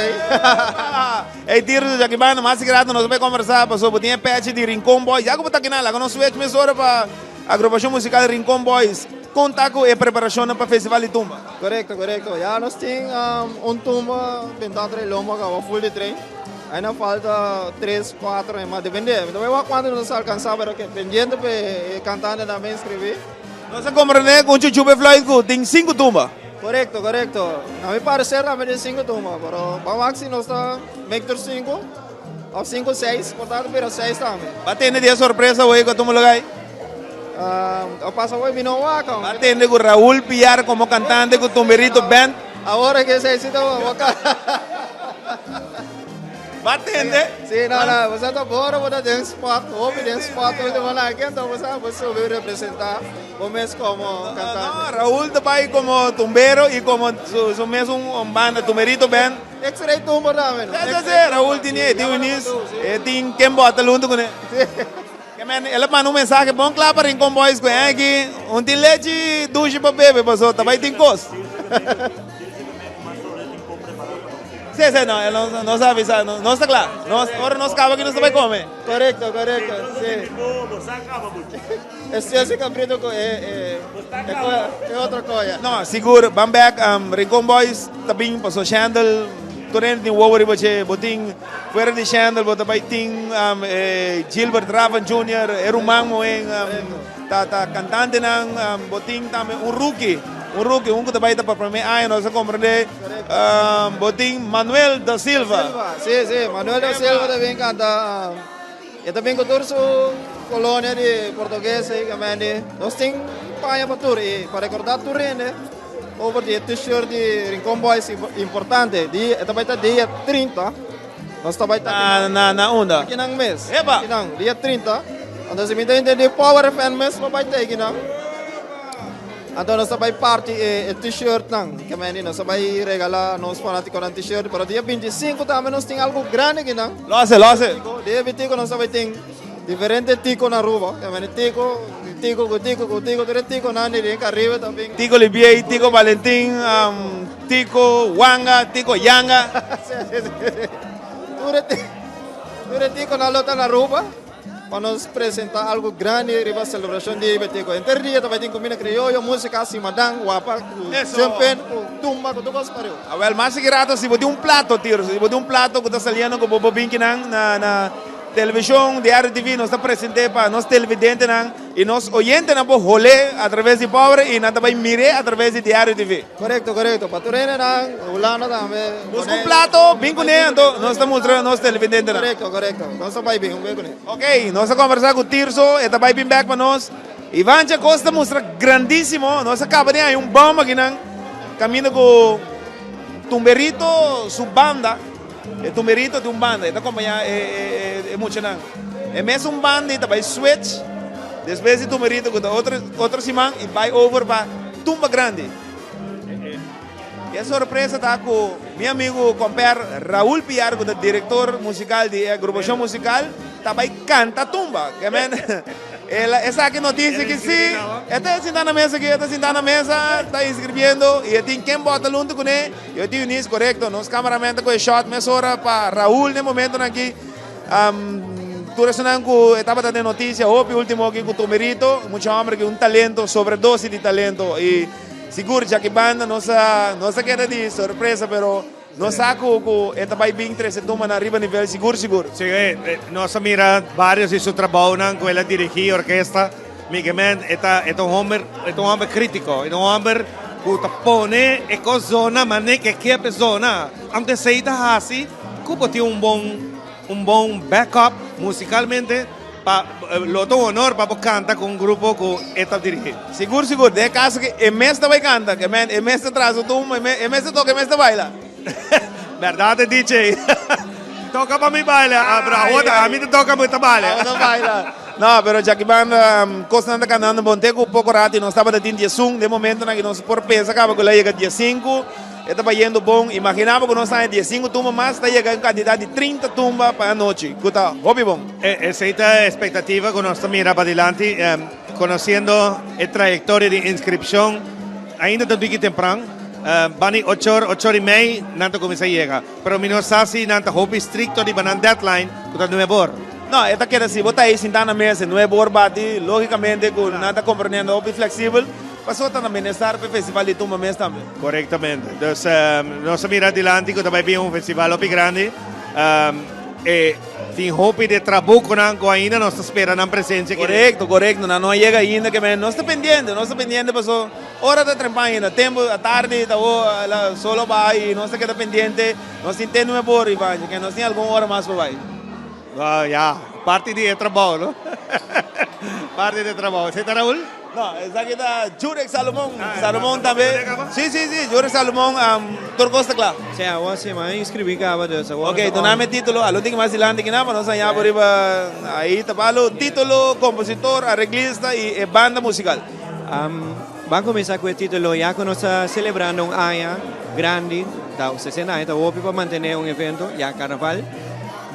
aí. Tiro já que vai, mas grato, nós vamos conversar sobre tinha patch de Rincón Boys, já que está aqui na lá, nós switch mais hora para a agrupação musical Rincón Boys. Contato e preparação para o Festival de Tumba. Correto. Já nós temos Tumba, pintado de lomba, que é full de trem. Ainda falta 3, 4, mas depende. Então, quando nós alcançamos, dependendo do cantante também escrever. Nós compreendemos com o Chuchupe Floyd que tem 5 tumbas. Correto. A mim parecer também tem 5 tumbas, mas para o máximo nós estamos Vector 5, ou 5, 6, portanto, para 6 também. Batendo de surpresa hoje que tu me lugar? Eu passo hoje no Waka. Batendo com Raúl Piar como cantante com Tumberito Band. Agora que se cita Waka. Batendo? Sim, não, você está fora, você tem spot, tem spot, você vai lá aqui, então você vai representar o mês como cantante. Não, Raúl vai como tumbero e como su mesmo banda Tumberito Band. X-Ray Tumba também. Raúl tem Unis, tem quem bota junto com ele. Ela manda mensagem bom claro para Rincón Boys com aqui, tem leite duche para beber, pessoal, também tem coisa. Sim, não sabe, não está claro. Agora nós acabamos que nós vai comer. Correto, sim. Esse cabrito é outra coisa. Não, seguro, vamos back, Rincón Boys também passou Chandel, torrente tem Wowery, boting, fora de Chandel, bota baiting, Gilbert Ravan Jr., Erumang Moeng, tá cantante ng boting também, rookie, que também tá para primeiro ano, nós compreender, boting Manuel da Silva. Sim, Manuel da Silva também canta, e também cantor su colônia de português, que nós tem panha para tour, e para recordar tour, né? Over de t-shirt de Rincón Boys importante, também tá dia 30, nós também tá na onda. Aqui nang mês. Eba. Dia 30. Então se me entende de Power Fan mês, vai ter aqui nang. Então nós também party t-shirt nang, que nós também regalar nos fanáticos ng t-shirt, pero dia 25 também nós tem algo grande aqui nang. Lose. Dia 25 nós também tem diferente tico na rua, que tico Tico, Tico, Nani, Rinca, arriba también. Tico Libier, Tico Valentín, Tico Wanga, Tico Yanga. Tú eres Tico, na lota na ruba. Para nos apresentar algo grande, riba celebração de Tico. Interdia também tem comida criolla, música assim, madang, guapa, champagne, tumba, tudo coisa para eu. Well, mas grato se botar plato, tiro. Se botar plato que está saliendo com Bobo Binky na televisão, Diário TV, nós está presente para nós televidentes e nós oyentes na rolê através de pobre e nós também mire através de Diário TV. Correto. Paturena na, ulana também. Busca plato, bem com ele, então nós estamos mostrando nós televidentes. Correto. Nós vai bem, com ele. Ok, nós vamos conversar com o Tirso, ele vai vir back para nós. Ivancha Costa mostra grandíssimo, nós acabamos de aí bomba aqui caminho com Tumberito, sua banda. É Tumberito de banda, está acompanhando é muito não. É mesmo banda, está vai switch, depois de Tumberito com outro simão e vai over para Tumba Grande. E a surpresa está com meu amigo compadre Raul Piar, que é diretor musical de agrupação musical, está vai cantar Tumba, que essa aqui notícia que sim, está sentado na mesa aqui, está escrevendo e tem quem bota junto com ele, eu tenho isso correto, nos cameramen com o shot, mas hora para Raul no momento aqui, tu resonando com etapa de notícia, hoje último aqui com o Tumberito, muito homem que talento, sobredose de talento e seguro já que banda não se queda de surpresa, pero nós saco esta vai bem três toma na arriba nível seguro. Sí, nós mira vários de seu trabalho com ela dirigir orquestra, migamente é um homem crítico, é um homem que pone e cosona, mas nem que a pessoa, antes de sair assim, que tem um bom backup musicalmente. Lo tengo honor para cantar con un grupo que está dirigido. Seguro, de caso que el mes te va a cantar, que el mes te trazo tú, el mes te toca, el mes te baila. Verdad, DJ. Toca para mí baila, a mí te toca para baila. No, pero ya que banda cosa anda cantando Bonteco un poco rato y no estaba de 10 de momento que no se por pensa acaba que la llega 15. Estava yendo bom, imaginava que nós estamos em 15 tumbas, mas está chegando quantidade de 30 tumbas para a noite. Está hobby bom. Essa é a expectativa que nós miramos para adelante, conhecendo a trajetória de inscrição, ainda está muito temprano. Bani 8 horas e meia, não começa a chegar. Mas nós assim, não hobby estricto de banan deadline, que está 9 horas. Não, esta quer dizer, botar aí sentado na mesa, 9 horas bate, logicamente, com nada compreendendo, hobby flexível. Passou também estar para o festival de Tumba mesmo também. Corretamente. Então, nós miramos adiante que também é festival muito grande. E tem hope de trabalho com ainda, nós esperamos a presença. Correto. Não chega ainda, que nós estamos pendentes, passou hora de trampar ainda, tempo, a tarde, solo vai, nós estamos pendentes, nós entendemos melhor, Ivan, que nós temos alguma hora mais para vai. Parte de trabalho, não? Parte de trabalho. Você está, Raul? No, esa aquí está Jurek Salomón. Salomón también. Sí, Jurek Salomón, Turcosta Club. Sí, ahora sí, me inscribí acaba de eso. Ok, doname título, al último más adelante que nada, nos allá por ahí tapalo, título, compositor, arreglista y banda musical. Va a comenzar con el título, ya que nos está celebrando un año grande, 60 años, para mantener un evento, ya carnaval.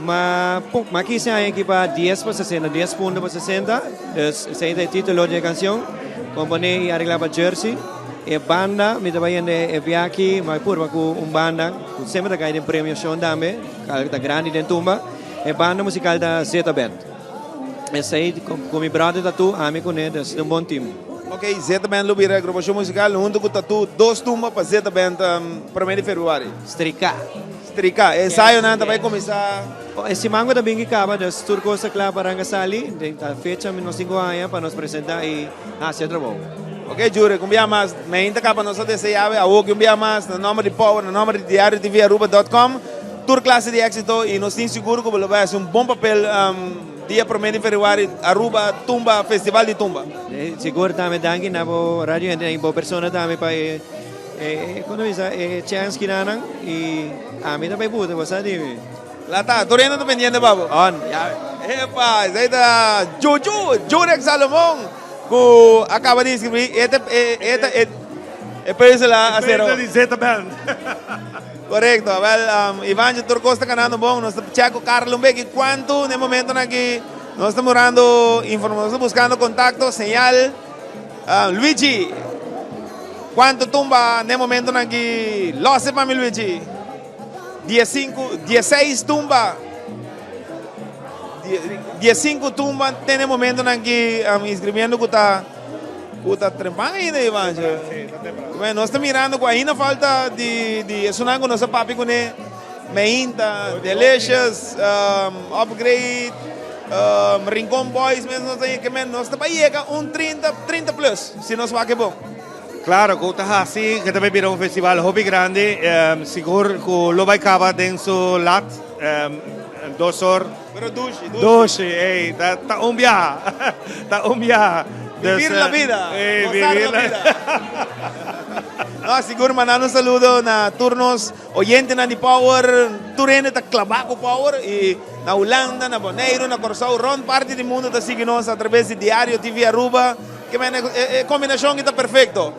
Mas aqui se hay para 10 para 60, 10 puntos para 60. Ese es el título de la canción. Componer y arreglar para Jersey. Y banda, me estaba yendo de viaje, mas por un banda, siempre está caído en premiación también, que está grande en Tumba. Y banda musical da Zeta Band. Ese es con mi brother Tatu, a mí con él, es un buen team. Ok, Zeta Band lubira a agrupação musical, junto com Tatu, 2 tumbas para Zeta Band, 1 de fevereiro. Strika. Ensaio nada vai começar. Esse mango também que acaba de Turcosta Club para Rangasali, da fecha menos 5 anos para nos apresentar e fazer trabalho. Ok, Jure, um dia mais, me ainda acaba nossa desejava, a hoje um dia mais, no nome de Power, no nome de Diário TV Aruba.com, tour classe de éxito e nós temos seguro que vai fazer bom papel dia 1 de fevereiro, Aruba, Tumba, Festival de Tumba. Seguro também, danke, na rádio, e boa pessoa também para quando bisa chance kinanan e a mim também puta você sabe lá tá tô indo pendiente babo on epa aí tá Jurek Salomón que acaba de escrever é preço lá a zero correto well Ivan Turcosta canando bom nós checo Carlos Beck quanto no momento aqui Nós estamos morando informação, buscando contacto, señal. Luigi, quanto tumba no momento aqui? Lo sé para mim, Luigi. 16 tumba. 15 tumba tem no momento aqui inscrevendo que está trempando ainda, Ivan. Nós estamos mirando que ainda falta de sonando com nossa papi com Meinta, Delicious, Upgrade, Rincon Boys, mesmo nós estamos aí com 30 plus, se nós vai que bom. Claro, que está assim, que também virou festival hobby grande, seguro que lo vai acabar dentro do lat, 2 horas. Pero Dushi, está viaje, está viaje. Vivir la vida, vivir la vida. No, seguro mandando un saludo na turnos oyente na Power, turene ta clavaco Power e na Holanda, na Bonaire, na Corsau, ron parte do mundo tá seguindo nós através de Diário TV Aruba, que é combinação que tá perfeito.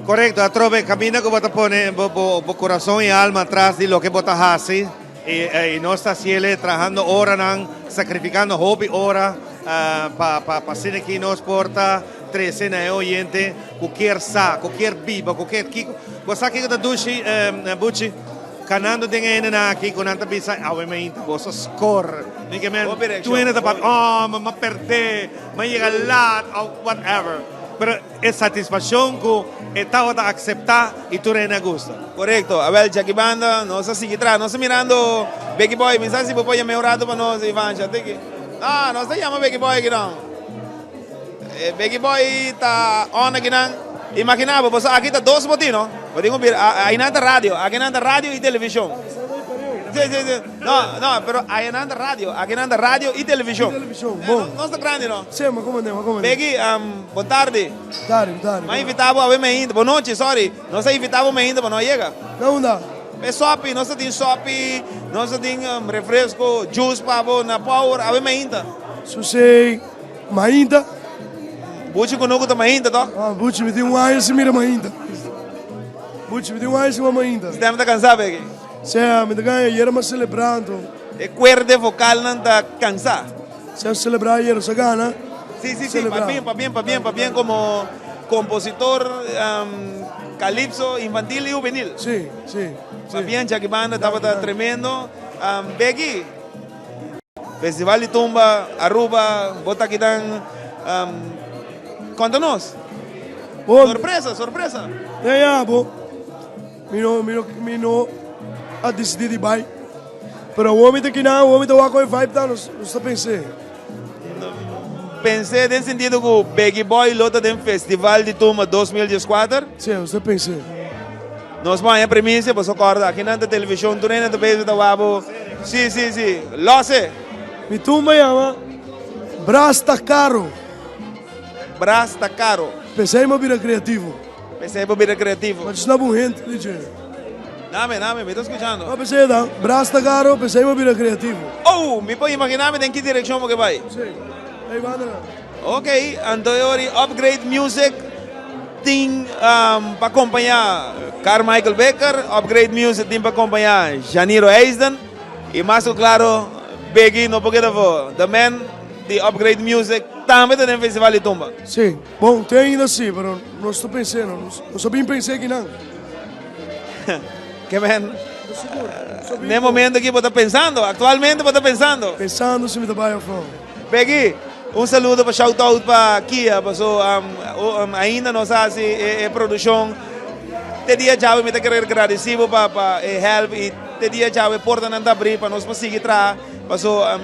Correcto, a trove camina que você põe o coração e alma atrás de lo que você faz. E nós está cielo trabajando hora, sacrificando hobby hora para ser que nos porta 13 na oyente, qualquer biba, qualquer kiko. Você que está dushi, buchi, canando de na aqui com tanta bisa, obviamente, você score. Ninguém tu ainda tá mas perder, mas chega lá, whatever. Pero é satisfação que estava a aceitar e tu não gosta. Correcto. A ver, Jackie Banda, nós estamos atrás, nós estamos mirando Becky Boy, me sabe se você pode melhorar para nós, Ivan, já tem que. Ah, nós estamos Becky Boy aqui não. Becky Boy está on aqui não. Imaginava, você aqui está 2 botões, pode ver, aí na rádio e televisão. No, pero hay nada radio y televisión. No está grande, ¿no? Sí, ma come. Becky, buon tardi. Tardi. Ma invitavo a me ainda. Boa noite, sorry. Não sei invitavo me ainda, mas não chega. Não dá. É sopi, nós temos sopi, nós temos refresco, juice pavo na Power, a me ainda. Susei, ainda. Buchi conosco também ainda, tá? Ah, Buchi me deu um se mira ainda. Buchi me deu um ainda. Você tá cansado, Becky? Sim, me ganha ieri ma celebrando. E cuerde vocal não está cansado. Se celebrar ieri, se gana? Sí, para bien como compositor calipso infantil y juvenil. Sí. Para bien, Jackie Banda estaba tremendo. Becky, Festival de Tumba, Aruba, bota aqui dan. Conta-nos. Sorpresa. Bo. Mino a decidir de vai. Pero o homem daqui não, o homem da Waco vibe tá, não está pensando. Pensei nesse sentido que o Becky Boy lota do Festival de Tumba 2014. Sim, você pensou. Nós vamos a premissa, você acorda aqui na televisão, tu nem na TV da Wabo. Sim. Lo sé. Mi tumba chama Brasta Caro. Pensei em vir criativo. Mas não é bom gente, DJ. Dame, me estou escuchando. No, pensei da Brasta Caro, pensei em vir criativo. Oh, me pode imaginar em que direção que vai? Sim. Aí vai lá. Ok, então Upgrade Music tem para acompanhar Carmichael Becker, Upgrade Music tem para acompanhar Janiro Eisden e mais claro, Becky no porque the man de Upgrade Music também tem festival de tumba. Sim, bom, tem ainda sim, mas não estou pensando, não só bem pensei que não. Que man, no momento que você está pensando, atualmente você está pensando. Pensando se me dá baia fora. Becky, um saludo para shout out para Kia, ainda nós fazemos a produção. Te dia já me querer agradecido para help e te dia já me porta não abrir para nós conseguir tra,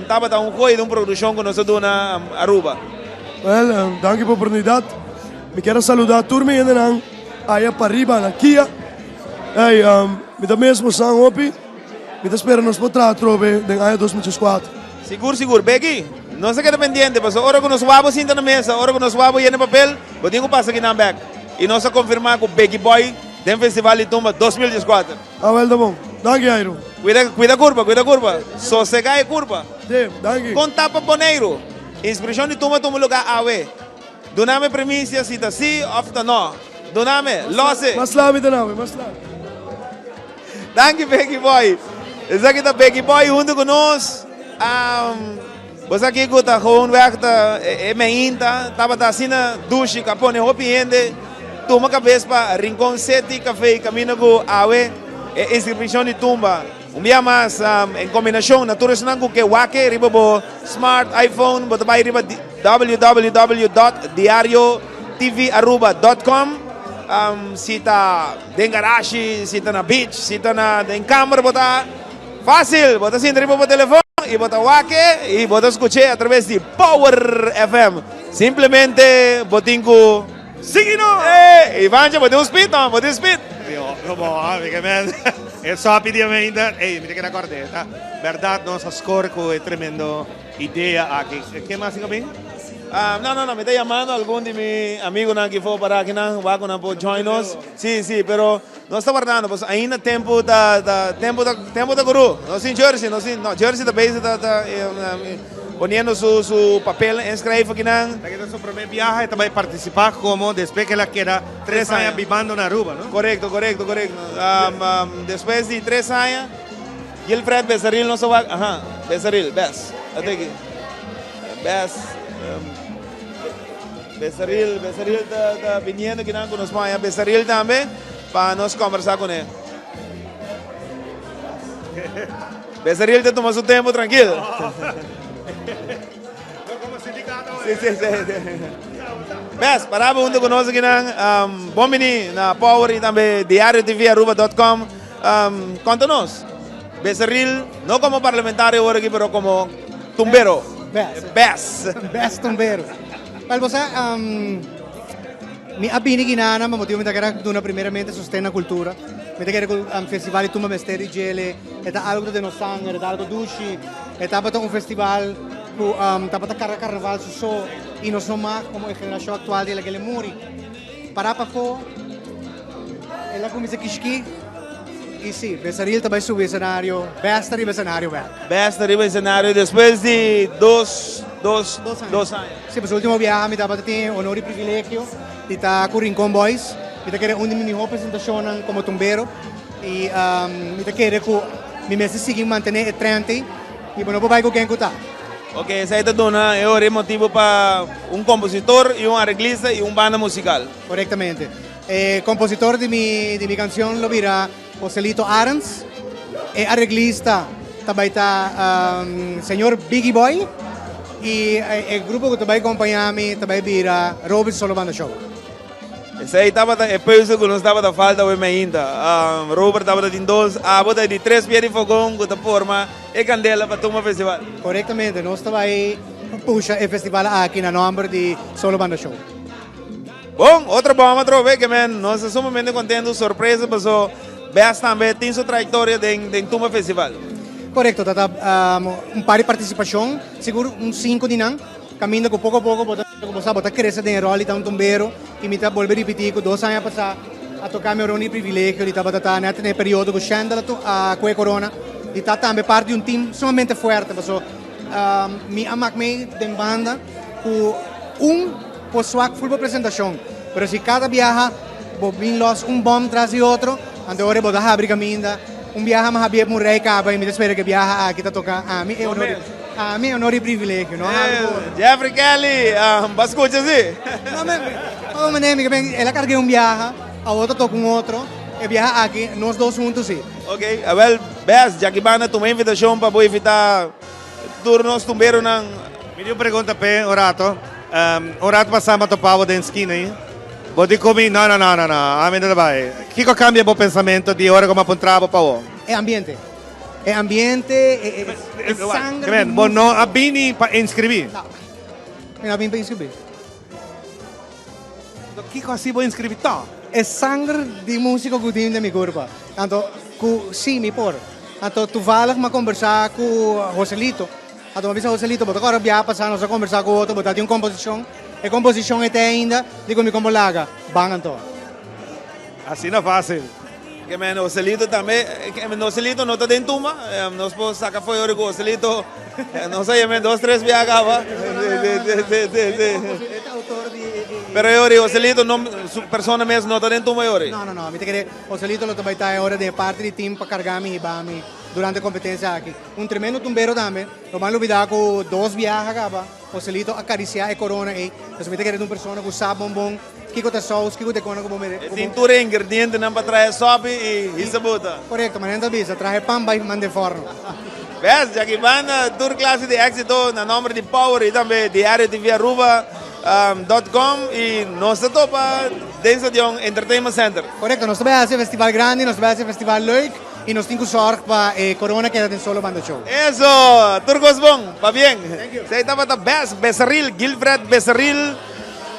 tava um coi de uma produção que nós damos na Aruba. Well, danke pela oportunidade. Me quero saludar a turma ainda não, aí para arriba na Kia. Hey, me dá mesmo sang opi. Me espera nos potrà trove den ano 2004. Seguro, Becky. Não se queda pendiente, mas hora que nós vamos sentar na mesa, hora que nós vamos ir no papel, eu tenho que passar aqui na back. E nós a confirmar que o Becky Boy tem Festival de Tumba 2014. Ah, well, tá bom. Danke, Jairo. Cuida curva. Só se cai curva. Sim, danke. Com tapa boneiro. Inscrição de Tumba, tu lugar awe. Doname premissa se tá sim, ou não. Doname, losse. Mas lá, me dá não, mas lá. Danke, Becky Boy. Esse aqui tá Becky Boy junto com nós. Você aqui guta gewoon werkta e meinta, tava da sina douche capone hopiende, tuma cabeça para Rincón City Café caminho go awe e inscrição de tumba. Dia mais em combinação natureza não que wake riba bo smart iPhone bota vai riba www.diariotv@.com se tá em garagem, se tá na beach, se tá na em câmara bota fácil, bota assim riba bo telefone e bota wake e bota escutar através de Power FM. Simplesmente botinho signo e vanja bota speed, bota speed. Come on, man. É só pedir ainda. Ei, me tem que acordar, tá? Verdade, nossa scorco é tremendo ideia aqui. Que mais fica bem? No, me está llamando algún de mis amigos que fue para aquí, va a join us. Sí, pero no está guardando, pues ainda tempo da guru. No sin jersey, no jersey da base da poniendo su papel inscrito aquí. Porque su primer viaje também participar como después que la queda 3 años vivando en Aruba, ¿no? Correcto. Después de 3 años, Gilfred Becerril no se va, Becerril, Bess, Becerril está viniendo aqui com nós, Becerril também, para nós conversar com ele. Becerril te toma seu tempo tranquilo. Bes, paraba junto conosco aqui na Bombini, na Power e também diariotv@.com. Conta-nos, Becerril, não como parlamentário agora aqui, mas como tumbero. Best tumbero. Well, você, mi abini ginana, ma motivo mi takera duna primeramente sostena cultura. Mi takera festival di tumba mesteri gele, eta algo de no sangue, eta algo dushi, eta bata un festival ku tapata carnaval so e nos noma como a geração atual de aquele muri. Para fo ela come se kishki. E sim, Becerril também subiu o cenário, besta arriba o cenário, velho. Besta arriba o cenário, depois de dois anos. Sim, mas o último viagem me dava ter honor e privilégio de estar com o Rincón Boys. Me querer uma minha apresentação como tumbero e me querer que me mesmo seguir manter 30 e não vou com quem escutar. Ok, essa é o motivo para compositor e arreglista e banda musical. Correctamente. Compositor de mi canción lo virá Joselito Arans, arreglista também está senhor Biggie Boy e o grupo que também acompanha me também vira Robert Solo Banda Show. Esse aí estava penso que não estava da falta hoje ainda. Robert estava de 2, bota de 3 pés de fogão, que forma e candela para tomar festival. Correctamente, nós estamos aí puxa o festival aqui na nome de Solo Banda Show. Bom, outra bomba trove que nós estamos sumamente contentos, surpresa, passou. Best também tem sua trajetória dentro do festival. Correto, tata par de participação, seguro 5 de nan, caminho com pouco a pouco, botar crescer de rol, então tumbero, e me está volver a repetir com 2 anos passar a tocar meu rol de privilégio, e estava tata nesse período com Xandala com a corona, e tá também parte de time sumamente forte, passou me amak me de banda com posuak full apresentação, mas se cada viaja, bobin los bom tras de outro. Ante ora boda abrir caminho, viaje mais habia um rei caba e me espera que viaja aqui tá tocar a mim é honor e privilégio, não? Jeffrey Kelly, bascucha assim. Não, mas nem ela carrega viaje, a outra toca outro, e viaja aqui nós dois juntos sim. Ok, well, best, já que banda toma invitação para evitar turnos tumbero nang. Me dio pergunta pe Orato, Orato passava to pavo da esquina aí. Vou te comer, não, a mim não vai. O que cambia o pensamento de hora como apontrava para o? É ambiente, é sangue. Bom, não abini para inscrever. Não abini para inscrever. O que assim vou inscrever? Tá. É sangue de música que eu tenho na minha corpo. Então, sim, me por. Então, tu vai lá conversar com o Joselito. Então, avisa o Joselito, botar agora viajar passar, nós conversar com o outro, botar uma composição. E composição até ainda, digo me como laga, bangan assim não é fácil. Que o Joselito também, o Joselito não está dentro de uma, nós podemos sacar foi o Joselito, não sei, 2, 3 viajava. Pero o Joselito, sua pessoa mesmo não está dentro de uma. Não, me te querer, o Joselito lo também está hora de parte do time para carregar-me e bami. durante competencia aquí. Un tremendo tumbero también. Lo más olvidado con 2 viajes acá, Joselito acariciar el corona y nos mete que eres una persona que sabe bombón, Kiko te sauce, Kiko te cona como mere. Tintura e ingrediente não para trazer sobe e sabuta. Correcto, manenta bisa, traje pan vai mande forno. Ves, já que van tour classe de éxito na nome de Power e também Diário TV Aruba.com e nós topa dentro de entertainment center. Correcto, nós também fazemos festival grande, nós também fazemos festival leuk e nós temos sorte para corona que tem solo banda show. Eso, Turcos bom, va bien. Saya estaba Bes, Becerril, Gilfred Becerril,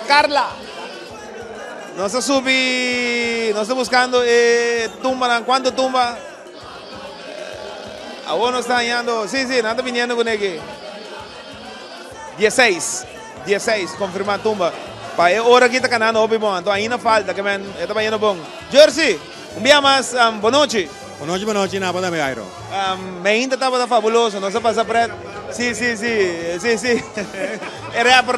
Carla. Nós estamos buscando tumba, ¿cuánto tumba? Aún no está ganhando, sí, nada viniendo con aquí. 16, confirmar tumba. Para hora que está ganhando, óbvio, bom, então ainda falta, que man, está indo bom. Jersey, um dia mais, boa noite. Boa noite, na banda Megairo. Me ainda estava fabuloso, não se passa preto. Sim. É rapper.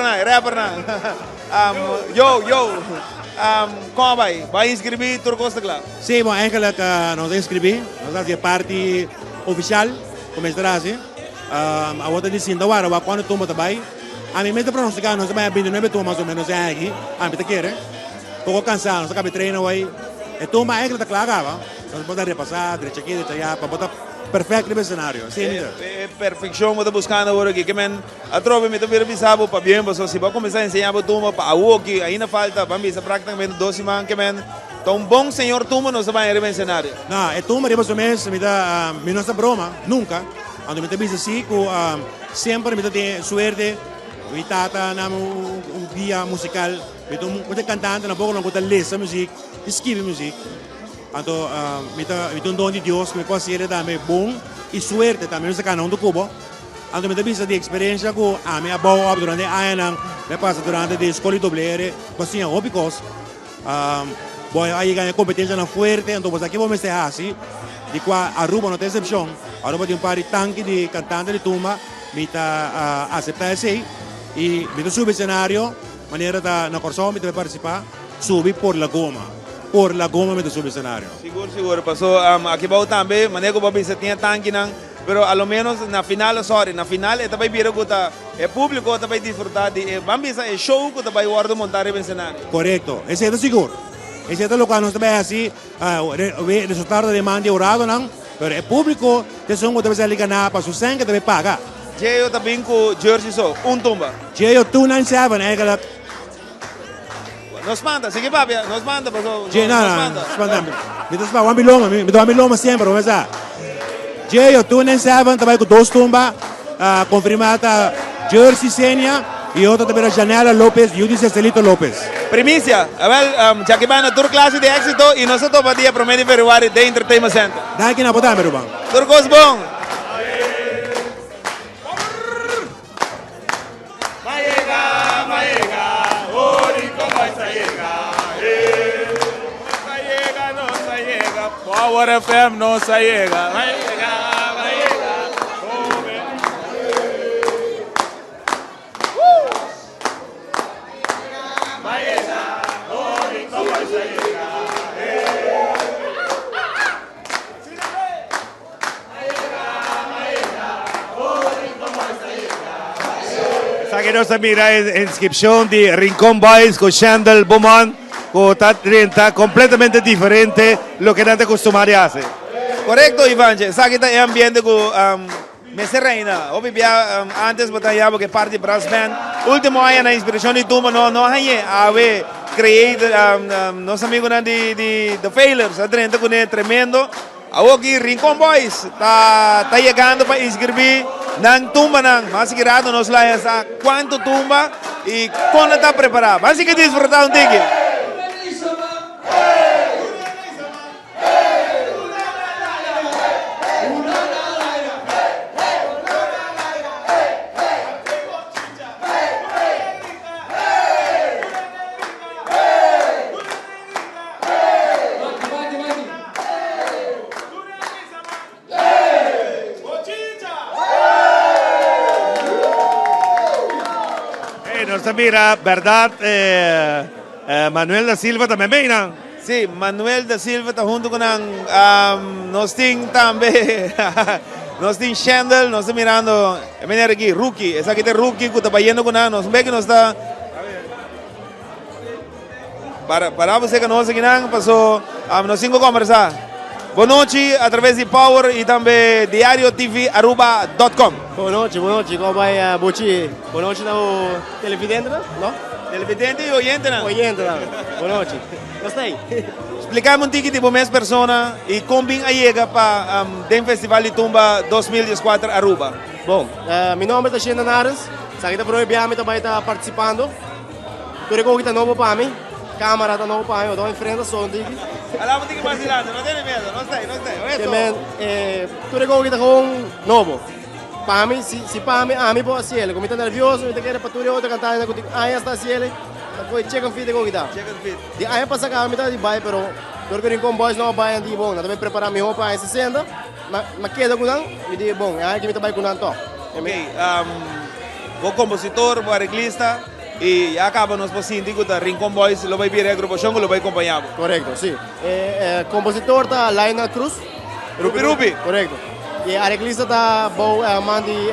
Como vai? Vai inscrever Turcos de Club? Sim, bom, eigenlijk nós inscrevi, nós fazemos parte oficial, como está assim. A outra de Sinta, agora, quando tumba também. A mim mesmo pronosticar, nós também 29 tumbas mais ou menos aqui, a mim te quer, pouco cansado, nós acabamos treino aí. E tumba eigenlijk está claro, nós podemos repassar, direita aqui, direita allá, para botar perfeito no cenário. Perfeição, eu estou buscando agora aqui, que man, a tropa me está visando para bem, mas se vai começar a ensinar para tumba, para o que ainda falta, para mim, praticamente 2 semanas, que man, então um bom senhor tumba não se vai ir no cenário. Não, é tumba, mais ou menos, me dá, me não broma, nunca, quando me está visando assim, sempre me dá suerte. Mi tata nam via musical, mi cantante na pouco não gosta lesa music, escreve music. Então, mi don de Deus, me considera também bom e suerte também nesse canal do Cuba. Então, me vista de experiência com a minha boa durante anos, me passa durante a escola de doblere, assim, óbicos. Boy, aí ganha competência na fuerte, então você aqui vamos estar assim, de qual Aruba não tem exceção. Aruba tem par de tanque de cantante de tumba, me tá aceitar assim. E me sube cenário, maneira da na corso me deve participar, subi por la goma me sube cenário. Seguro, passou aqui bom também, maneira que você tinha tanque não, pero a lo menos na final é também vira que é público também desfrutar de, vamos é show que também guarda montar no cenário. Correto, esse é seguro. Esse é o local nós também assim, resultado da demanda é orado não, pero é público, que são que deve ser ligado para su sangue deve pagar. Eu também com Jersey só, tumba. Eu 297 eigenlijk. Nos manda, sige papi, nos manda, não, spanda. Me dá uma miloma sempre, vamos lá. Eu 297 também com 2 tumbas, confirmada Jersey Senia e outra também a Janela Lopes e o Celito Lopes. Primícia, já que vai na tour classe de éxito e nós estamos dia prometo Februário de Entertainment Center. Daqui na botar, meu irmão. Turcos bom. Power FM no se llega. Vai llegar. Sa que no se mira inscripción de Rincón Boys con Shandel Beaumont. Está completamente diferente lo que antes acostumbrado a hacer. Correcto, Iván. Sabe que está ambiente con Mesa Reina. Obviamente antes batallaba que parte brass band. Último año la inspiración de Tumba no hay a ver create nos amigos de Failures. Está con tremendo. Ahora aquí Rincón Boys está llegando para inscribir nang Tumba nang. Más que rato nos la está cuánto Tumba y cuándo está preparado. Más que disfrutar un ticket. Mira, verdad, Manuel da Silva también viene. Sim, Manuel da Silva está junto com nós tem também nós tem Shandel, nós estamos mirando aqui, Rookie, essa aqui é Rookie que está indo com nós vê que nós está para você que nós aqui não passou nós temos que conversar. Boa noite através de Power e também diarioTV@.com. Boa noite, como vai Buchi? Boa noite no televidente, não? Televidente e oyente, não? Oyente, não. Boa noite. Gostei. Explicamos um pouquinho tipo mais persona e como bem chega para o Festival de Tumba 2014 Aruba. Bom, meu nome é Tashina Nares. Sa kita pro biami também está participando. Tudo que está novo para mim. Câmera está novo para mim. Eu estou em frente ao som daqui. Alá, tem que vacilar, não tem medo, não sei. Tudo que está com novo. Para mim, se para mim, a mim pode ser ele. Como está nervioso, eu quero para tudo outro cantar, eu tenho aí está se ele. Depois check and fit com guitarra. Check and fit. De aí para sacar a mitad de baile, pero tudo que com boys não vai de bom. Também preparar minha roupa aí 60. Mas queda com não, e de bom. Aí que me vai com não to. Ok, vou compositor, vou arreglista. E acaba nos pacientes da Rincon Boys, lo vai vir a grupo Xongo, lo vai acompanhar. Correcto, sí. Compositor está Lionel Cruz. Rupi. Correcto. E arreglista está Mandy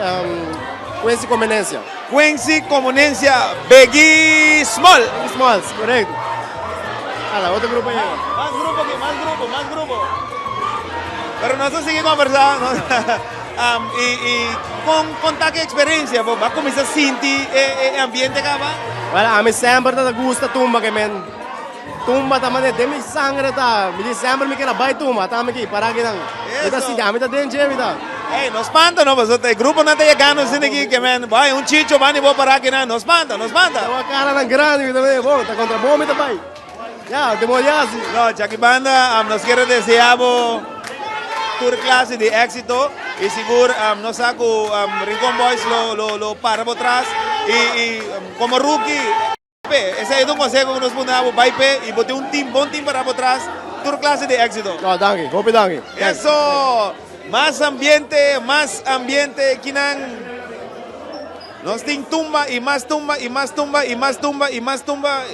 Quincy Conveniencia. Quincy Conveniencia, Beggy Small. Beggy Smalls, correcto. Ala, outro grupo aí. Mais grupo. Pero nós vamos seguir conversando. Contar que experiência, vai começar a sentir o ambiente que vai. Well, a mim sempre gusta tumba que men. Tumba também tem mi sangue tá. Me diz sempre me quer vai tumba, tá aqui para aqui não. Está se dá, me tá dentro de vida. Ei, nos espanta não, mas o grupo não está chegando assim aqui que men, vai chicho, vai vou parar aqui não, nos espanta. A cara não grande também, bom, tá contra bom me também. Já, demolhase. Não, já que banda, nós queremos desejar tour classe de éxito e seguro nós saco Rincon Boys lo para por trás e como rookie esse é um conselho que nós podemos vai e botar bom time para por trás tour classe de éxito. No, danke, hope danke. Eso, más ambiente que não nós tem tumba e mais tumba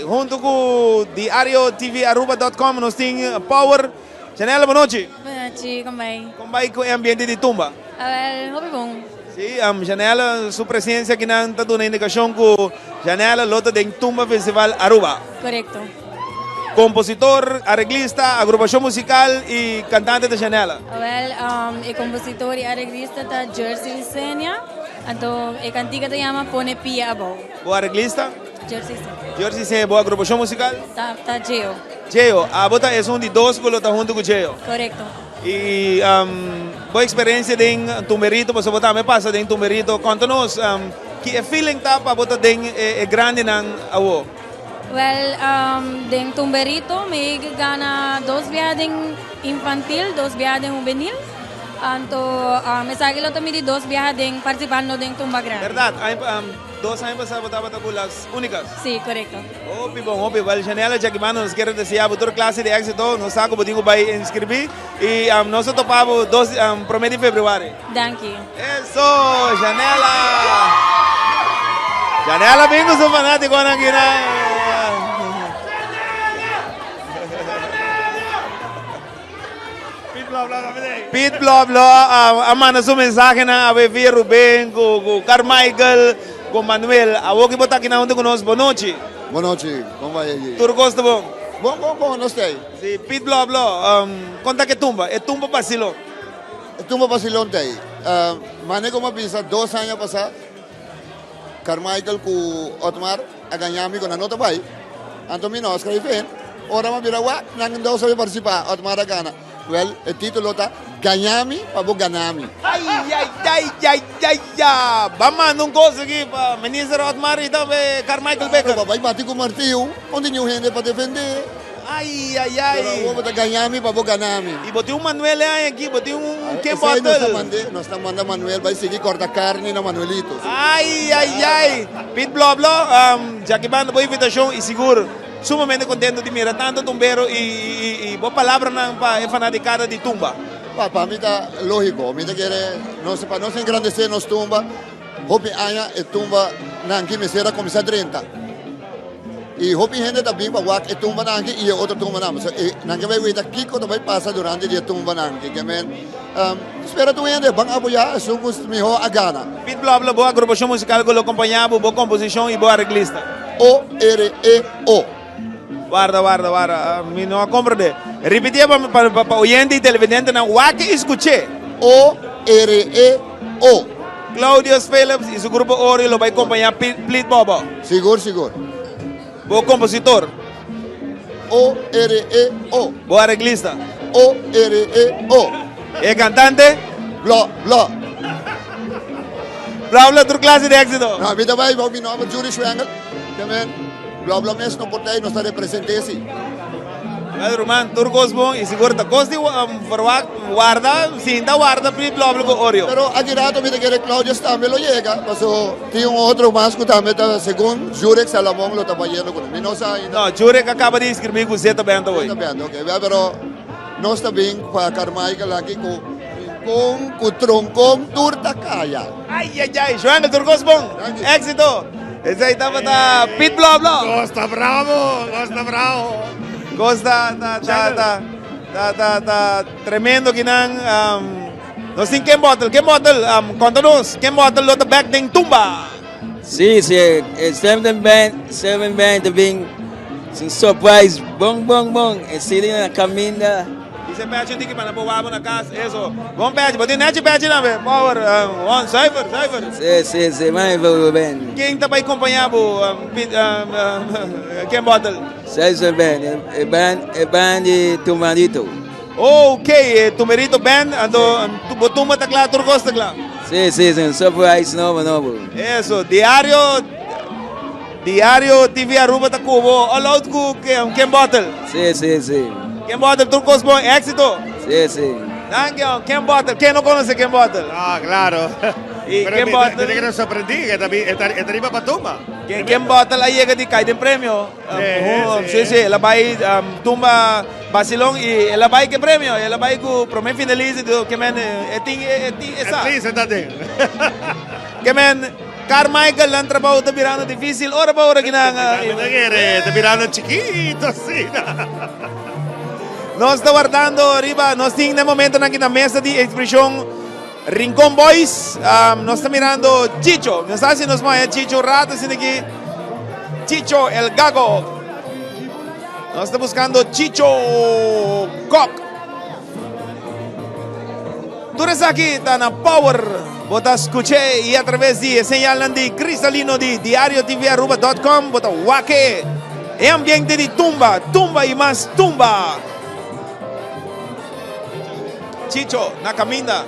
junto com diarioTV@.com nós tem Power. Janela, boa noite. Boa noite, como vai? Como vai com o ambiente de tumba? Houve bom. Sim, Janela, sua presença aqui está dando uma indicação que Janela lota de Tumba Festival Aruba. Correto. Compositor, arreglista, agrupação musical e cantante de Janela. O compositor e arreglista está Jersey Senia. Então, a cantiga se chama Pone Pia Abo. Boa arreglista? Jersey Senia, boa agrupação musical? Tá Geo. Geo, a bota é um de dois que está junto com Geo. Correto. E boa experiência em Tumberito, você botar me passa em Tumberito, conta-nos que feeling tá para botar é grande não awo. Em Tumberito me gana 2 viagens infantil, 2 viagens juvenil. Então, me sabe também de 2 viagens participando em Tumba Grande. Verdade, 2 anos passados botava as únicas. Sim, correto. Opi, Janela, já que nos quer desejar toda classe de éxito, nós saco botinho vai inscrever e nós topamos 1 de fevereiro. Danke. Isso, Janela. Janela, bem com seu fanático aqui, né? Pete Blá, a manda sua mensagem a Vivi Rubén, com Carmichael, com Manuel. A o que botar aqui na onda conosco, boa noite. Boa noite, como vai aí? Tudo gosta bom? Bom, nós tem. Sim, Pete Blá, conta que tumba, é tumba Basilão. É tumba Basilão tem. Mane como pisa 2 anos passados, Carmichael com Otmar, a ganhar-me com a nota vai. Então, nós escrevemos, ora me vira lá, não sabe participar, Otmar a gana. Well, o título está Ganhami para Ganami. Ai. Vamos, não consegui para ministro Otmar e também Carmichael Becker. Vai bater com o martilho, onde nenhum gente para defender. Ai. Vou botar Ganhami para Ganami. E botei Manuel aqui, botei que bottle. Nós estamos mandando Manuel, vai seguir cortar carne na Manuelito. Ai. Pete Blá, já que manda boa invitação e seguro. Sumamente contento de mirar tanto tumbero e boa palavra para a fanaticada de tumba. Para mim está lógico, mim quer para nós engrandecer nos tumba, hope aya e tumba na que me será começar 30. E hopi gente também para wak e tumba nangi e outra tumba nam. So nangi vai wait kiko também passa durante dia tumba nangi. Que men espera tu ainda bang apoiar sungguh miho agana. Pit Blah Blah, boa agrupação musical que lo acompanhava, boa composição e boa arreglista. O-R-E-O. Guarda, mi não compreende. Repetia para oyente e televidente na wak escuche. O-R-E-O. Claudius Phillips e seu grupo Ori lo vai acompanhar Plit Bobo. Seguro. Boa compositor. O-R-E-O. Boa arreglista. O-R-E-O. E cantante? Blah. Blah Blah, tua classe de éxito. Na vida vai, meu nome é Júlio Schwengel. Também, Blah mesmo não pode não está representando. Pedro man, turcos bom e seguro tá costi guarda, sinta guarda Plit Blah Blah com Oreo. Pero aqui rato me quer Claudio também lo llega, paso tinha outro mais que também tá segundo Jurek Salamon lo tá fazendo com mim não sai. Não, Jurek acaba de escrever com Zeta Bento hoje. Zeta Bento, ok. Pero nós também para Carmichael aqui com troncom turta kaya. Ai, Joana, turcos bom. Éxito. Esse aí tava da Pit Blah Blah. Costa Bravo. Costa tá tremendo que não nós tem quem bottle conta-nos quem bottle lo back ding tumba. Sim, seven band também sem surprise bom e se na caminha. E se pede que para boa na casa isso. Bom pede, pode net pede na power one cyber. Sim, mas vou bem. Quem tá vai acompanhar quem bottle? Seven band de Tumarito. Ok, Tumarito band ando tumba tá claro, turcos tá claro. Sim, surprise novo. Isso, diário TV Aruba tá cubo, all out com quem bottle. Sim. Quem bottle, turcos bom, éxito. Sim. Quem bottle, quem não conhece quem bottle? Ah, claro. Y Pero quem bottle, que nos sorprendí, que estaría para tumba. quem bottle aí chega de cair de prêmio. Sim, ela vai tumba Basilão e ela vai que prêmio, ela vai com primeiro finalista do que men essa. Que men Carmichael lang trabaho tá virando difícil, ora pa ora ginanga. Tá virando chiquito assim. Nós está guardando arriba, nós temos no momento aqui na mesa de expressão Rincón Boys, nós estamos mirando Chicho, não sabe se nos vai Chicho Rato, assim aqui, Chicho El Gago. Nós estamos buscando Chicho Cock. Tudo isso aqui está na Power, bota escute e através de señal de cristalino de diariotvAruba.com, bota Wake, é ambiente de tumba e mais tumba. Chicho, na caminha.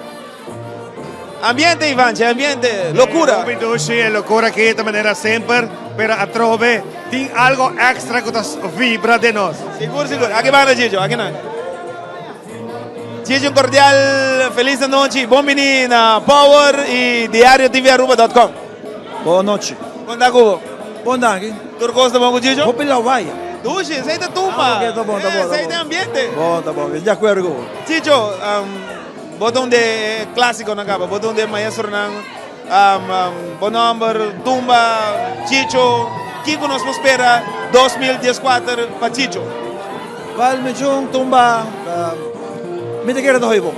Ambiente, Iván, ambiente, locura. Sì, è locura che de maneira sempre, per a trove, tem algo extra que vibra de nós. Seguro. Aqui vai, Chicho, aqui não. Chicho, cordial, feliz noite, bom menina, Power e diariotvAruba.com. Boa noite. Quando é que Bom dia. Tu gosta bom com Chicho? Vou pela Hawaii. Duche, sei da tumba. Tá bom. Sei da ambiente. Tá bom. De acordo. Chicho, botão de clássico na capa, botão de maestro na bom número, tumba, Chicho, que nos espera 2014 para Chicho? Val me jung tumba, me te quero dois bom.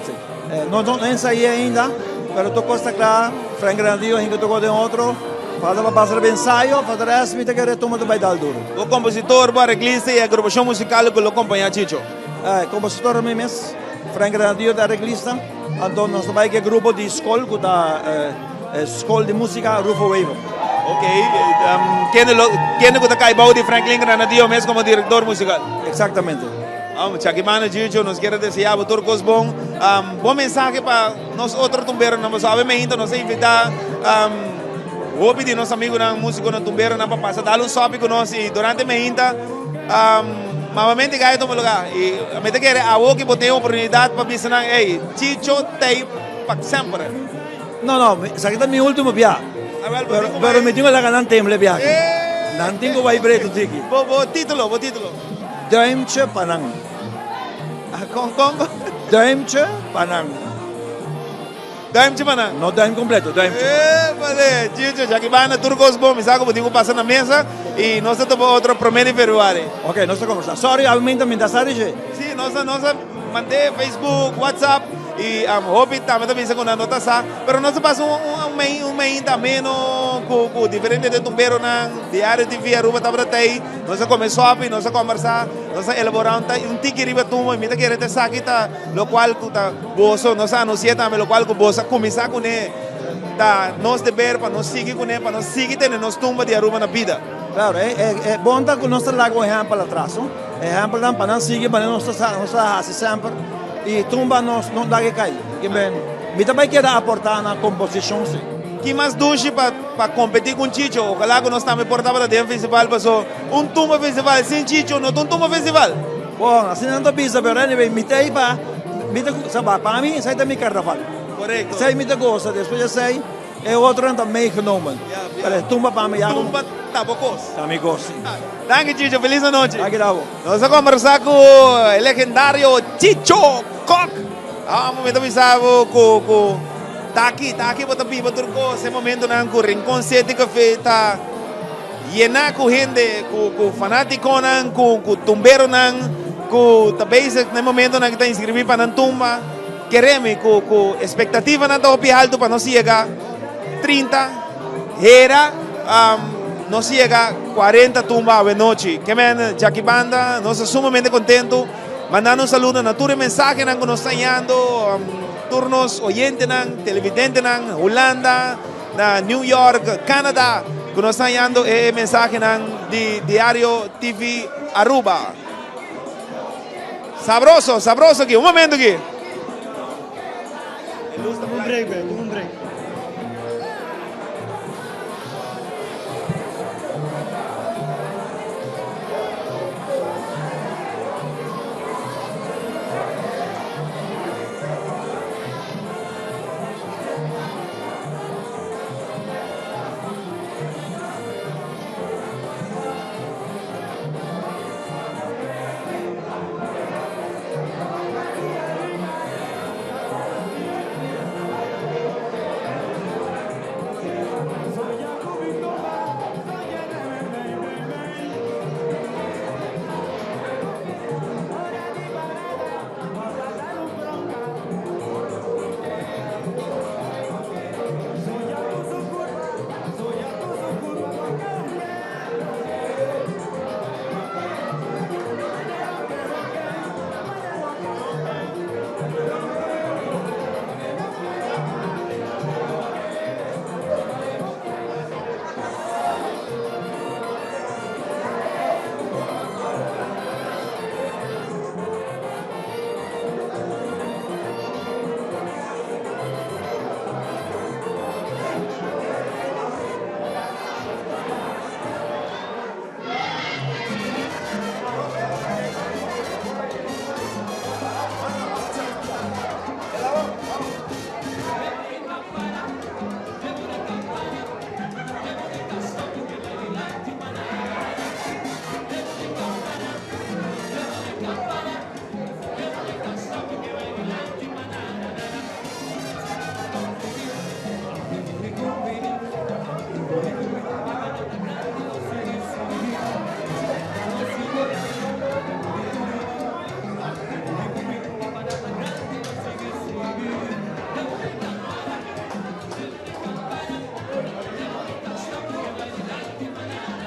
Não ensaiei ainda, pero tô costa claro, Frank Grandio, ainda tô com outro. Falta para passar o ensaio, para o resto me te quero tumba do baidal duro. O compositor, o arreglista e a agrupação musical que lo acompanha Chicho? Compositor mesmo, Frank Grandio da arreglista. Então nós também que grupo de escola, que da escola de música Rufo Wave. Ok, quem é que está caibao de Franklin Granadio mesmo como diretor musical? Exatamente. Chakimana Chicho, nos quer desejar a todos bom. Bom mensagem para nós outros tumbeiros, não sabemos ainda, nós invitar vou pedir nosso amigo na música na tumbeira na para passar dar um sobe com nós e durante a ainda novamente gai todo lugar e a meta quer a o que botei oportunidade para ensinar ei Chicho tem para sempre. Não, isso aqui é meu último viagem. Pero me tenho lá ganhando tempo le viagem. Não tenho vai preto tiki. Bo título. Daimche Panang. Kong. Daimche Panang. Daimche Panang. No daim completo, Daimche. Vale, Chicho, já que vai na Turcos bom, me sabe que eu passar na mesa e nós temos outro promedio februário. Ok, nós estamos conversando. Sorry, aumenta minha mensagem. Sim, nós mantém Facebook, WhatsApp e hobby também bisa com a nota sa, pero nós passa main também com diferente de tumbero na diário TV Aruba também tem, nós começou a nós conversar, nós elaborar um tiki riba tumba, mita que rete sa kita, lo qual kuta boso, nós anuncia também lo qual ku bosa começar com ele, tá, nós dever para nós seguir com ele, para nós seguir tendo nós tumba de Aruba na vida. Claro, é bom que nós trago exemplo atrás, exemplo para nós seguir, para nós fazer sempre. E tumba não dá que cair. Que bem, me também quero aportar na composição, sim. Que mais duche para competir com Chicho? O que nós também portava dentro do festival, passou tumba festival sem Chicho, não tumba festival. Bom, assim não tô bisa, pero anyway, me tem para mim, sai da minha carnaval. Correto. Sai me gosta, depois eu sei, é outro ano também genomen. Para tumba para mim, tumba tabocos. Também gosto. Danke Chicho, feliz noite. Aqui dá. Nós vamos conversar com o legendário Chicho Koch. Momento bisavo com tá aqui para pipa turco, esse momento não com rincón 7 café tá llena com gente, com fanático não, com tumbero não, com também no momento não que tá inscrever para não tumba, queremos com expectativa não tá opi alto para nós chegar 30 era nós chega 40 tumba a noite. Que men Jackie Banda, nós sumamente contento. Mandando un saludo, nature mensaje que nos están yendo, turnos oyentes, televidentes, Holanda, New York, Canadá, que nos están yendo mensaje de Diario TV Aruba. Sabroso, sabroso aquí, un momento aquí. Un break.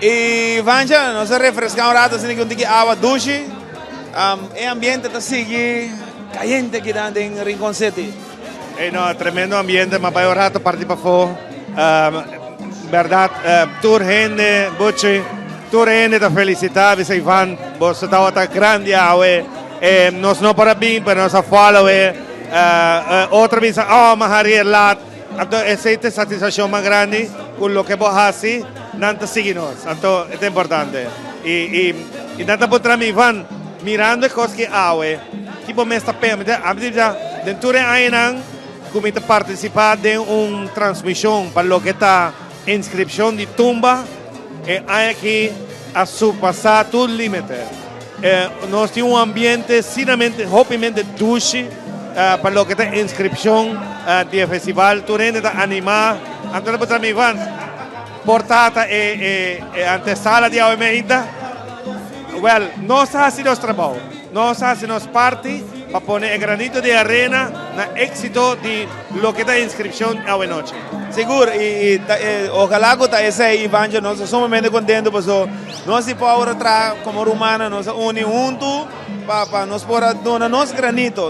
E Vanja, nós refrescamos um rato, assim que um tique água duche. O ambiente está assim, caliente aqui dentro em Rincón 7. No, tremendo ambiente, mas vai um rato partir para fora. Verdade, toda gente, Bucci, toda gente está felicitada, você Ivan, você está grande, nós não para bem, mas nós follow, outra vez, Maharia lá, essa satisfação mais grande com o que você faz, não está seguindo, então é importante. E não está por mim, Ivan, mirando as coisas que há, tipo, me está bem, dentro de aí, como participar de uma transmissão para o que está inscrição de tumba, hay que surpassar todo limite. Nós temos ambiente, sinceramente, obviamente, duche para o que está inscrição de festival. Tu gente está animada. Então, para mim, Ivan, portata e antesala di aumenta. Well, nós hacemos nosso trabalho, nós hacemos parte para poner el granito de arena na éxito de lo que está en inscripción a noche. Seguro, ojalá que esse evangelho nós somos muito contentos, porque nós se podemos trazer como romana, nós unir juntos para nós poder donar nosso granito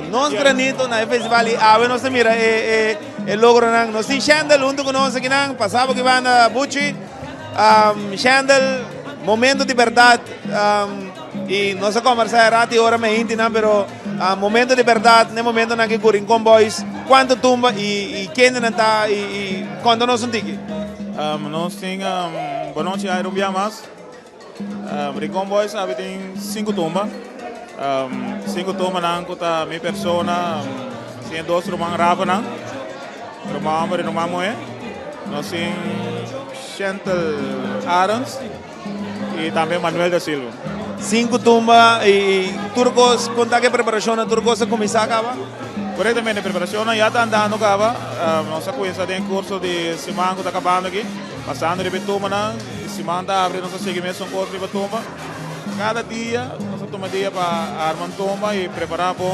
na festival e a nós mira logro nós tem Chandel junto com nós aqui não passava que vai na Bucci, Chandel momento de verdade e nós conversar rati ora me intina, pero momento de verdade, no momento na que curin com boys, quanto tumba e quem não está e quando nós tiki. Nós temos boa noite aí um dia mais. Rincon Boys sabe tem 5 tumbas. 5 tumbas não conta minha persona, tem 2 rumang rapa não. Rumang amor e rumang moe. Nós temos Chantal Arons e também Manuel da Silva. 5 tumbas e turcos, conta que preparação na turcos começar acaba? Corretamente, a preparação já está andando acaba. Nossa coisa tem curso de semana que está acabando aqui, passando de Betumba, semana está abrindo nosso seguimento com curso de Betumba. Cada dia, nós tomamos dia para armar tumba e preparar para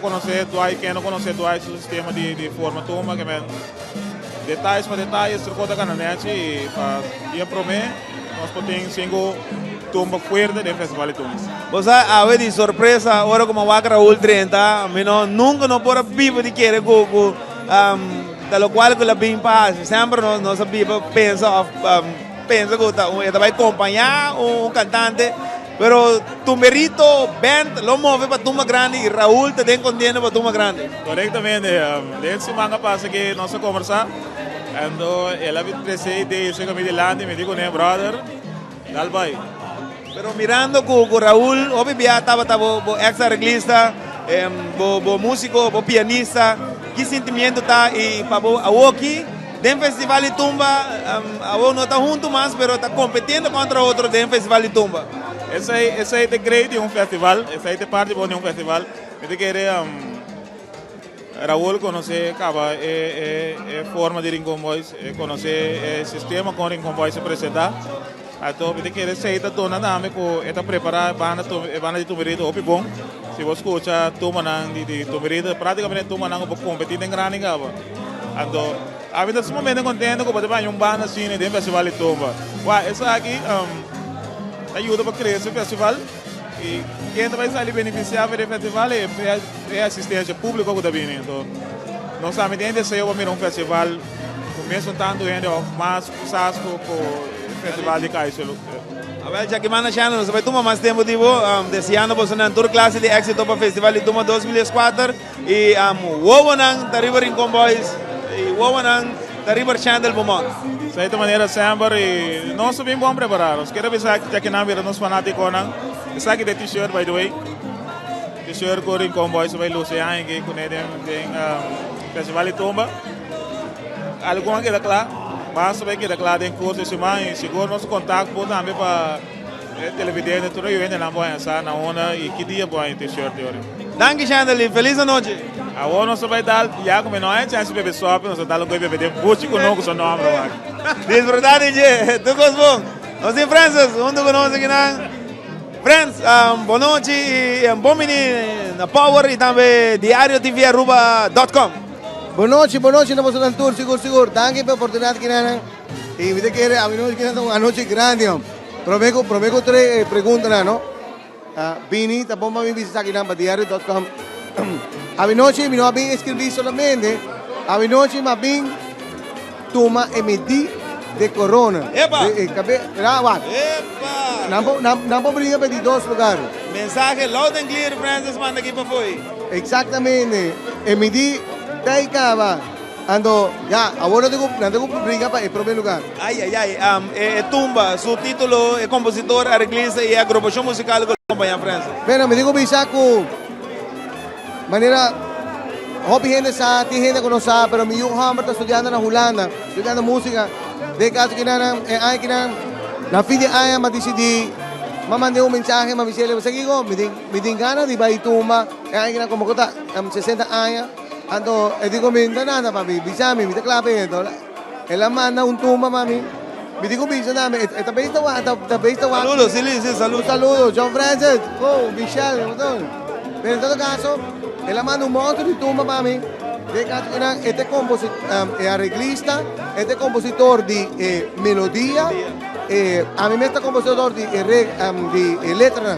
conhecer doai, quem não conhece doai, o sistema de forma tumba, que é detalhes para detalhes, estrutura cananete e para prometer, nós podemos 5 tumba fuerte del festival de tumba. Você a ver de surpresa agora como a Raúl 30, nunca não pode viver de querer go da lo qual que la bem passa, sempre nós vive pensa que vai acompanhar cantante, pero Tumberito band lo move para tumba grande e Raúl te tem contendo para tumba grande. Correctamente, desde semana passa que nós conversar, ando ela me presente e chega me delante me digo, brother, dal vai. Pero mirando com Raúl, obviamente estava ex-arreglista, músico, pianista, que sentimento está e para aqui, dentro do festival de tumba, não está junto mais, mas está competindo contra outro dentro do festival de tumba. Esse é o grande de festival, essa é a parte boa de festival. Eu queria Raúl conhecer a forma de Rincon Boys, conhecer o sistema com Rincon Boys se apresentar. Então, eu queria sair da dona também para preparar a banda de Tumberito, é bom. Se você escuta a turma de Tumberito, praticamente a turma não pode competir em grande gaba. Então, a vida nesse momento contente que pode ter uma banda assim dentro do festival de tumba. Essa aqui ajuda para crescer o festival e quem vai sair beneficiar do festival é a assistência pública que está vindo. Então, nós também temos desejo para um festival com mesmo tanto gente, mais Sasco, festival de Caixo. Já que mana channel, nós vai tomar mais tempo de desejando você na tour classe de éxito para o festival de Tuma 2004 e Wowanan da River Rincon Boys e Wowanan da River Chandel Beaumont. De maneira sempre e nós somos bem preparados. Quero avisar que não vira nos fanáticos não. Essa aqui é t-shirt by the way. T-shirt com Rincon Boys vai luciar aqui com ele tem festival de Tumba. Alguma que é claro. Mas sabe que declara em curso de semana e seguro nosso contato por também para televidente tudo eu ainda não vou pensar na onda e que dia vou t-shirt de hoje. Danke Chandel, feliz noite. Agora nós vai dar já como não é chance de beber sopa, nós dar logo beber buchi com não com nome lá. Desfrutar de tu bom. Nós em Francis, junto com nós aqui na Friends, boa noite e bom menino na Power e também diariotv@.com. Boa noite, nós vamos a tour, seguro. Danke pela oportunidade que nós e me quer a noite que uma noite grande. Prometo 3 perguntas, não? Bini, tá bom para me visitar aqui na diario.com. A noite me não bem escrever solamente. A noite me bem toma MD de corona. Epa! Não vou brincar para 2 lugares. Mensagem loud and clear, Francis, manda aqui para foi. Exatamente. MD Daí acaba, ando ya, agora não tenho briga para o primeiro lugar. Tumba, seu título é compositor, arreglista e agrupação musical que acompanha a França. Bueno, me digo bisaco, maneira, hobby gente sa, tem gente que não sabe, pero meu irmão está estudando na Holanda, estudando música, de caso que na filha aí, mas decidi, mandei mensagem, mas me disse, me tem ganas de ir tumba, aí que como que está, 60 anos. Ando, digo, me nada para mí, bisami, me clave esto. ela manda un tumba, mami. Mi dico bisa namin, tabay tawa. Saludos, sí, saludos. Saludos, John Francis, Michelle, pero en todo caso, ela manda un monte di tumba, mami. Este arreglista, este compositor di melodia, a mí me está compositor di letra.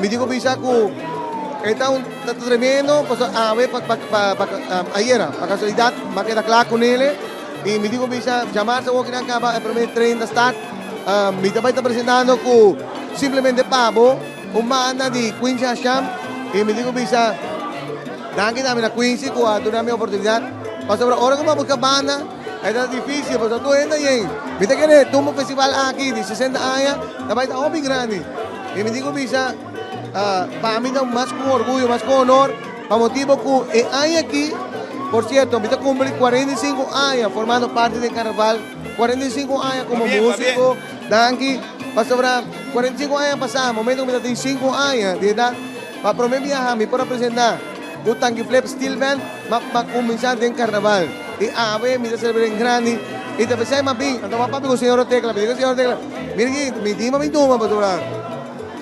Mi dico bisa ku, está tremendo, pues a ver, ayer, para casualidad, me queda claro con él. Y me digo, bisa, llamarse a Walking Acaba, el primer tren de start. Mi também está presentando con simplemente Pabo, un banda di Quincy Hasham. Y me digo, bisa, danke dame la Quincy, con una mi oportunidad. Pero ahora como buscar banda, es difícil, pues tú entras y me te quieres, tuvo un festival aquí de 60 años, también está muy grande. Y me digo, bisa, para mí está más con orgullo, más con honor, para motivo que hay aquí. Por cierto, me cumplí 45 años formando parte del carnaval, 45 años como músico, danke, para 45 años pasados, momento que me tengo 5 años de edad, para prometer viajar, me puedo presentar, un tanque flip steel band, para comenzar en carnaval, y a ver, me celebrar en grande, y te pensé más bien, cuando papá me dijo, señor Tecla, mira que mi dima me toma, para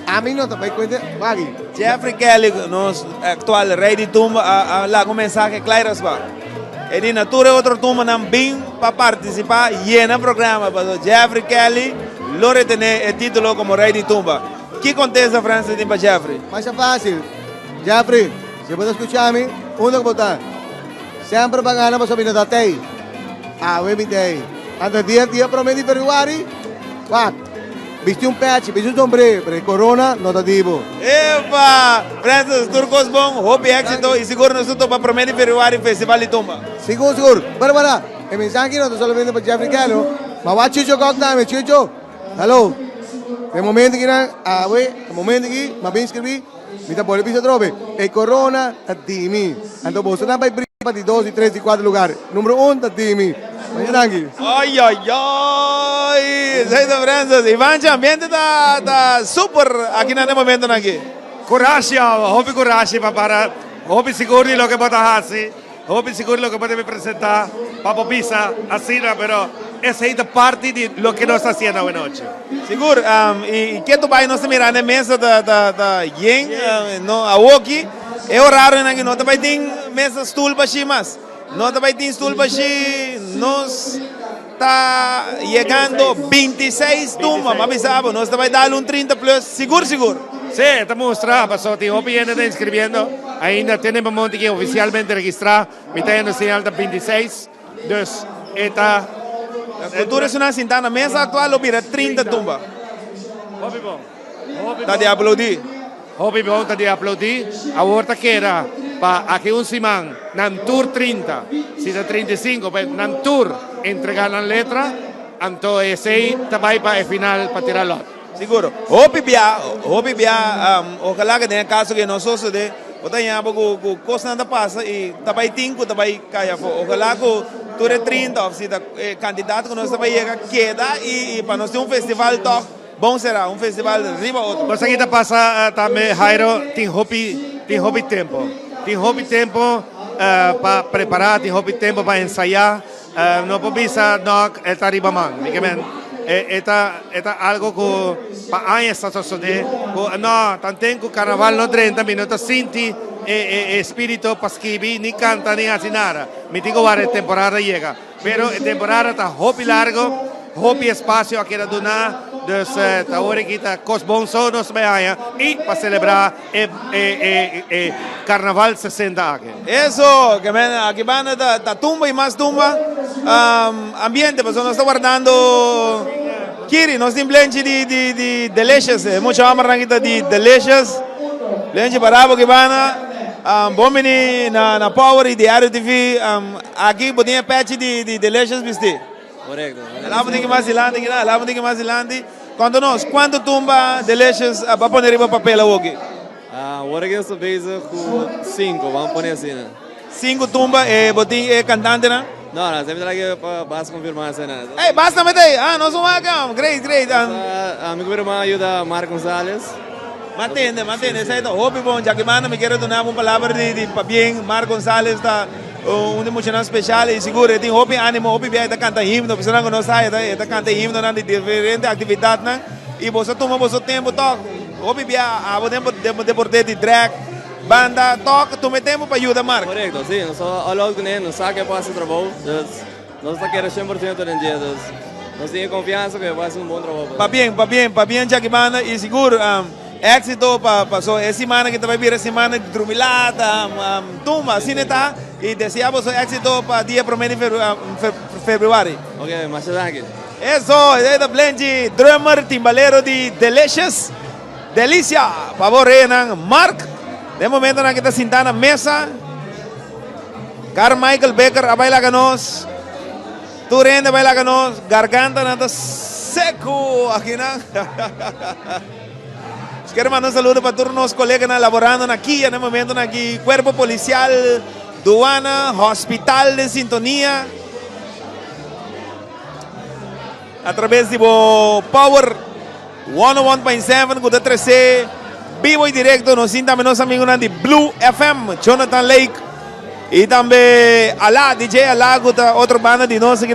a mí no te doy cuenta, Maggie. Jeffrey Kelly, nos actual rei de tumba, lá com mensagem claro, e de natura outro tumba não bem para participar e no programa, mas Jeffrey Kelly lo retene o título como rei de tumba. Que acontece Francis para Jeffrey? Mais fácil, Jeffrey, se puede escucharme, uno que botar. Sempre vai ganhar para subir na datei. We mi dei. Antes dia prometi per Februari. What? Viste un patch, viste un sombrero, pero el corona no te digo. Epa! Francis, turcos bom, hope éxito e seguro nós estamos para prometer Februari Festival de Tumba. Seguro. Para. El mensaje no te solamente para Jeffrey Kelly, ma va Chicho Cockname, Chicho. Hello. De momento que de momento que ma ben scrivi, mi ta poi piso trove. El corona a dimi. Ando bosta na vai prima di 2, 3, 4 lugares. Numero 1 a dimi. Ai. Sei da Francis, Ivan, o ambiente tá super aqui nesse momento aqui. Coragem, hobby coragem para hobby seguro de lo que pode fazer, hobby seguro de lo que pode me apresentar, papo pisa, assim, pero essa é parte de lo que nós está fazendo hoje noite. Seguro, e que tu vai nós mirar na mesa da Yen, no Awoki, é raro aqui, não vai ter mesa stool para chimas. Não vai ter stool para chi, nós está chegando 26 tumbas, mas sabe, nós vai dar 30 plus, seguro. Sí, está mostrando, pasó, tío, ainda inscribiendo, ainda temos um monte que oficialmente registrar, me está dando señal de 26, dus, eta... Cultura é uma cinta na mesa atual, lo mira 30 tumbas. Hobby bom. Está de aplaudir. Hobby bom, está de aplaudir, agora que era, para aqui simán, nam tour 30, si da 35, pues nam tour, entregar la letra, anto ese também para el final, para tirar lot. Seguro. Hopi bia, ojalá que tenha caso que nós somos de, botanya bago coisa nada passa e também tinco também caia fo. Ojalá que tudo 30, se da candidato que nós também queda e para nós ter festival top, bom será, festival riba outro. Mas aqui passa também Jairo, tem hobby tempo. Tem hobby tempo para preparar, tem hobby tempo para ensaiar. Não pode ser não está riba man, Eta algo que para años está sucedendo. No, tanto carnaval no 30 minutos sinti espíritu para escribir ni canta ni hacer nada. Me digo que la temporada llega, pero la temporada está hobby largo, hobby espacio aquí a donar. Dus ahora que está cos bom sonos me y para celebrar carnaval 60 aquí. Eso, que aquí van a tumba y más tumba, ambiente, pues nos está guardando Kiri, nos tem blend de Delicious, mucho amor de Delicious, blend barabo que van bomini na Power e Diário TV, aqui botinha patch de Delicious viste. Correcto. Lá vamos ter que mais adelante, quando tumba Delicious, para poner em papel aqui. Agora que eu estou bezig com 5, vamos pôr assim, né? 5 tumbas, botinha cantante, né? Não, sempre lá que basta confirmar essa, né? Ei, basta meter, nós vamos aqui, great. Amigo irmão ajuda Marco Gonzalez. Mantém, isso aí tá hobby bom, já que mano, me quero donar uma palavra de bem, Marco Gonzalez está emocional especial e seguro tem hopi ânimo, hopi bia ita canta himno, pessoa não nós sai ita canta himno na de diferente atividade na e você toma você tempo toca, hopi bia abo tempo deporte de drag, banda toca, toma tempo para ajudar Marco. Correcto, sí, nosotros hablamos con él, nos sabe que puede hacer trabajo, nosotros queremos 100% del día, nos tiene confianza que va a hacer un buen trabajo. Pa bien, Jaquimana e seguro éxito passou essa semana que vai vir a semana de Trumilata, Tumba, assim está, e desejamos éxito para dia 1 de fevereiro. Ok, muchas gracias. Eso, é da blend drummer, timbaleiro de Delicious, Delícia, favor Renan, Mark, de momento na que está sentado na mesa, Carmichael Becker a bailar com nós, Turende a bailar com nós, garganta nada seco aqui na... Quero mandar um saludo para todos os colegas laborando aqui, no momento aqui, Cuerpo Policial, Duana, Hospital de Sintonia, através de Power 101.7, com 13, vivo e direto, nos também nossos amigos de Blue FM, Jonathan Lake, e também Alá, DJ Alá, outra banda de nós aqui,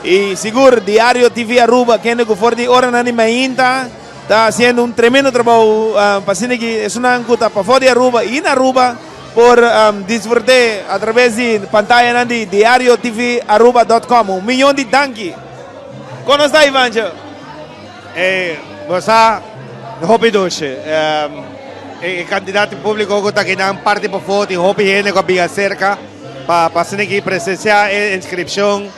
e seguro, Diário TV Aruba, que é o for de hora na Mainta. Está haciendo un tremendo trabajo para que es una ancuta para fora de Aruba y en Aruba por disfrutar a través de pantalla de diarioTVAruba.com. 1 milhão de tanque. ¿Cómo está, Ivancho? Você hopi doce. El candidato público que está aquí en parte por foto y hopi gente que vive cerca para que presenciar la inscripción.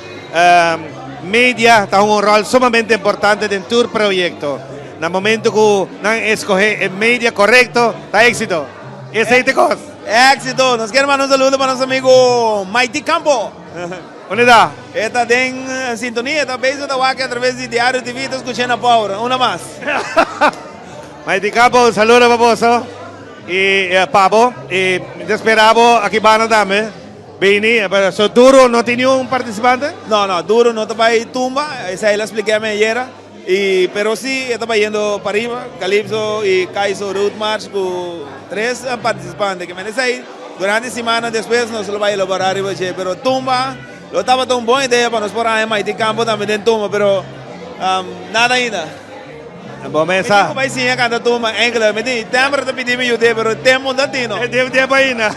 Media está un rol sumamente importante dentro del proyecto. No momento que não escolher o media correto, está éxito. Esse é o coisa. Éxito. Nós queremos mandar um saludo para nosso amigo Maiti Campo. Onde está? Está em sintonia, está bem aqui através de Diário TV, está escutando a Power. Uma mais. Maiti Campo, um saludo para você. E Pablo, e esperamos aqui para também. Bem, mas Duro não tem nenhum participante? Não, Duro não está para Tumba, essa eu expliquei ayer. Pero sí, estaba yendo para arriba, Calypso y Kaiso Root March con 3 participantes que me dicen durante la semana después no se lo va a elaborar, pero Tumba, lo estaba tan buena idea para nos por ahí en Maiti Campo también en Tumba, pero nada ainda. Bom mesa. Vai sim cantar Tumba, Angela, me dice, tempo te pedimos ayuda, pero tempo latino. Tempo ainda.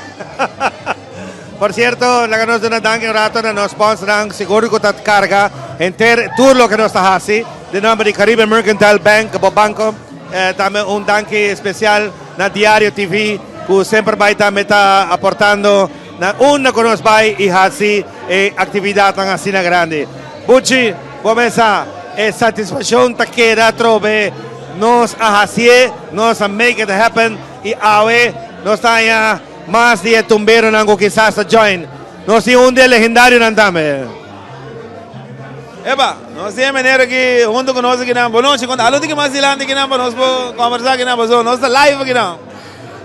Por cierto, la que nos dona danke un rato na nos sponsoran seguro que ta carga enter todo lo que nos está haciendo de nombre de Caribe Mercantile Bank, banco, también un danke especial na Diario TV que siempre va a estar aportando na una que nos va y hace actividad tan así na grande. Bucci, comienza satisfacción ta queda trove nos hace, nos make it happen y ahora nos está ya más de tumbero nango quizás a join. No si un día legendario nandame. Epa, nós temos maneira que junto com nós aqui na boa noite, quando a luta que mais adiante aqui na nós vamos conversar aqui na boa nós está live aqui na.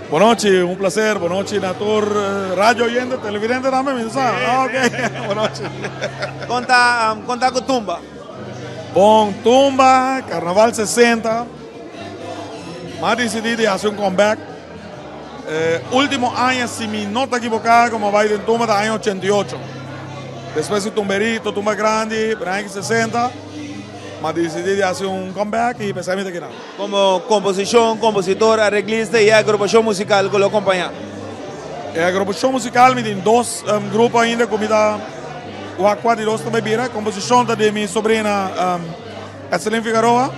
Boa noite, um prazer, boa noite na tua rádio oyente, televidente também, me sabe? Ok, boa noite. Conta com Tumba. Bom, Tumba, Carnaval 60, mas decidi de fazer comeback. Último año, si me no está equivocado, como va a ir en Tumba, del año 88. Después de Tumberito, Tumba Grande, Branque 60. Mas decidí de hacer un comeback y empecé a meter aquí. Como composición, compositor, arreglista y agrupación musical que lo acompaña. A agrupação musical me tem 2 grupos ainda, como da o Aqua de Rosto também vira, composição da de minha sobrinha Kathleen Figueroa,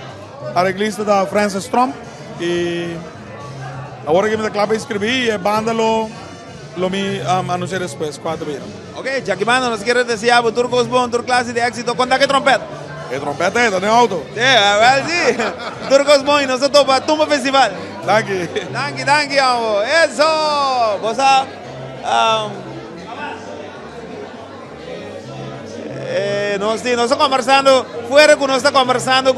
arreglista da Frances Trump e agora que me da clave escrevi e banda lo me anunciar depois, 4 vira. Ok, Jaquimano, nos quieres decir algo, Turcos Bon, Tur clase de éxito, ¿cuánta que trompeta? ¿Qué trompeta es? ¿Está en el auto? Sí, sí. Turcos Bon, nosotros para Tumba Festival. Danke. Danke, amo. Eso. Vos nós estamos conversando, fuera que nós estamos conversando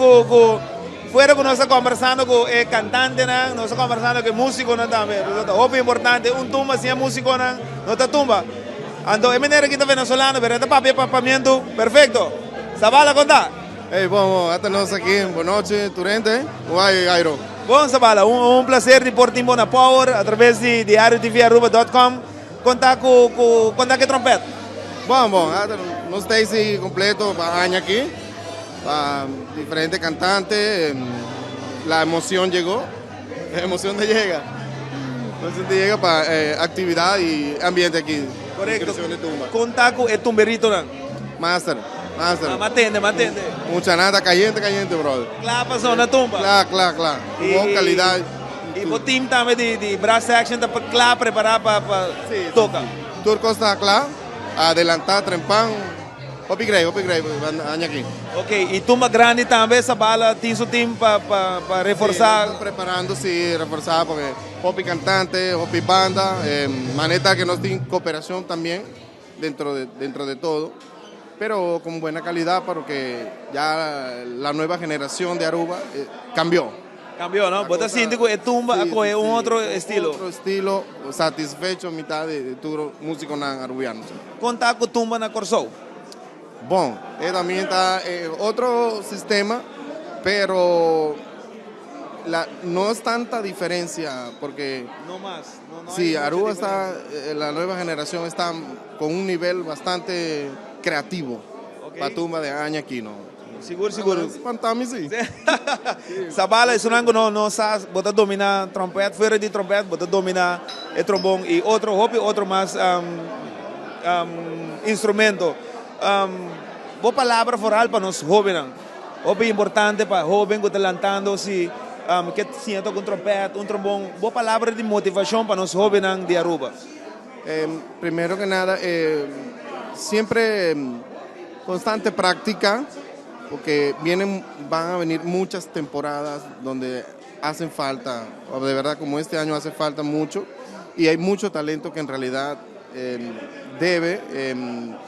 com o cantante, nós estamos conversando com músico também. É importante, tumba sem músico não está tumba. Então, é maneira que está venezolano, mas está papiamento perfeito. Sabala, conta. Hey, bom, até nós aqui, boa noite, Turente, vai, Airo. Bom, Sabala, prazer de Portimbo na Power, através de diarioTVAruba.com. contar com trompete? Bom, no Stacy completo para año aquí, diferente cantante, la emoción llegó, la emoción te llega. Entonces te llega para actividad y ambiente aquí. Correcto. Contar com tumberito, não? Master. Matende. Mucha nada, caliente, brother. Claro, passou na tumba. Claro. Con calidad. E o time também de brass section está claro, preparado para tocar. Turco está claro, adelantar, trempán. Hopi grey, año aquí. Ok, e tumba grande também, essa bala tem seu time para reforçar. Sí, preparando, sí, reforzar, porque Hopi cantante, Hopi banda, maneta que nos tiene cooperación también dentro de todo, pero con buena calidad porque ya la nueva generación de Aruba cambió. Cambió, ¿no? Vos estás sintiendo que tumba es un otro estilo. Otro estilo, satisfecho mitad de tu músico arubiano. Contar con tumba na Corsou. Bom, también está otro sistema, pero no es tanta diferencia porque no más. Sí, Aruba está, la nueva generación está con un nivel bastante creativo. Para tumba de año aquí, ¿no? Seguro. Pantami, sí. Sabala es un algo no sabes, vos dominar trompete, fuera de trompete, vos dominar el trombón y otro más instrumento. Vos palabra foral para los jóvenes. Hobby importante para jóvenes que están lantando si que siento con trompete, un trombón. Vos palabra de motivación para los jóvenes de Aruba. Primero que nada, siempre constante práctica, porque van a venir muchas temporadas donde hacen falta, o de verdad como este año hace falta mucho, y hay mucho talento que en realidad debe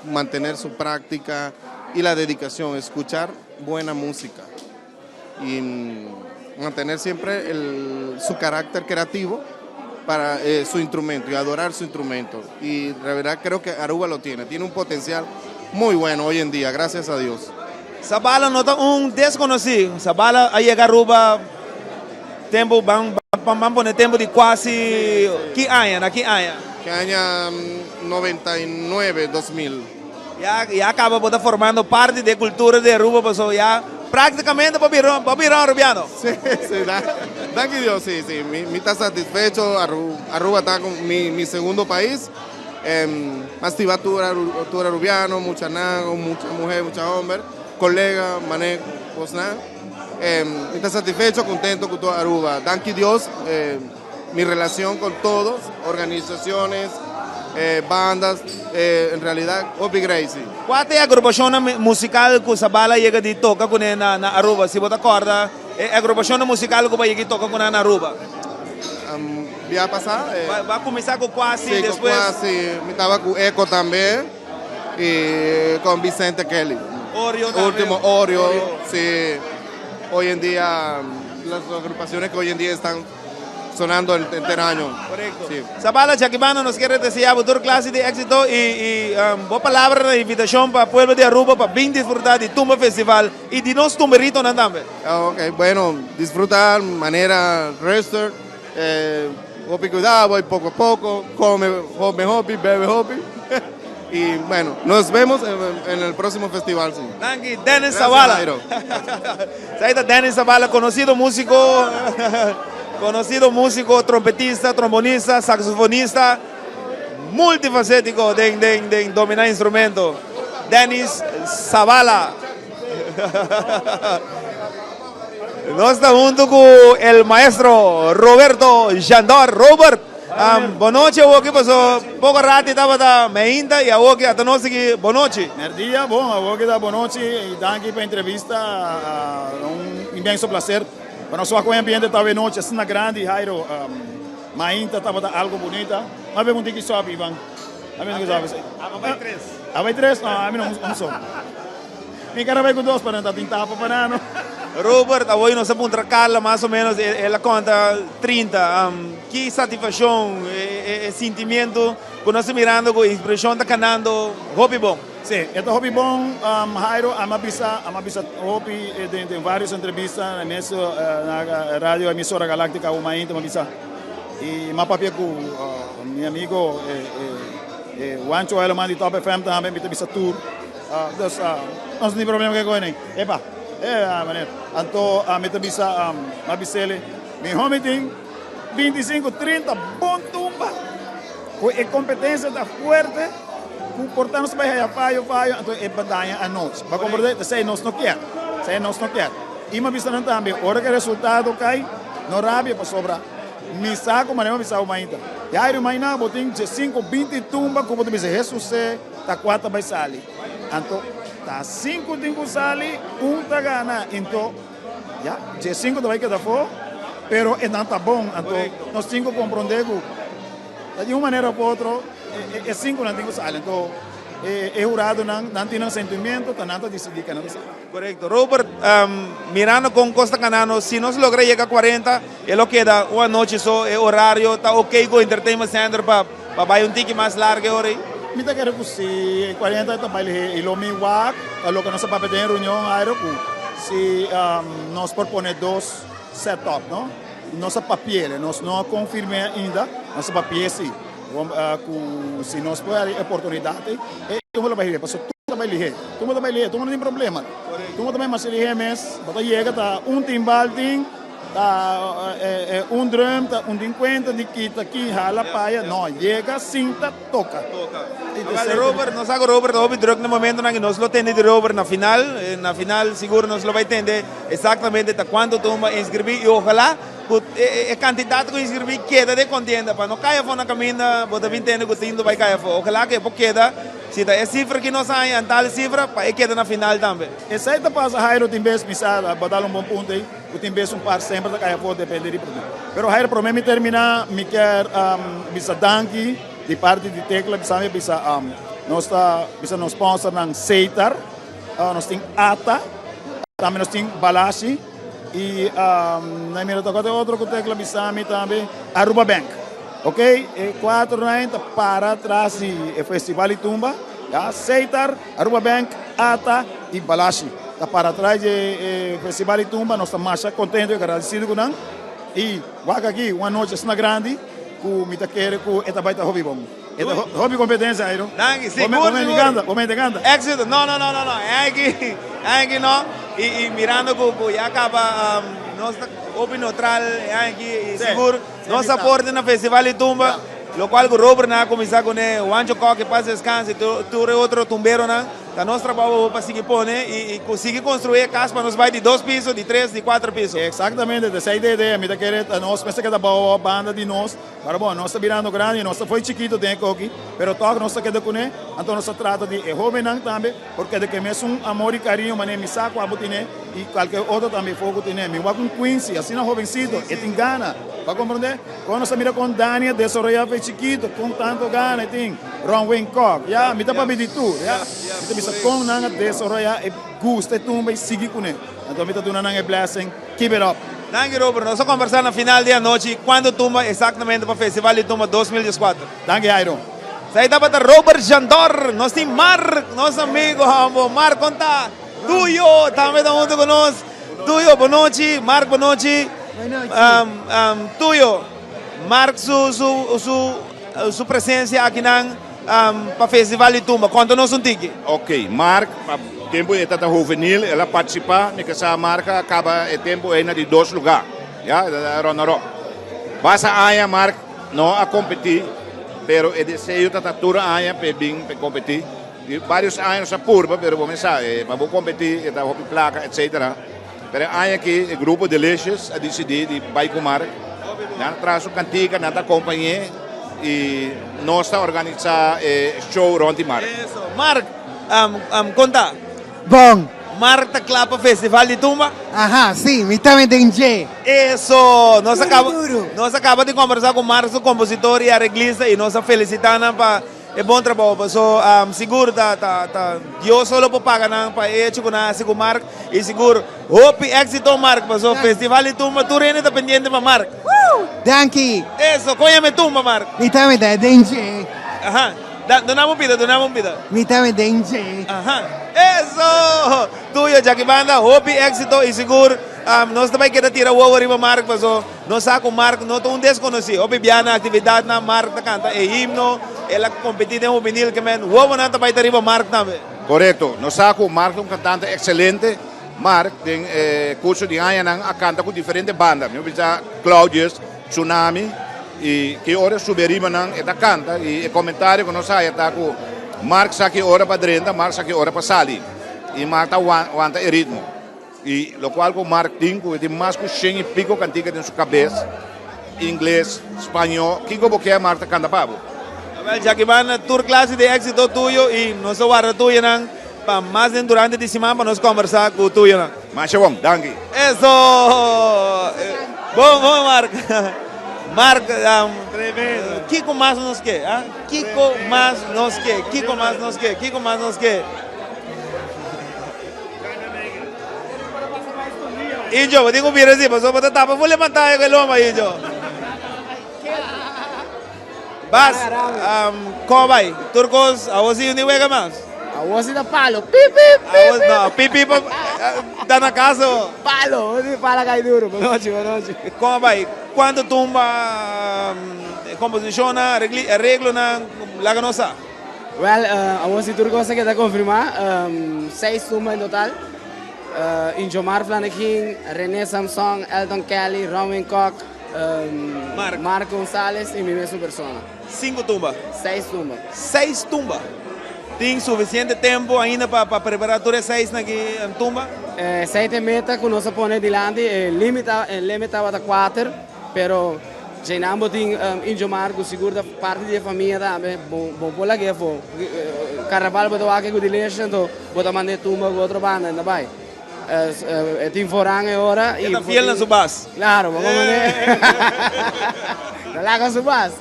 mantener su práctica y la dedicación, escuchar buena música y mantener siempre su carácter creativo para su instrumento y adorar su instrumento. Y de verdad creo que Aruba lo tiene un potencial muy bueno hoy en día, gracias a Dios. Sabala no está un desconocido. Sabala a llegar a Aruba, tempo, vamos a poner tempo de quase, ¿qué año? Que año 99, 2000. Ya acaba de formando parte de cultura de Aruba, pues ya prácticamente para virar arubiano. Sí, gracias a Dios, sí. Me está satisfecho, Aruba está con mi segundo país. Más tibatura arubiano, mucha nago, mucha mujer, mucha hombre, colega, mané, Bosna. Me está satisfecho, contento con toda Aruba. Danke Dios, mi relación con todos, organizaciones, bandas, en realidad, Hopi Gracie. ¿Cuál es la agrupación musical que Sabala llega de toca con na Aruba? Si vos te acuerdas, la agrupación musical que va a llegar toca con na Aruba. ¿Va a pasar? Va a comenzar con Quasi, sí, después. Con Quasi, estaba con Eco también y con Vicente Kelly. Último Oreo, sí. Hoy en día, las agrupaciones que hoy en día están sonando el año. Correcto. Sí. Sabala Chaquimano nos quiere desear toda clase de éxito y boa palabra de invitación para el pueblo de Aruba para bien disfrutar de Tumba Festival y de los tumberitos también. Ok, bueno, disfrutar, manera, rester, Hopi cuidado, voy poco a poco, come Hopi, bebe Hopi. Y bueno, nos vemos en el próximo festival. Sí. Danke, Dennis Zavala. Dennis Zavala, conocido músico, trompetista, trombonista, saxofonista, multifacético de dominar instrumento. Dennis Zavala. Nós estamos junto con el maestro Roberto Jandor. Robert, boa noite, eu aqui passou pouco rato, estava da meinta e eu aqui até nós aqui, boa noite. Merdia, bom, eu aqui da boa noite e danke para a entrevista, um imenso prazer. Para nós com o ambiente estava noite, assim na grande, Jairo, meinta estava algo bonita, mas vemos que sobe, Ivan. A mim não sabe. Vai três. Vai três? Não, a mim não sou. Mi cara vai com dois para não pintar para banano. Robert, hoje nós vamos trabalhar mais ou menos, ela conta 30. Que satisfação, sentimento, quando nós mirando com a expressão está cantando, hobby bom. Sim, é hobby bom, Jairo, amabisa hobby, tem várias entrevistas na rádio emissora galáctica, uma ainda amabisa. E mapapia com meu amigo Juancho Eleman de Top FM também, me teve essa tour. Dus não tem problema que coisa nem. Epa, mané. Então, me teve essa mabisele. Meu homem tem 25, 30, bom tumba. Com a competência da forte, com portanto vai falho, então é batalha a nós. Vai compreender? Sei nós não quer. E uma vista também, hora que o resultado cai, não rabia para sobrar. Me saco, mas não me saco mais ainda. E aí, mas não, botem 5, 20 tumba, como tu me diz, Jesus, tá 4 vai sair. Então, tá 5 tem sali, 1 tá gana. Então, já, 5 vai quedar fora, pero é não tá bom. Então, nós 5 compreendemos, de uma maneira ou outra, é 5 não tem que sair. Então, é jurado, não tem sentimento, tá nada decidir que não sai. Correcto. Robert, mirando con Costa Canano, si nos logra llegar a 40, es lo que da una noche, horario, está ok con Entertainment Center para un ticket más largo ahora. Mita quero que se 40 tá baile e lo mi wak, lo que nós para ter reunião aero se nós propõe 2 setup, não? Nossa papel, nós não confirme ainda, nossa papel sim. Se nós puder oportunidade, eu vou baile, passou tudo baile, tu não tem problema. Tu também mas ele mês, bota chega tá timbal tem drum, tá 50 de aqui hala paia, não, chega, cinta, toca. Robert, nós agora Robert houve drug no momento que nós lo tende de Robert na final seguro nós lo vai entender exatamente até quando toma inscrever e ojalá a quantidade que inscrever queda de contenda para não cair fora na caminha, bota 20 anos que tindo vai cair fora. Ojalá que queda, se é cifra que nós hay, tal cifra, para queda na final também. Essa aí passa Jairo tem vez misada, botar bom ponto aí, o tem vez par sempre da cair fora depende de produto. Pero Jairo para mim terminar, me quer bisa danki de parte de tecla, bisa nos sponsor ng Seitar, nós tem Ata, também nós tem Balashi. E na minha toca outro que tecla bisami também Aruba Bank, ok? E 490 para trás e Festival e Tumba, já Seitar, Aruba Bank, Ata e Balashi. Tá para trás de Festival e Tumba, nós estamos mais contentes e agradecidos com nós. E vaga aqui uma noite assim grande, com mita querer com esta baita hobby bom. Esta hobby competência aí, não? Seguro. Momento. Éxito, não. É aqui não. E mirando que já acaba nossa hobby neutral, é aqui seguro. Nossa porta na Festival e Tumba, lo qual o Robert na começar com o Anjo Coque que passa descanso, tu outro tumbeiro na. Da nosso trabalho para seguir pôr, e conseguir construir a casa para nos vai de 2 pisos, de 3, de 4 pisos. Exatamente, essa é a ideia. Me querer nós pensa que é boa banda de nós. Mas bom, nós virando grande, nós foi chiquito dentro aqui, pero toque nós quer com ele. Então nós trata de jovem também, porque de que mesmo amor e carinho, mas me saco a botine e qualquer outro também fogo tiene. Me vai com Quincy, assim na jovencito, e tem gana. Vai compreender? Quando nós mira com Daniel, desarrollar foi chiquito, com tanto gana, tem Ron Wayne Cock, já me dá para pedir tudo, já. Com nanga desarrollar e gusta tumba e seguir com ele. Então, me está dando uma blessing. Keep it up. Danke, Robert. Nós vamos conversar na final da noite. Quando tumba exatamente para o Festival de Tumba 2014? Danke, Jairo. Saí da para Robert Jandor. Nós temos Mark, nosso amigo. Mark, conta. Tuyo, também está junto conosco. Tuyo, boa noite. Mark, boa noite. Tuyo, Mark, sua presença aqui na para o Festival de Tumba. Conta-nos tique. Ok, Mark, tempo está juvenil, ela participa, essa marca acaba o tempo ainda de 2 lugares. Já, basta a Mark não a competir, pero o desejo da tatura a para competir. Vários anos a purba, pero vamos para competir, está hobby placa, etc. Pero aqui o grupo Delicious a decidir de vai com Mark, não traz o cantiga, não companhia. E nós estamos organizando show rond de Mark. Isso. Mark, conta. Bom. Mark está clapa Festival de Tumba? Aham, sim, me também DJ. Isso. Nós acabamos de conversar com o Mark, o compositor e arreglista, e nós felicitamos para o bom trabalho. So, seguro, eu só vou pagar para ele, com Mark, e seguro, hope éxito Mark, para o Festival de Tumba, tu está pendente para Mark. Danke. Eso, conhece tumba, Mark. Mi também é DJ. Aham. Donamos vida. Mi também DJ. Aham. Eso. Tuyo, Jackie Banda, hope éxito e seguro. nós também queremos tirar o ovo riba Mark, mas nós saco Mark não tão desconhecido. O bibiana atividade na Mark canta é himno, ela competida em juvenil que men, o ovo não também tá riba Mark também. Correto. Nós saco Mark um cantante excelente. Mark tem curso de ano a canta com diferentes bandas. Eu bisa Claudius, Tsunami e que hora subiriba não é da canta e comentário que nós sai tá com Mark saque hora para Drenta, Mark saque hora para Sali e Mark tá aguanta o ritmo. E lo qual com Mark tem mais que 100 e pico cantiga em sua cabeça, inglês, espanhol, que como que Mark tá canta pavo. Já que van tour classe de éxito tuyo e nós guarda tuyo não para mais durante a semana para nós conversar com tuyo não. Mas é bom, danke. Eso. Bom, Mark. Mark, tremendo. Kiko mais nos que, Kiko mais nos que, Kiko mais nos que, Kiko mais nos que. Injo, vou ter que vir assim, mas eu vou tentar, vou levantar o lomba, Injo. Bas, como vai? Turcos, a você não vega mais? A você da palo, pip. Não, pip, tá na casa. Palo, você fala cai duro, boa noite. Como vai? Quando tumba, composiciona, arreglo na Laganosa? Well, a você turcos que está confirmar, 6 tumbas em total. Injomar Flanagan, René Samson, Elton Kelly, Roman Koch, Mark Gonzalez e minha mesma persona. 5 tumbas? 6 tumbas. 6 tumbas? Tem suficiente tempo ainda para preparar todas as 6 na tumba? 7 metas que nós põe dilante, o limite estava a 4, pero Jainambo tem Injomar que segura parte da família também, bom por lá que foi. Carnaval botou aqui com dilation, então botou mandar tumba com outra banda, ainda vai. Tem forang agora. Está fiel na subas? Claro, vamos ver. Lá com subas.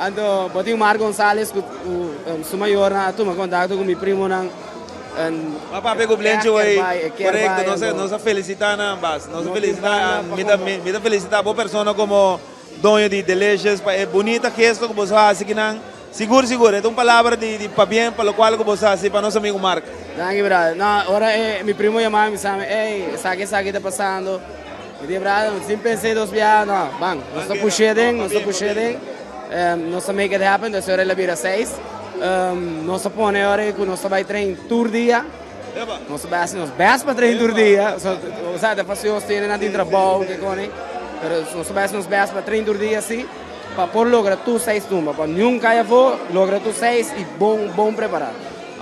Então, botei o Mar Gonzalez, o maior na turma, contato com meu primo na. Papá pegou blend hoje. Correto, nós felicitamos ambas. Nós felicitamos, me felicitar boa pessoa como dono de Delicious, é bonita gesto que você faz aqui não. Seguro, é uma palavra de para bem, para o qual você faz para nosso amigo Mark. Danke, brother. No, ahora mi primo llamaba y me dice, hey, saque está pasando. Y dije, brother, sin pensar 2 días, no, bang, no está pushing, no se make it happen, entonces ahora la vira 6. No se pone ahora que no se va a train tour día. No se va a hacer, nos vas para train tour día. O sea, de fácil tienen a ti trabajo, que con pero no se va a hacer, nos vas para train tour día, sí. Para por lograr tu 6 tumbas, para nunca ya fue, logra tu 6 y bom preparado.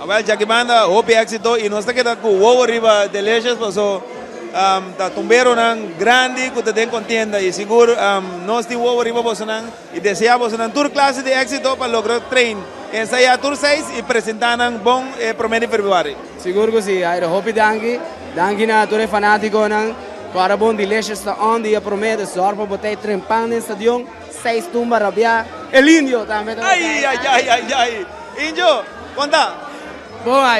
Well, já que manda, hope éxito e nós estamos com o ovo riba Delicious, mas tá tumbero nang grande que te den contenda e seguro nós temos o ovo riba você nang e desejamos nang tour classe de éxito para lograr train ensaiar tour 6 e apresentar nang bom primeiro de fevereiro. Seguro que sim, aí hope danke na tour fanático nang para bom Delicious está on dia promete só para botar trempando no estadião 6 tumbas rabia el indio também. Ai, Indio, conta. Boa,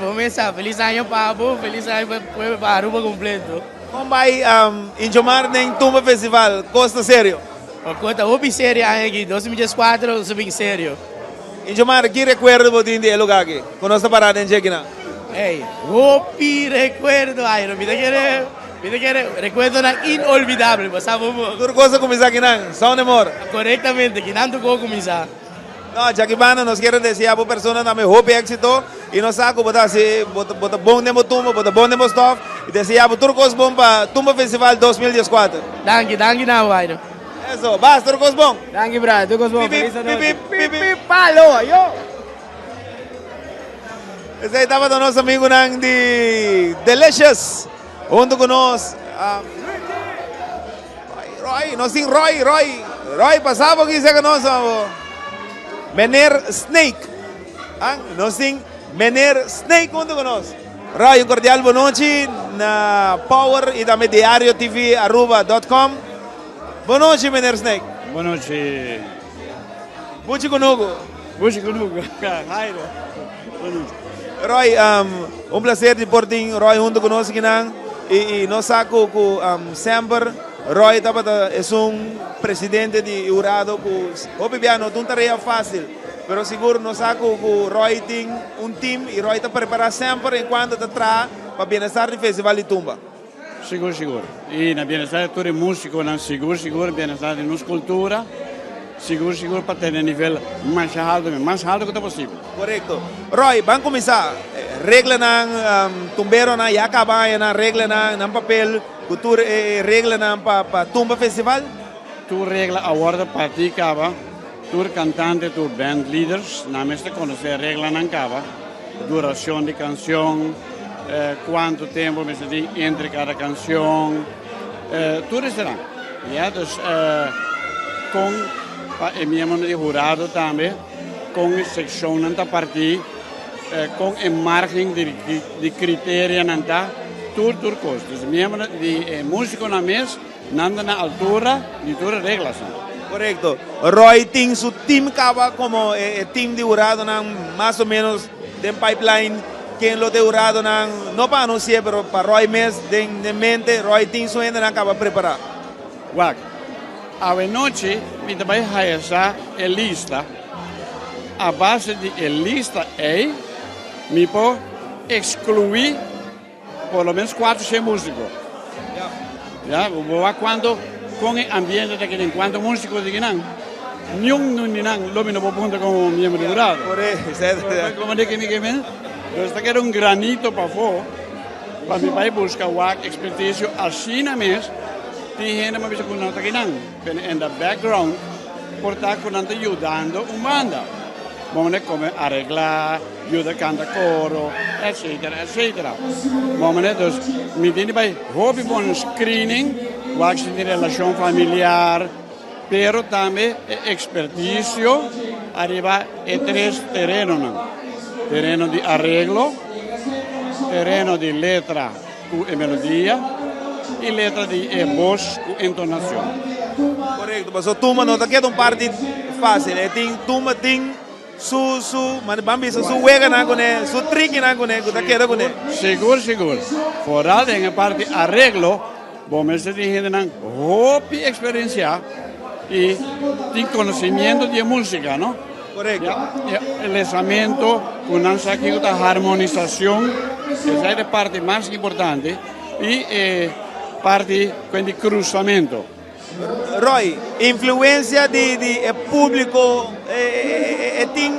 começa. Feliz ano Pabo, feliz ano para Aruba completo. Como vai Injomar nem Tumba Festival? Costa sério? Costa hopi sério aqui, 2014 subim sério. Injomar, que recuerdo você tem de lugar aqui? Conosco parada em Jequina? Ei, hopi recuerdo, Airo, me quer recuerdo inolvidável, passamos. Tudo coisa começar aqui não? Só amor. Corretamente, que tanto como começar. No, já que banda nós queremos desejar para a pessoa também hope éxito e nós saco botar bom demo tumba, botar bom demo stuff e desejar para turcos bom para Tumba Festival 2014. Danke na Wairo. Eso, basta turcos bom. Danke brother, turcos bom. Pipi, palo, yo. Esse aí estava do nosso amigo nang de Delicious, junto com nós. Roy, passava aqui se nós Mener Snake. Nós temos Mener Snake junto com nós. Roy, um cordial boa noite na Power e também Diário TV @.com. Boa noite, Mener Snake. Boa noite. Buchi conosco. Jairo. Roy, um prazer de por ti, Roy, junto conosco aqui e nós saco com sempre Roy é presidente de Urado que obviamente não é tarefa fácil, mas seguro nós saco que Roy tem team e Roy está preparado sempre enquanto está atrás para o bem-estar do Festival de Tumba. Seguro. E na bienestar tudo é músico, não seguro, bienestar de nos cultura, seguro para ter um nível mais alto que possível. Correcto. Roy, vamos começar. Regra ng tumbero na yakabaya na regra ng papel, cultura regra ng pa tumba festival. Tu regla a ordem praticava, tu cantante, tu band leaders, na mesma conhecer regra não cava, duração de canção, quanto tempo me se entre cada canção, tudo será. Ja, dus com e membro de jurado também, com secção nanta partir, com a margem de critério nanta, tudo coisa. Dus membro de músico na mesa, nanda na altura de todas as regras. Correcto. Roy tem su team cava como team de jurado na mais ou menos de pipeline. Quem lo de jurado não para anunciar, pero para Roy mes de mente, Roy tem su ainda não acaba preparar. Wag. A noite me também essa lista. A base de lista me pode excluir pelo menos 4 6 músicos. Ja, quando com o ambiente daquele enquanto músico de Guinan, nenhum lo me no punto como membro de jurado. Como de que me quemen, então era granito para fora, para me vai buscar o expertise assim na mesa, tem gente mais com nota Guinan, in the background, por estar com nota ajudando banda. Vamos como arreglar, ajuda canta coro, etc. Vamos então, me tem vai hobby bom screening, vai de relação familiar, pero também expertise, arriba e 3 terrenos, terreno de arreglo, terreno de letra e melodia e letra de voz e entonação. Correto, mas o turma não está aqui um parte fácil, tem turma tem mas vamos ver, su wega na gune, su trick na gune, kuda queda gune. Seguro. Fora de parte arreglo, vamos a decir que hopi experiencia y de conocimiento de música, ¿no? Correcto. El lanzamiento con una armonización, esa es la parte más importante y parte de cruzamiento. Roy, influência de público tem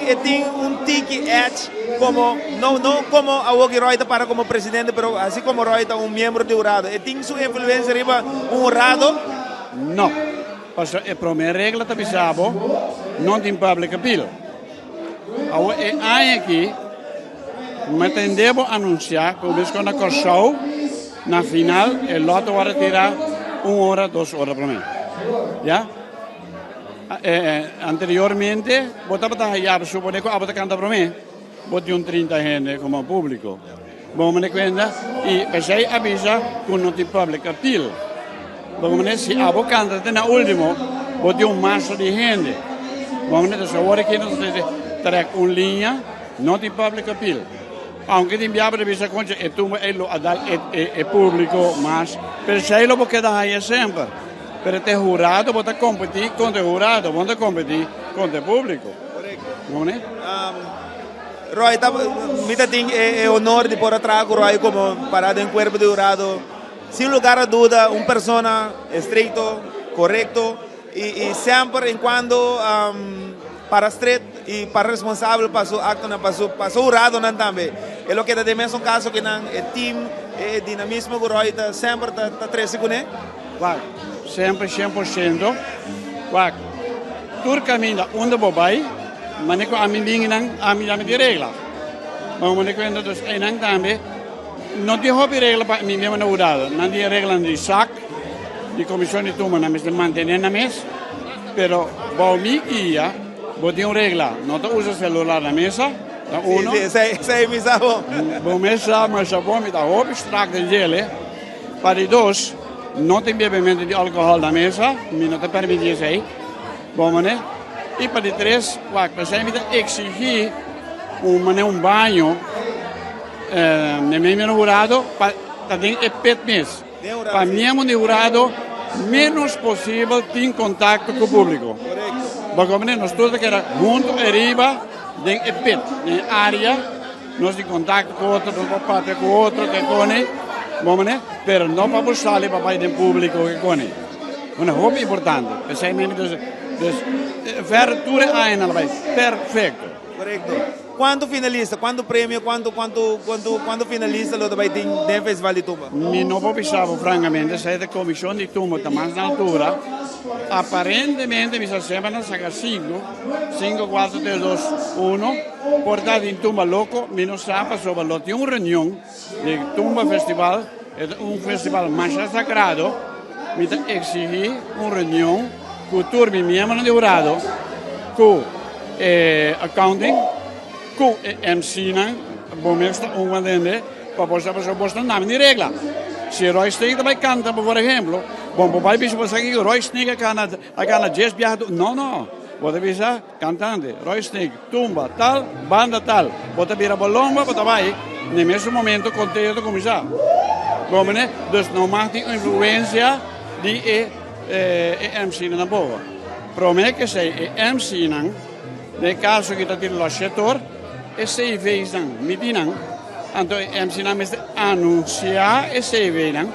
tiki edge como não como a Roy está para como presidente, pero assim como Roy está membro de jurado, tem sua influência riba jurado? Não, porque a primeira regra está pensado não tem public appeal. Aqui, mas tendemos a anunciar que o show na final o loto vai tirar 1 hora, 2 horas para mim. ¿Ya? Anteriormente, votaba a supone que a canta para mí, voté 30 gente como público. Vamos a cuenta y pensé avisa que no tiene public appeal. Vamos a si a canta na último, voté mazo de gente. Vamos a decir, ahora que nos trae una línea, no tiene public appeal. Aunque ti abbiamo visto che e tu è pubblico, ma per sé lo può quedare sempre. Per te jurado, può competere con il jurado, può competere con il pubblico. Non è? Roy, mi è onore di poter trarre Roy come parado in cuerpo di jurado. Sin lugar a duda, una persona estricto, corretto e sempre in quando para straight e para responsável para su acto para su jurado também. É o que da dimensão caso que não é team é dinamismo que Roy tá sempre tá 3 segundos. Claro, sempre 100%. Claro, tudo caminha onde vai, mas não a mim de regra. Mas não quando dos enang também não tem hobby regra para mim mesmo na jurado, não tem regra de SAC, de comissão de turma na mesa manter na mesa, pero para mim ia botem regra, não te usa celular na mesa. Uno, sei mi sabo. Bom mesa, mas a bom me dá hobby strak de gele. Para dois, não tem bebimento de álcool na mesa, me não te permite isso aí. Bom, né? E para três, você me dá exigir um banho, no meu jurado, para ter pet mês. Para mim, de jurado, menos possível ter contato com o público. Porque nós todos que era junto e riba, tem pet, tem área, nós de contato com outro, nós parte com outro, pero no para buscarle para el público que con él. Una hobby importante. We zijn dus verre toeren aan allebei. Perfecto. Correcto. ¿Cuánto finalista? ¿Cuánto premio? ¿Cuánto finalista lo vai ter no Festival de Tumba? Mi no pensavo francamente, se la commissione di Tumba da más altura, apparentemente mi sembrano sacar 5, 4, 3, 2, 1, portati in Tumba loco, mi non sapa sobre lo di una riunione del Tumba Festival, è un festival más sagrado, mi exigí una riunione con tutti i miei di urado, con accounting, con MC, bomesta onwendende, para poder name di regla. Se Roy Sneek daarbij canta, por ejemplo, bij bisa pas aqui Roy Sneek akan jazz viajar, no, bota bisa cantante, Roy Sneek, tumba tal, banda tal, bota vira bolomba, bota vai, nel mesmo momento contesto começar. Comene, dus não maakt die influência de MC na boven. Promete que sei MC nang, nel caso che ti lo setor, e sei vezan midinan, anto MC nang meste anuncia e sei venan.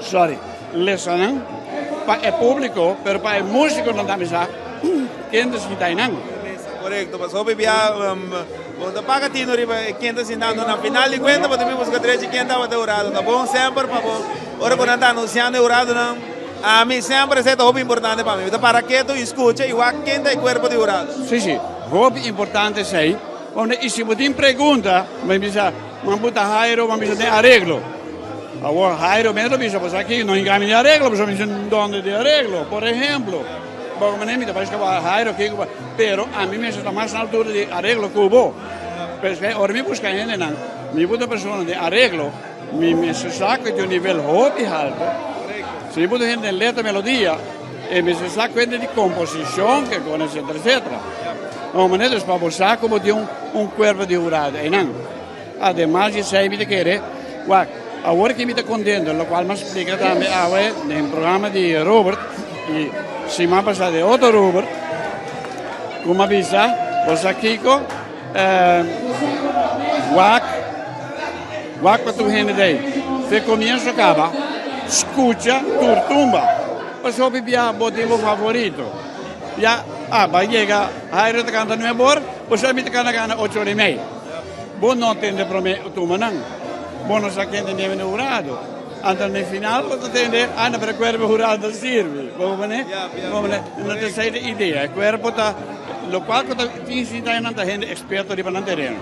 Sorry, lesanan, pa e público, pero pa e músico não dá mesa, quem se dá nang. Correcto, mas hope via da paga tino riba quem se dando na final de conta, mas também busca trecho quem estava dourado, tá bom sempre para bom. Ora quando está anunciando dourado não, a mim sempre é muito importante para mim. Para que tu escuta e o quem tem corpo de dourado. Sim, hope importante sei. Onde e se você pergunta, mas bisa, mas puta Jairo, mas bisa tem arreglo. Agora Jairo mesmo bisa, pues aqui não engane de arreglo, mas bisa donde de arreglo, por exemplo. Porque me nemita parece que va Jairo que pero a mí me está más na altura de arreglo que hubo. Porque ahora me busca gente nan, mi puta persona de arreglo, me se saca de un nivel hobby alto. Si mi puta gente letra melodia e me se saca de composición que con etcétera etcétera. No maneira para buscar como de un cuerpo de jurado, e nan. Además de sei me querer, agora que me está contento, lo cual me explica también ahora en el programa de Robert y si me ha pasado de otro Robert, como avisa, pues aquí guac para tu gente de ahí. Se comienza acaba, escucha tu tumba. Pues yo vivía motivo favorito. Ya, va llega, Jairo te canta 9 horas, pues yo me te canta 8 horas y media. Vos no tenés tumba, no. Vos no sabes quién te nieve jurado. Antes nel final wat tende ana per cuerpo jurado sirve non te sei idea il cuerpo ta lo qual ti insita in tanta gente esperto di pan terreno.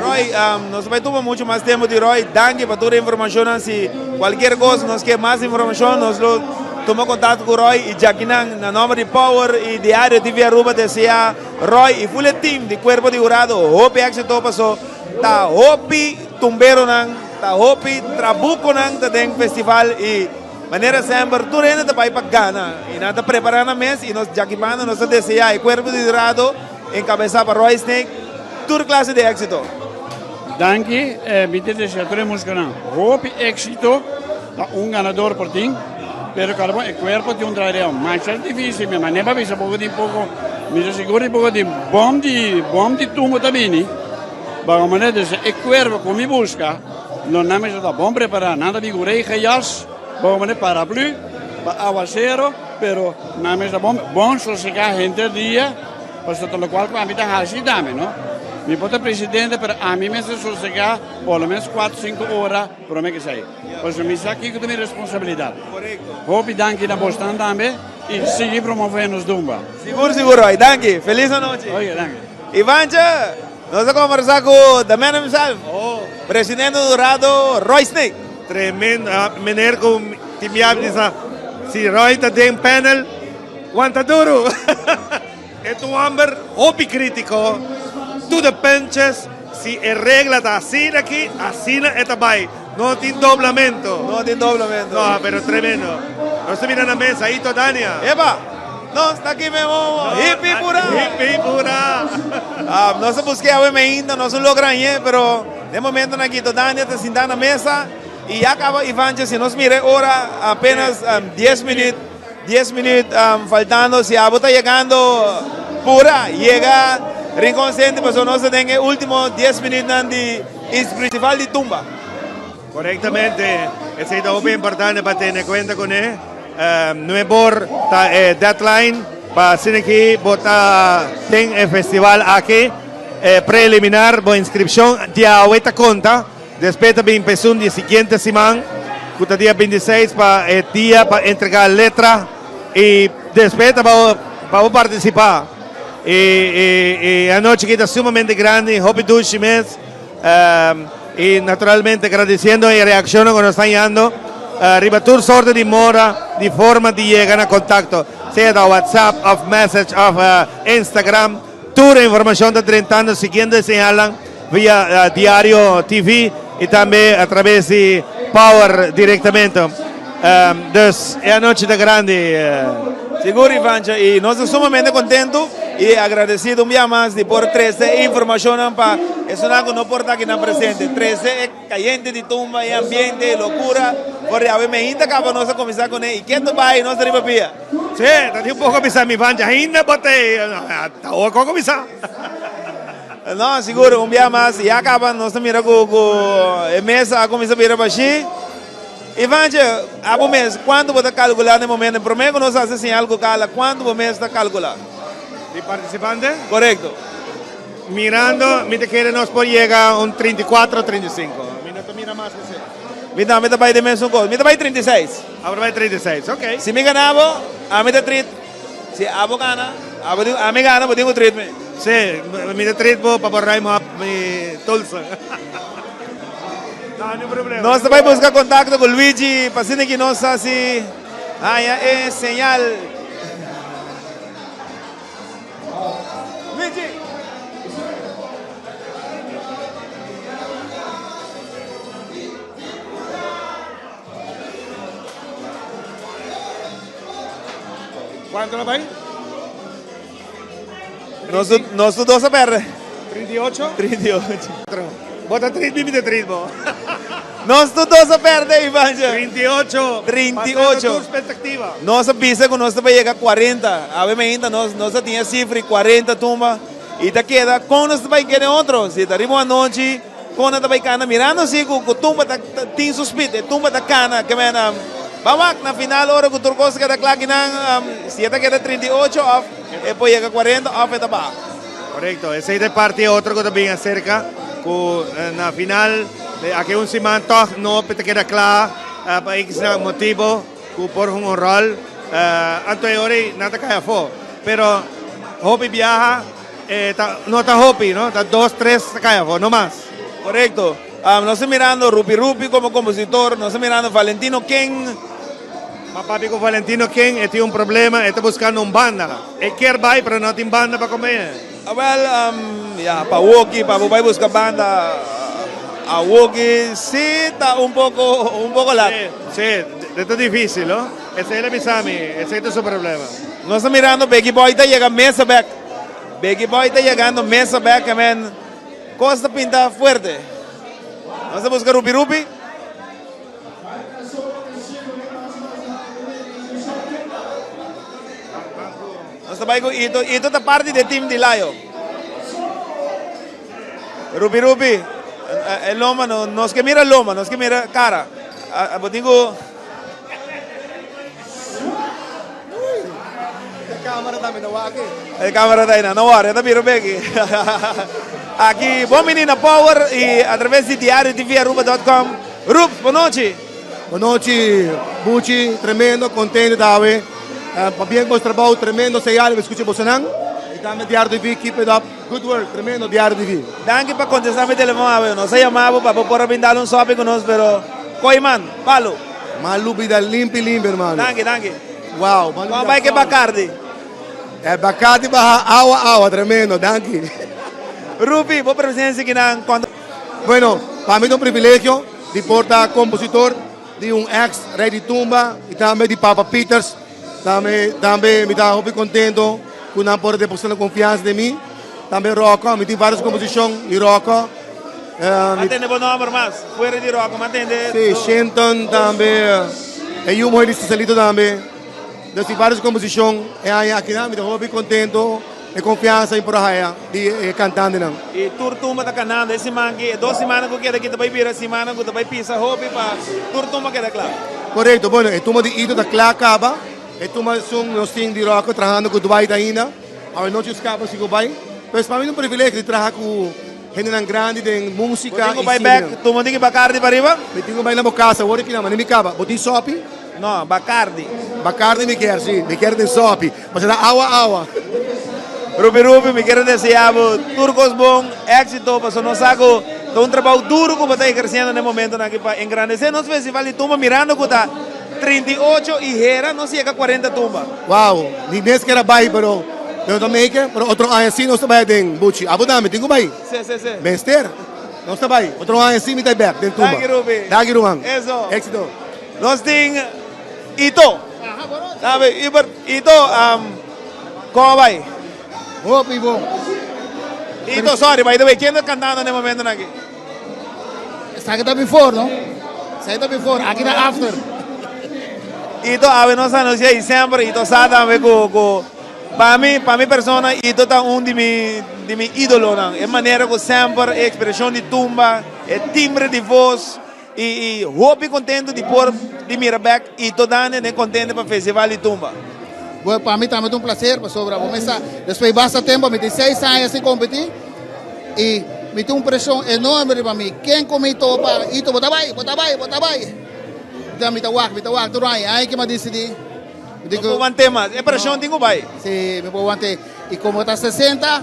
Roy, nos vai tomar mucho más tiempo de Roy. Danke para toda la información. Si cualquier cosa nos quiere más información, nos lo toma contacto con Roy y Jaquinan, na nombre de Power y Diario TV Aruba desea Roy y full team de cuerpo de jurado. Hope éxito pasó. Ta hopi tumbero nan. Hopi trabuco nang tadeng festival e maneira sempre tu rende vai para Ghana e nada preparando a mês e nos jaquipando nos deseja e corpo de dorado encabeçado para Roy Sneek toda classe de éxito. Danke, mi desejaremos ganar. Hopi éxito da ganador por ti, pero claro el cuerpo de traerá más difícil, mas nem para ver pouco de pouco, me assicuro pouco de bom de tumo também. Vamos maneira el cuerpo como me busca. Non è stato ben preparato, nada di gureja jas, bombe paraplu, aguacero, pero non è stato buon sossegar gente dia, per tutto lo qual a mi da hasi dame, no? Mi potete presidente per a mi mese sossegar por lo menos 4-5 ore per me che sei. Pues mi sa che con mi responsabilità. Corretto. Hopi danke na bostan dame e segui promovendo Dumba. Sicuro, danke. Feliz noche. Oye, danke. Ivancha, nós vamos conversar com the man himself. Presidente Dourado, Roy Sneek. Tremendo, meneer com Timiab disa, si Roy tá dentro panel, quanta duro. É um homem hobby crítico, tudo penches, se a regra tá assim aqui, assim é também. Não tem doblamento. Não tem doblamento. Não, pero tremendo. Nós estamos na mesa aí, Todania. Epa! Nós está aqui mesmo. Hippie pura. Hippie pura. Nós buscamos ainda, nós não logramos, pero de momento aqui Todania está sentada na mesa e acaba Ivancha, se nos mire agora apenas 10 minutos faltando, se a está chegando pura, chega Rincón Centro, pues nós temos último 10 minutos de principal de tumba. Correctamente, es muy importante para tener en cuenta con él. No es por deadline para aquí votar en el festival aquí preliminar por inscripción ya ahorita conta. Después también empezó un día siguiente semana, el día 26 para el día para entregar letra y después para participar. Y anoche que está sumamente grande, Hopi Dushimes. Y naturalmente agradeciendo y reaccionando cuando están llegando arriba toda sorte de mora de forma de llegar a contacto sea de WhatsApp, of message, of Instagram, toda la información de 30 años siguiendo señalan vía diario TV y también a través de Power directamente. Entonces es noche de grande. Seguro, Ivancha, y nosotros sumamente contentos y agradecido un día más de por 13 información para eso no por estar aquí en presente 13 caliente de tumba y ambiente locura por a ver me hinta acaba no se comenzar con él y que tú vas y no se riba pía sí te un poco comenzar mi Ivancha hinda bote está o con comenzar no seguro un día más y acaba no se mira con mesa a comenzar a mirar para allí Ivancha a mes cuánto vas a calcular en el momento promedio nos hace sin algo cala cuánto mes está calculando ¿de participante? Correcto. Mirando, me te quiere nos por llegar a un 34 35. Mira más que sea. Mira, me te va a ir de menos un gol. Me te va a ir 36. Ahora va a ir 36, ok. Si me ganaba, a mí te treat. Si abo gana, a mí gana, pues tengo treat. Sí, me te treat para borrar mi tulsa. No, no hay problema. Nós vai buscar contacto con Luigi, para que nós assim, é señal. Luigi. ¿Cuánto lo va? Nós dos a perde. 38? 38. Bota 30 de ritmo. Nós dos a perde, Ivanja. 38. 38. Expectativa. Nós pisa que nós vai chegar a 40. A ver, ainda nós tinha cifra 40 tumba. E tá queda com nós vai querer outro. Se tá arriba a noite, com nós vai cana mirando assim com tumba tá tem suspeita, tumba tá cana que mena. Vamos na final hora com turcos que tá claro que não se tá queda 38 off, e depois chega 40 off tá bom. Correcto, ese de parte otro que también acerca en la final aquí un cimento no te queda claro para X motivo por un rol antes ahora nada cae fo pero Hopi viaja no está Hopi no está 2 3 cae fo no más correcto no estoy mirando Rupi como compositor no estoy mirando Valentino Ken papi con Valentino Ken tiene un problema está buscando un banda él quiere ir pero no tiene banda para comer. Well, para Woki, para vai buscar banda, a Woki sí está un poco largo. Sí, esto es difícil, ¿no? Ese es el Misami, ese es su problema. No está mirando, Becky Boy está llegando mesa back. Becky Boy está llegando mesa back, man. Costa pinta fuerte. No se busca Rupi. Ito ta parte del team di Layo. Rupi. El loma no es que mira loma, no es que mira cara. Digo el cámara también no va, está bien Becky. Aquí, bom menina Power y a través de diario TV aruba.com. Rups, buenas noches. Buenas noches, Bucci, tremendo, contento David. Bien vuestro trabajo, tremendo, señal, escuché Bosanang. Y también Diario TV, keep it up, good work, tremendo Diario TV. Danke para contestar mi teléfono, no se llamaba para poder brindar un shopping con nosotros, pero Coiman, Palo. Malu vida limpi, hermano. Danke. Wow. ¿Cómo va que Bacardi? Bacardi baja agua, tremendo, danke. Rupi, vos presencia que cuando... Bueno, para mí es un privilegio de portar compositor de un ex rey de tumba y también de Papa Peters. Também me está muito contente com não poder depositar confiança em mim. Também Rocco, me tem várias composições de Rocco. Atende bom nome mais, fora de Rocco, mas atende. Sim, Shenton também. E eu morri de Salito também. Então, várias composições. E aí aqui me está muito contente e confiança em por aí de cantando não. E tur tumba tá canando esse mangue, 2 semanas que queda que vai vir a semana que vai pisar hobby para tur tumba queda claro. Correto, bueno, e turma de Ito da Clá acaba, e turma são nos tem de rock trabalhando com Dubai ainda, a noite escapa se Dubai, mas para mim é um privilégio de trabalhar com gente grande de música. Botinho vai back, tu mandinho Bacardi para arriba? Botinho vai na boa casa, agora que não, mas nem me acaba, botinho sopi? No, Bacardi. Bacardi me quer, sim, me quer de sopi, mas era água. Rupi, me quero desejar turcos bom, éxito, para nós saco de um trabalho duro que está crescendo no momento aqui para engrandecer nosso festival de tumba, mirando que está 38 e era, não chega a 40 tumba. Uau, nem mesmo que era bairro, pero também que, pero outro ano assim não está bairro de Buchi, Abu Dhabi, tenho bairro. Sim. Bester, não está bairro, outro ano assim me está back, dentro tumba. Daqui Rupi. Eso. Éxito. Nós tem Ito. Sabe, Ito, como vai? Hopi bom. Ito, sorry, by the way, quem está cantando no momento aqui? Essa aqui está before, não? Essa aqui está before, aqui está after. Ito, a nós anunciamos sempre, Ito sabe também para mim persona, Ito tá de mi ídolo, não? É maneira que sempre, é expressão de tumba, é timbre de voz, e hope contento de pôr de Miraback, Ito dando é contente para festival de tumba. Bueno, para mí también es un placer, pues sobre después de bastante tiempo, me 16 años sin competir y me tuvo una presión enorme para mí. ¿Quién comí todo para? Y todo, bota bye. Ya me tawak, tú no hay que me decidir. Digo, no tema, es presión, tengo bye. Sí, me puedo aguantar. Y como está 60,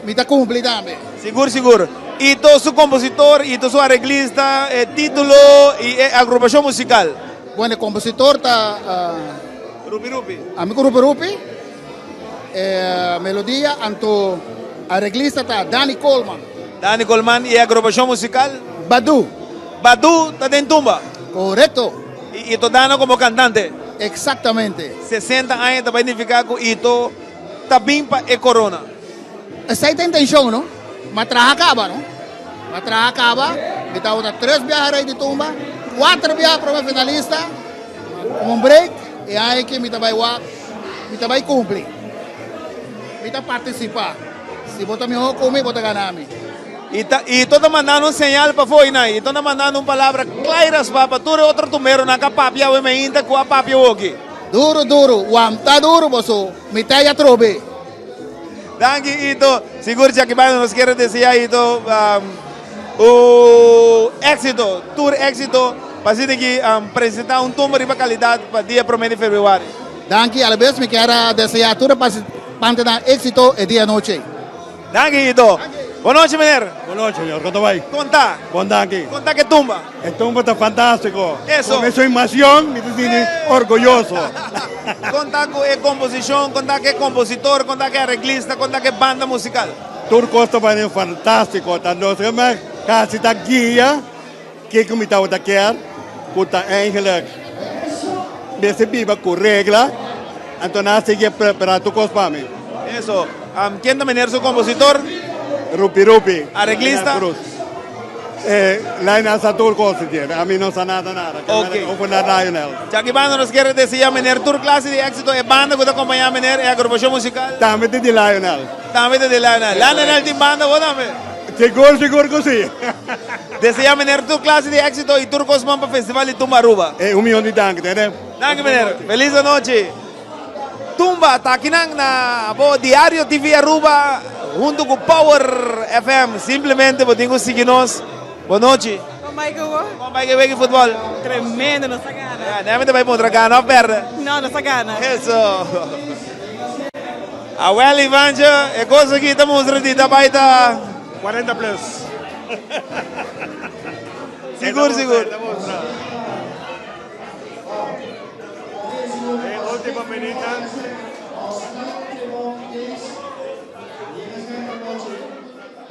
me está cumplido también. Seguro. Y todo su compositor, y todo su arreglista, título y agrupación musical. Bueno, el compositor está... Rupi. Amigo Rupi, melodía, anto arreglista está Danny Coleman y agrupación musical Badu está en tumba. Correcto. Y tú dando como cantante. Exactamente. 60 años te va a identificar con Ito también para el corona. Esa es la intención, ¿no? Mas acaba, ¿no? Me está 3 viajes de tumba, 4 viajes para el finalista, un break. E aí que me vai cumprir, me participar. Se botar meu comer, botar ganhar me. E tô mandando señal para foi né? E tô mandando uma palavra claras para tu outro tumero na capapia o me ainda com a papia aqui. Duro, tá duro boso, me tá já trobe. Danke Ito, seguro que vai nos quer desejar Ito o éxito, tour éxito. Para que apresentar tumba de qualidade para dia 1 de fevereiro. Danke, às vezes me quero desejar tudo para ter êxito e dia noite. Danke, Ito. Boa noite, menino. Boa noite, senhor. Como vai? Conta. Danke. Conta que tumba. El tumba está fantástico. Eso. Con esa emoción me siento orgulloso. Conta que composição, conta que compositor, conta que arreglista, conta que banda musical. Turco está fantástico. Tanto que me casi está guia que me está a querer. Kuta eigenlijk viva com regra, então nós temos que preparar tudo para mim. Isso. Quem também é seu compositor? Rupi. Arreglista? Laina sa turco se tiene, a mim não sa nada. Ok. Ou na Lionel. Já que banda nos quer dizer, menino, tour classe de éxito é banda que está acompanhando, menino, é agrupação musical? Também de Lionel. Lionel tem banda, ou também? Seguro que sim. Deseja menino tu classe de éxito e turcos vão para o festival de Tumbaruba. Milhão de danke, né? Danke, menino. Feliz noite. Tumba, tá aqui na Diário TV Aruba, junto com Power FM. Simplesmente, podemos seguir nós. Boa noite. Como vai que veio futebol? Tremendo, não sagana. Não vai mostrar cá, não perde. Não sagana. Isso. A Welly Vanja, é coisa que estamos mostrando da baita 40 plus. Seguro. Última menina.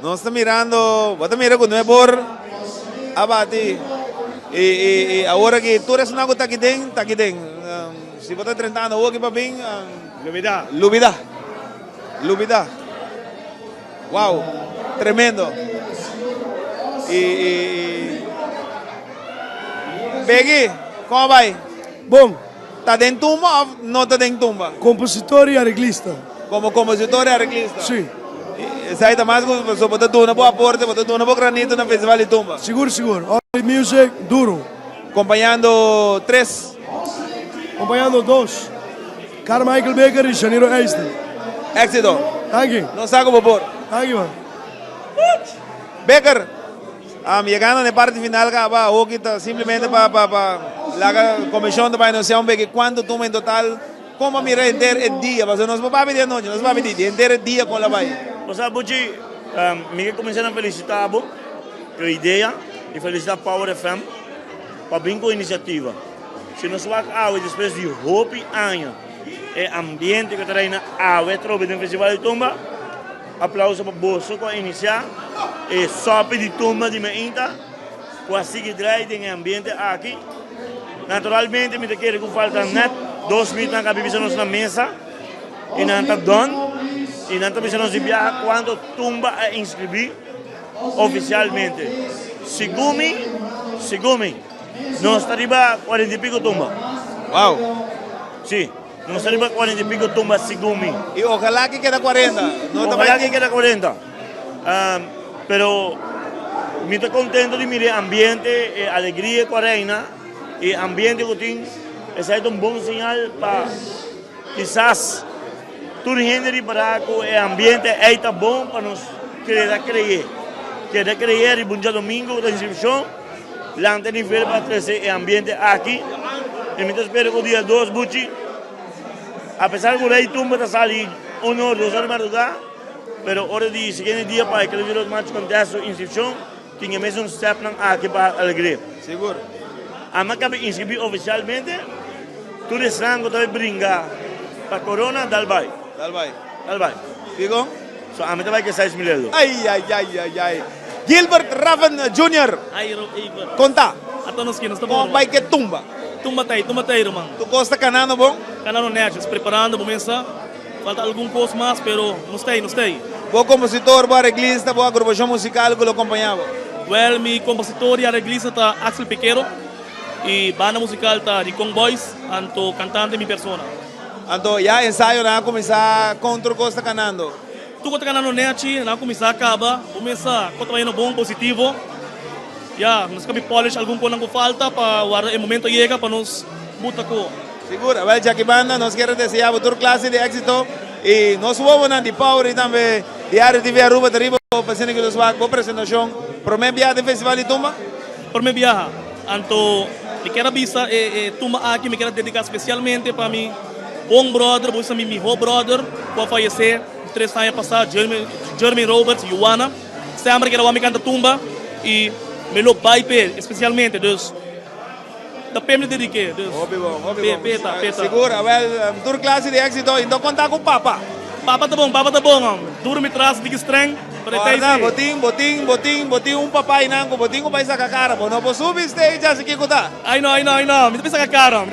Nós estamos mirando, vou mirar com o Nebor, abate. E agora que tu eres uma coisa que tem, se você está treinando o que para bem, Lubida. Uau, tremendo. Begui, como vai? Bom. Está dentro tumba ou não está dentro tumba? Compositor e arreglista. como compositor e arreglista. Sim. Sai da mais que você pode dar uma boa aporte, pode dar uma boa granito no Festival de Tumba. Seguro. All music, duro. Acompanhando 3. Acompanhando 2. Carmichael Baker e Janeiro Einstein. Éxito. Thank you. Não saco por. Thank you, man. Becker, llegando en la parte final, simplemente para la comisión de vainación, que cuánto toma en total, cómo mira entero el día, porque nos va a pedir noche, nos va a pedir entero el día con la vaina. O sea, Buchi, me comienzo a felicitar a vos, a ideia, e felicitar Power FM, para vir com a iniciativa. Se nós vamos depois de hopi anos, o ambiente que treina a tropa no Festival de Tumba, aplauso para você com iniciar e sopa de Tumba de Meinta, com a seguidade em ambiente aqui. Naturalmente, me quero que falta net 2 minutos na cabeça na mesa e não está dando. E não estamos de viajar quando Tumba a inscrever oficialmente. Segundo, nós estamos a 40 e pico Tumba. Uau! Sim. Nós estamos a 40 e pico Tumba, segundo. E ojalá que quede 40. Ojalá que quede 40. Pero me estou contente de mirar ambiente, alegria com a reina, e ambiente que tem, esse é um bom sinal para quizás tudo gente para que o ambiente é tão bom para nós querer criar. Querer criar e bom dia domingo da inscrição, lá tem nível para trazer o ambiente aqui. E me espero que o dia 2, Buchi, apesar que o rei Tumba está ali 1 hora, 2 horas de madrugada, pero hora de seguinte dia para que os matches contestem a inscrição, tinha mesmo um step aqui para alegria. Seguro. A marca inscrever oficialmente, tudo estranho deve brincar para Corona, dal vai. Figo? So, a mim também que 6 milhões. Ai. Gilbert Raven Jr. Conta. Até nos quinos, tá bom? Como vai que Tumba? Tumba tá aí, mano. Tu gosta canando bom? Canando netos, preparando, vamos começar. Falta algum curso mais, pero não sei. Bom compositor, bom arreglista, boa agrupação musical que lo acompanhava? Well, mi compositor e arreglista tá Axel Piquero e banda musical tá de Boys, anto cantante mi persona. Anto já ensaio na começar contra costa canando. Tu tá canando neti, na começar acaba, começar com trabalho bom, positivo. Já, nós cabe polish algum coisa que falta para o momento chega para nos botar com. Segura, well, já que banda, nós queremos desejar outra classe de êxito e nós vamos na de Power e também de área de Via Ruba de Riba, para que nos vá com apresentação. Para mim, viajar do Festival de Tumba? Para mim, viajar. Anto, me quero avisar, Tumba aqui, me quero dedicar especialmente para mim. Bom brother, vou ser meu brother, que faleceu 3 anos passados, Jeremy Roberts, Joana. Sempre que eu canta Tumba e me lo pai especialmente, dus. Da pé me dediquei, dus. Peta. Segura, well, tour classe de êxito, então contar com o Papa. Papa tá bom, duro me traz de estranho. Botinho, papai nango, botinho vai sacar cara, não vou subir stage já se kikuta. I know, me tem sacar cara.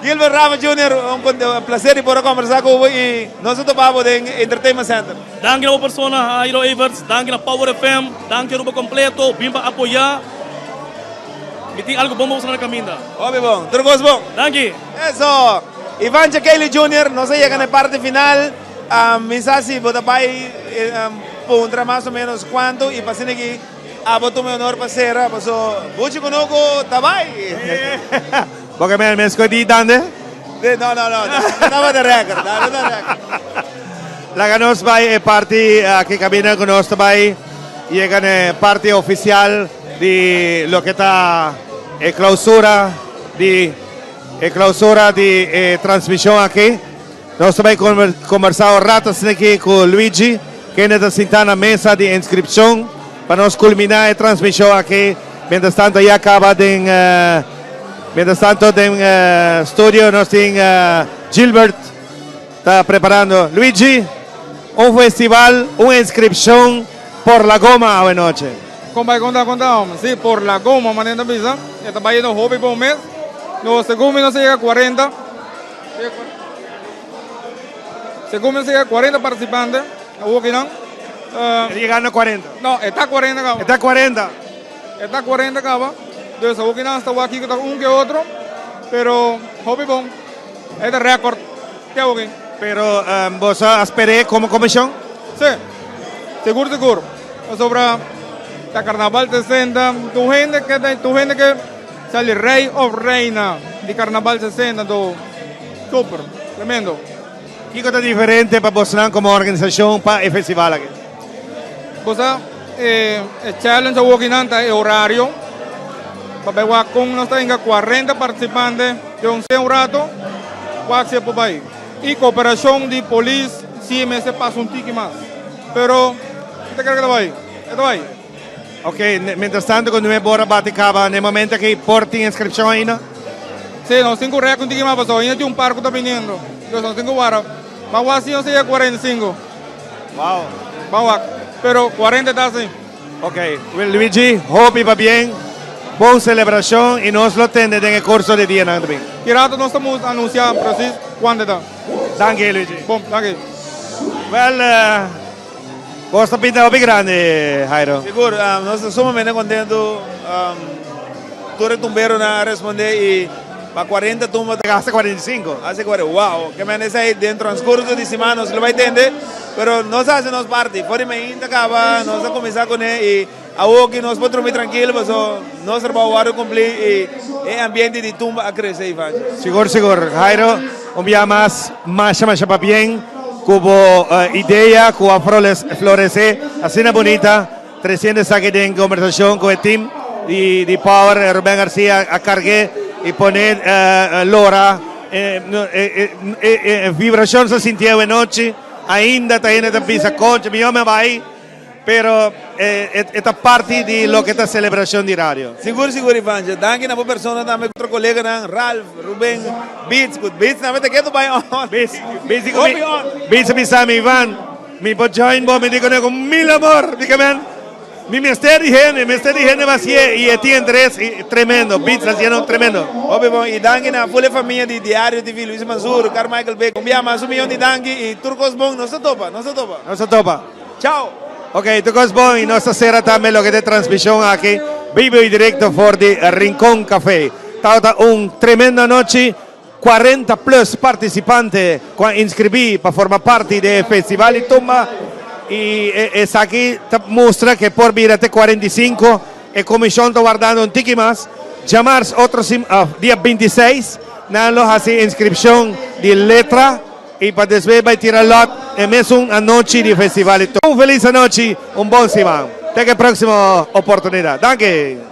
Gilbert Rava Jr., um prazer de poder conversar com você e nós estamos no Entertainment Center. Danke na persona, Airo Everts, danke na Power FM, danke Ruba Completo, vim para apoiar. Me tem algo bom para na caminho. Óbvio bom, tudo bom? Danke. Eso, Ivan Kelly Jr., nós chegamos na parte final. Mensagem para pai pontra mais ou menos quanto e para que a boto meu honor para ser passo buchi conosco tabai porque me escondí dande no estava de record la ganos vai parte que camina con nos tabai llega na parte oficial de lo que está clausura de transmissão aqui. Nós também conversamos ratas aqui com Luigi, que está sentado na mesa de inscrição para nós culminar a transmissão aqui. Mientras tanto, já acaba de estúdio, nós temos Gilbert, está preparando. Luigi, festival, uma inscrição por La Goma hoje noite. Como vai contar? Sim, por La Goma, manenda bisa. Está vai no hobby por mês. No segundo não chega a 40. Segundo se 40 participantes, llegando a 40. No, está 40 acá. Está 40. Está 40 acá. Entonces, está aquí con un que otro, pero hobby bon. Es de récord. ¿Qué hago aquí? Pero vos esperé como comisión? Sí, seguro. Sobre el carnaval 60, tu gente que sale rey o reina de carnaval 60, super, tremendo. ¿Qué cosa diferente para vos como organización para el festival aquí? Pues el challenge de walking es horario. Para ver con nos tenga 40 participantes de un rato, quase por ahí. Y cooperación de policía, sí me se pasa un tique más. Pero, ¿qué crees que va ahí? ¿Esto va ahí? Ok, mientras tanto, cuando me borra Baticaba, en el momento que porti inscripción ahí, ¿no? Sí, no, 5 reales un tique más pasó. Ahí tiene un parco está viniendo. Son 5 baros. Vamos así, no sé, 45. Wow. Vamos, pero 40 está así. Ok, Luigi, hope va bien. Buona celebración y nos lo tende en el curso de día también. Que rato no estamos anunciando preciso cuándo está. Danke, Luigi. Bom, danke. Well, vos está pintado muy grande, Jairo. Seguro, nós estamos sumamente contentos. Tu retumbeiro a responder y para 40 tumbas. Hasta 45. Hace 40, wow. Que me ahí dentro del transcurso de semana, no se lo va a entender. Pero nós hacemos parte. Por aí, acaba, nós vamos começar com ele. Aqui nós podemos dormir tranquilo, mas nós trabalhamos cumprir e o ambiente de tumba a crescer, Ivan. Seguro. Jairo, un día más para bien. Cubo idea, cubo florecer, así una bonita. 300 aquí en conversación con el team de Power, Rubén García, a cargué y poner Lora. Vibración se sintió de noche, ainda está en esta pista coche, mi hombre va ahí. Pero esta parte de lo que esta celebración de radio. Seguro, Ivan. Danke na persona também outro colega na Ralph, Ruben, Beats na te quedo by on. Beats mi sami Ivan, mi po join bo mi dico con mil amor, dica man. Mi mister di gente va e tiene tres tremendo, Beats haciendo tremendo. Obvio, e danke na full família de Diário TV, Luiz Manzur, Carmichael Beck. Envia mais milhão de danke e Turcos Bom, não se topa. Ciao. Ok, Turcos Bom y nuestra sera también lo que de transmisión aquí, vivo y directo por de Rincón Café. Estaba una tremenda noche, 40 plus participantes que inscribí para formar parte del Festival de Tumba. Y es aquí muestra que por virate 45 el comisión está guardando un tiki más. Llamar otro día 26, nada hace inscripción de letra. Y para después va a tirar lot en una noche de festival. Un feliz noche, un buen semana. Hasta la próxima oportunidad. Danke.